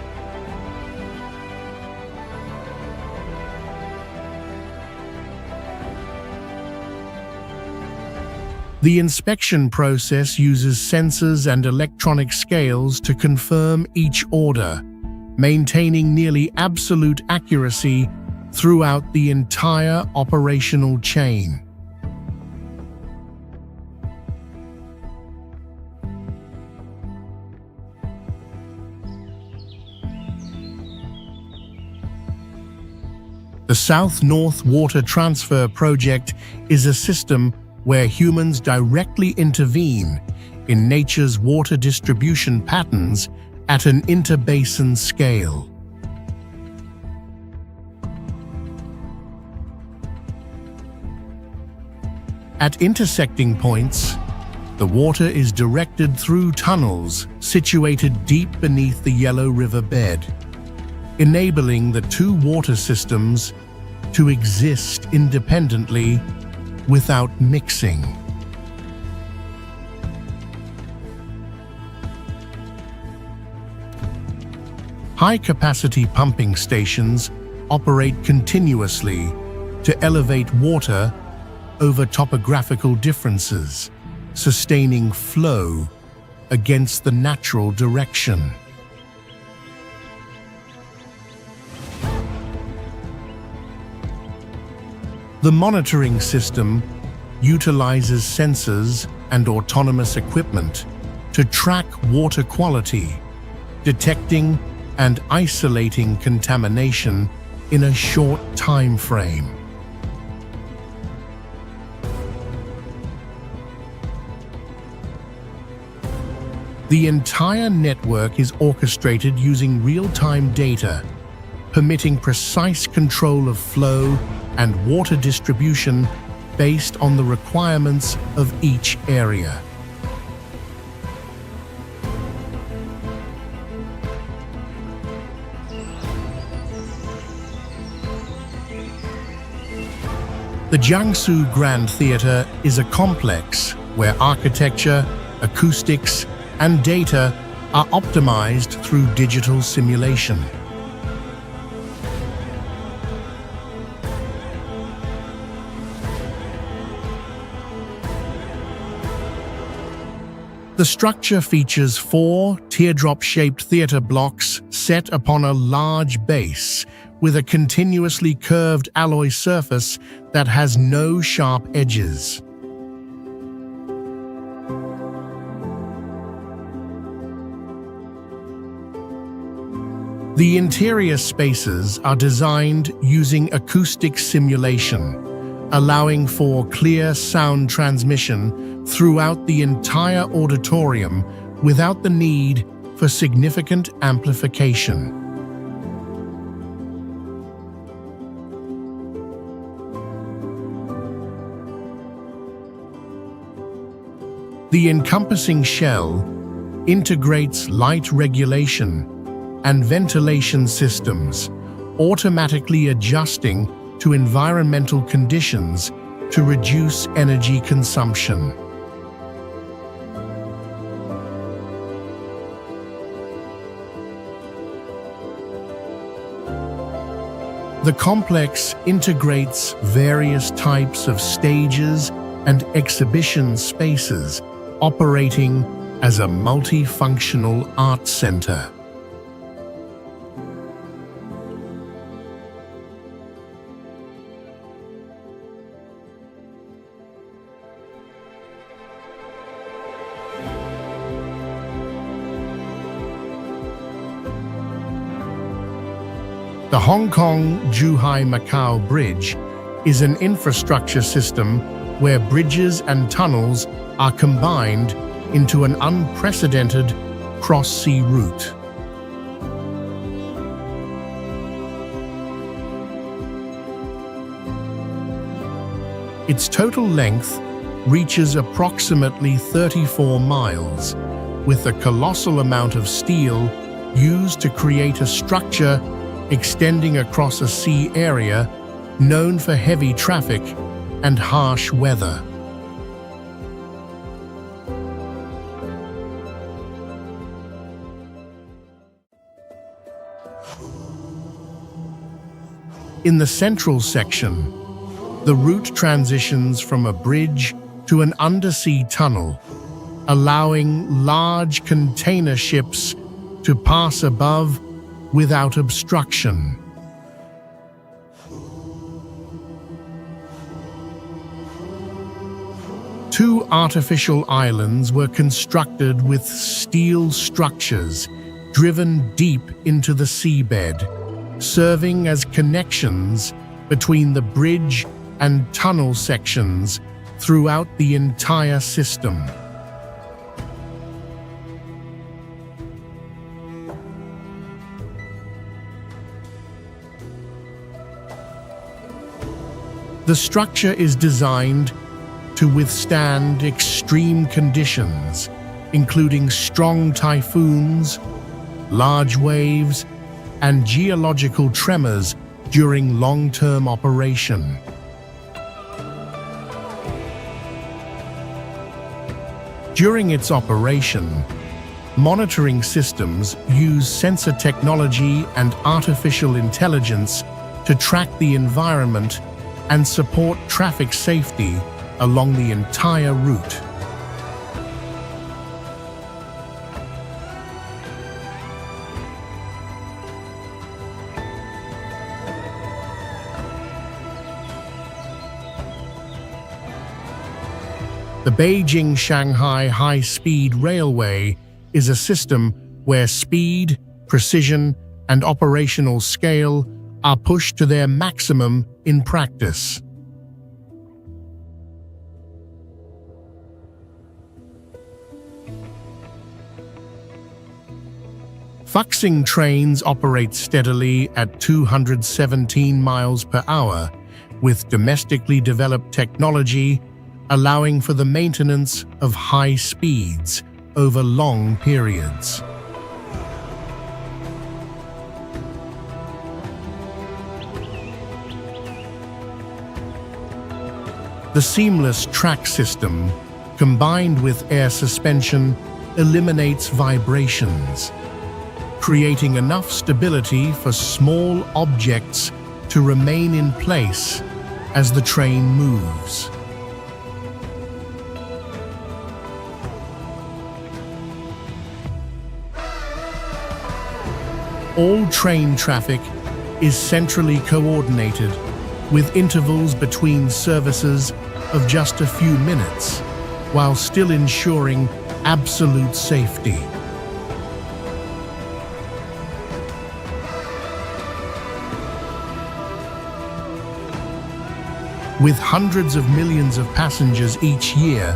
The inspection process uses sensors and electronic scales to confirm each order, maintaining nearly absolute accuracy throughout the entire operational chain. The South-North Water Transfer Project is a system where humans directly intervene in nature's water distribution patterns at an interbasin scale. At intersecting points, the water is directed through tunnels situated deep beneath the Yellow River bed, enabling the two water systems to exist independently without mixing. High-capacity pumping stations operate continuously to elevate water over topographical differences, sustaining flow against the natural direction. The monitoring system utilizes sensors and autonomous equipment to track water quality, detecting and isolating contamination in a short time frame. The entire network is orchestrated using real-time data, permitting precise control of flow and water distribution based on the requirements of each area. The Jiangsu Grand Theatre is a complex where architecture, acoustics, and data are optimized through digital simulation. The structure features 4 teardrop-shaped theatre blocks set upon a large base with a continuously curved alloy surface that has no sharp edges. The interior spaces are designed using acoustic simulation, allowing for clear sound transmission throughout the entire auditorium without the need for significant amplification. The encompassing shell integrates light regulation and ventilation systems, automatically adjusting to environmental conditions to reduce energy consumption. The complex integrates various types of stages and exhibition spaces, operating as a multifunctional art center. The Hong Kong-Zhuhai-Macau Bridge is an infrastructure system where bridges and tunnels are combined into an unprecedented cross-sea route. Its total length reaches approximately 34 miles, with a colossal amount of steel used to create a structure extending across a sea area known for heavy traffic and harsh weather. In the central section, the route transitions from a bridge to an undersea tunnel, allowing large container ships to pass above without obstruction. Two artificial islands were constructed with steel structures driven deep into the seabed, serving as connections between the bridge and tunnel sections throughout the entire system. The structure is designed to withstand extreme conditions, including strong typhoons, large waves, and geological tremors during long-term operation. During its operation, monitoring systems use sensor technology and artificial intelligence to track the environment and support traffic safety along the entire route. The Beijing-Shanghai High-Speed Railway is a system where speed, precision, and operational scale are pushed to their maximum in practice. Fuxing trains operate steadily at 217 miles per hour, with domestically developed technology allowing for the maintenance of high speeds over long periods. The seamless track system, combined with air suspension, eliminates vibrations, creating enough stability for small objects to remain in place as the train moves. All train traffic is centrally coordinated, with intervals between services of just a few minutes, while still ensuring absolute safety. With hundreds of millions of passengers each year,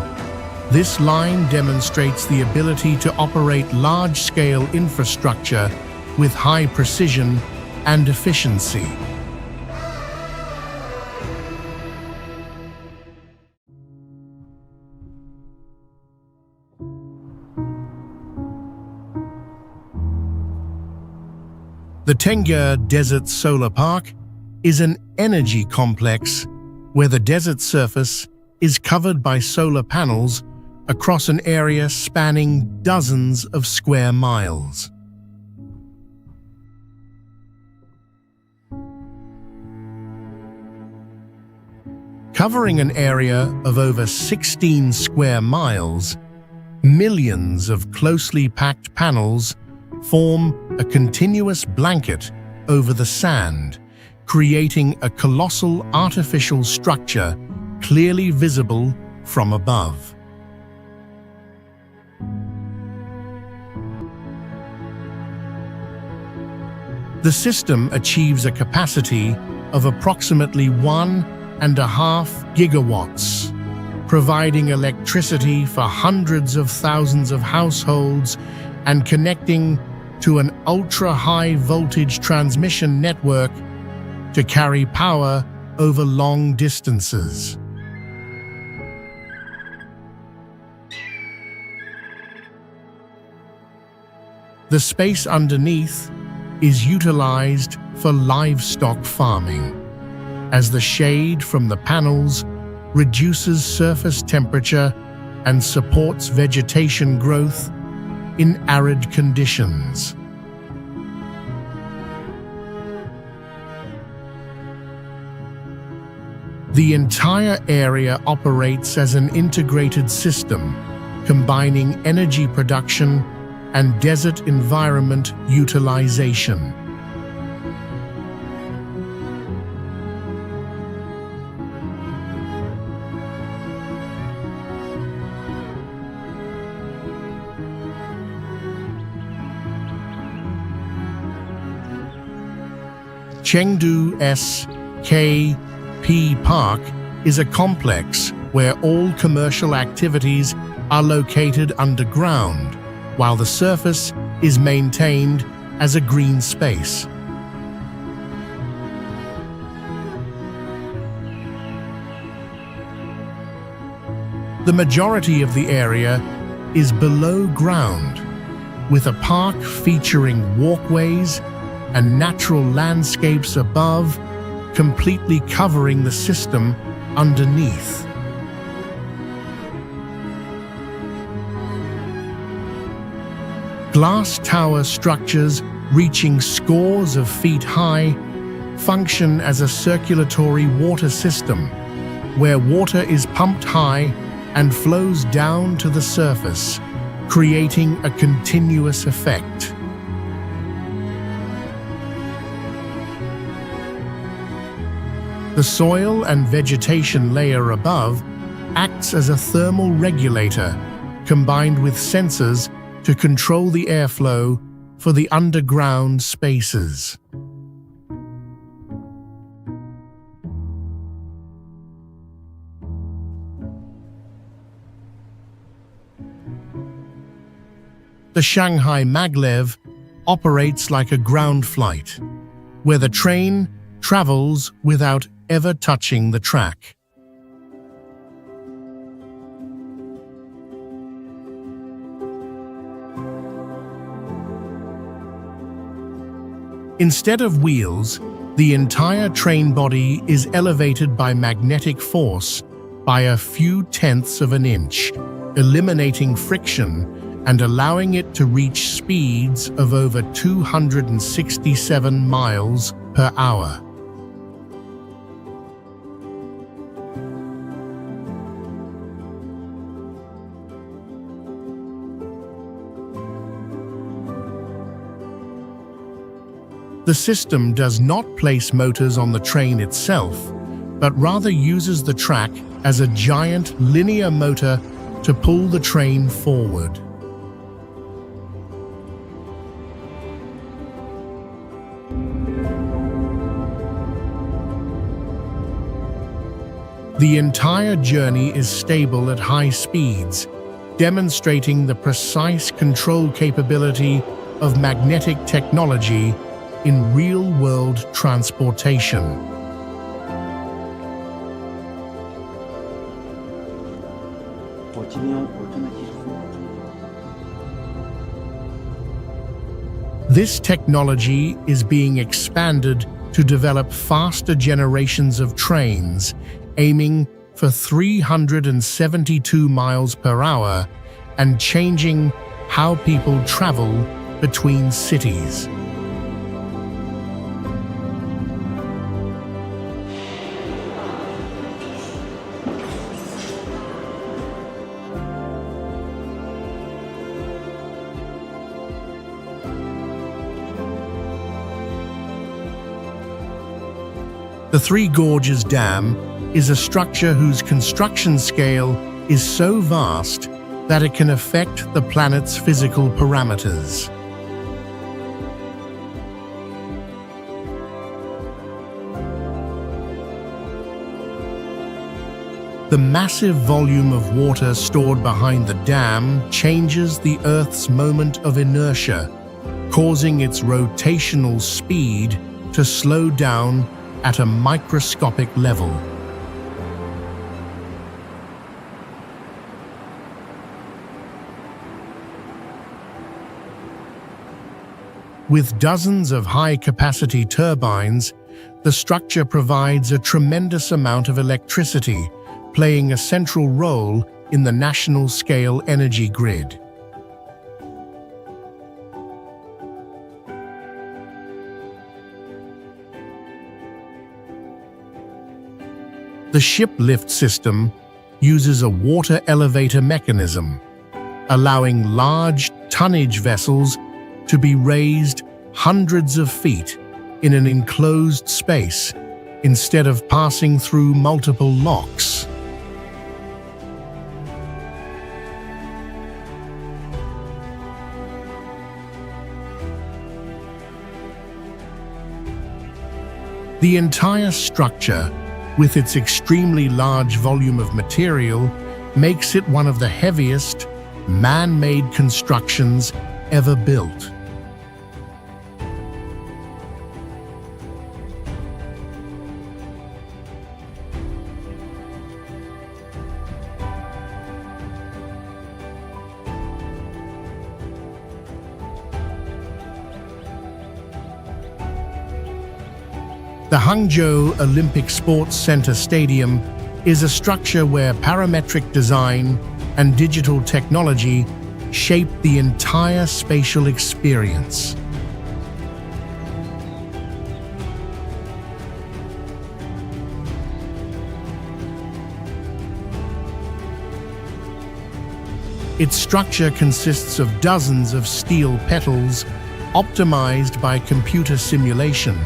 this line demonstrates the ability to operate large-scale infrastructure with high precision and efficiency. The Tengger Desert Solar Park is an energy complex where the desert surface is covered by solar panels across an area spanning dozens of square miles. Covering an area of over 16 square miles, millions of closely packed panels form a continuous blanket over the sand, creating a colossal artificial structure clearly visible from above. The system achieves a capacity of approximately 1.5 gigawatts, providing electricity for hundreds of thousands of households and connecting to an ultra-high voltage transmission network to carry power over long distances. The space underneath is utilized for livestock farming, as the shade from the panels reduces surface temperature and supports vegetation growth in arid conditions. The entire area operates as an integrated system, combining energy production and desert environment utilization. Chengdu SKP Park is a complex where all commercial activities are located underground, while the surface is maintained as a green space. The majority of the area is below ground, with a park featuring walkways and natural landscapes above, completely covering the system underneath. Glass tower structures reaching scores of feet high function as a circulatory water system, where water is pumped high and flows down to the surface, creating a continuous effect. The soil and vegetation layer above acts as a thermal regulator, combined with sensors to control the airflow for the underground spaces. The Shanghai Maglev operates like a ground flight, where the train travels without ever touching the track. Instead of wheels, the entire train body is elevated by magnetic force by a few tenths of an inch, eliminating friction and allowing it to reach speeds of over 267 miles per hour. The system does not place motors on the train itself, but rather uses the track as a giant linear motor to pull the train forward. The entire journey is stable at high speeds, demonstrating the precise control capability of magnetic technology in real-world transportation. This technology is being expanded to develop faster generations of trains, aiming for 372 miles per hour and changing how people travel between cities. The Three Gorges Dam is a structure whose construction scale is so vast that it can affect the planet's physical parameters. The massive volume of water stored behind the dam changes the Earth's moment of inertia, causing its rotational speed to slow down at a microscopic level. With dozens of high-capacity turbines, the structure provides a tremendous amount of electricity, playing a central role in the national-scale energy grid. The ship lift system uses a water elevator mechanism, allowing large tonnage vessels to be raised hundreds of feet in an enclosed space instead of passing through multiple locks. The entire structure, with its extremely large volume of material, makes it one of the heaviest man-made constructions ever built. The Hangzhou Olympic Sports Center Stadium is a structure where parametric design and digital technology shape the entire spatial experience. Its structure consists of dozens of steel petals optimized by computer simulation,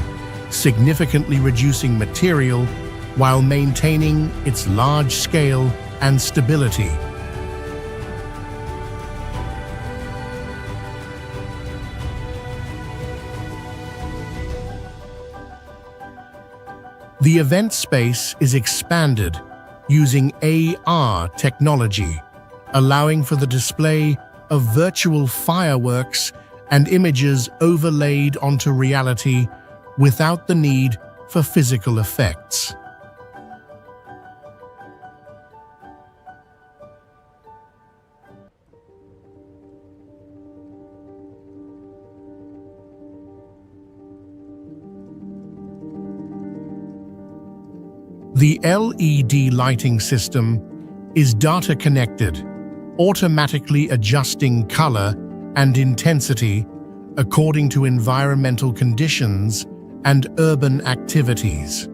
significantly reducing material while maintaining its large scale and stability. The event space is expanded using AR technology, allowing for the display of virtual fireworks and images overlaid onto reality without the need for physical effects. The LED lighting system is data connected, automatically adjusting color and intensity according to environmental conditions and urban activities.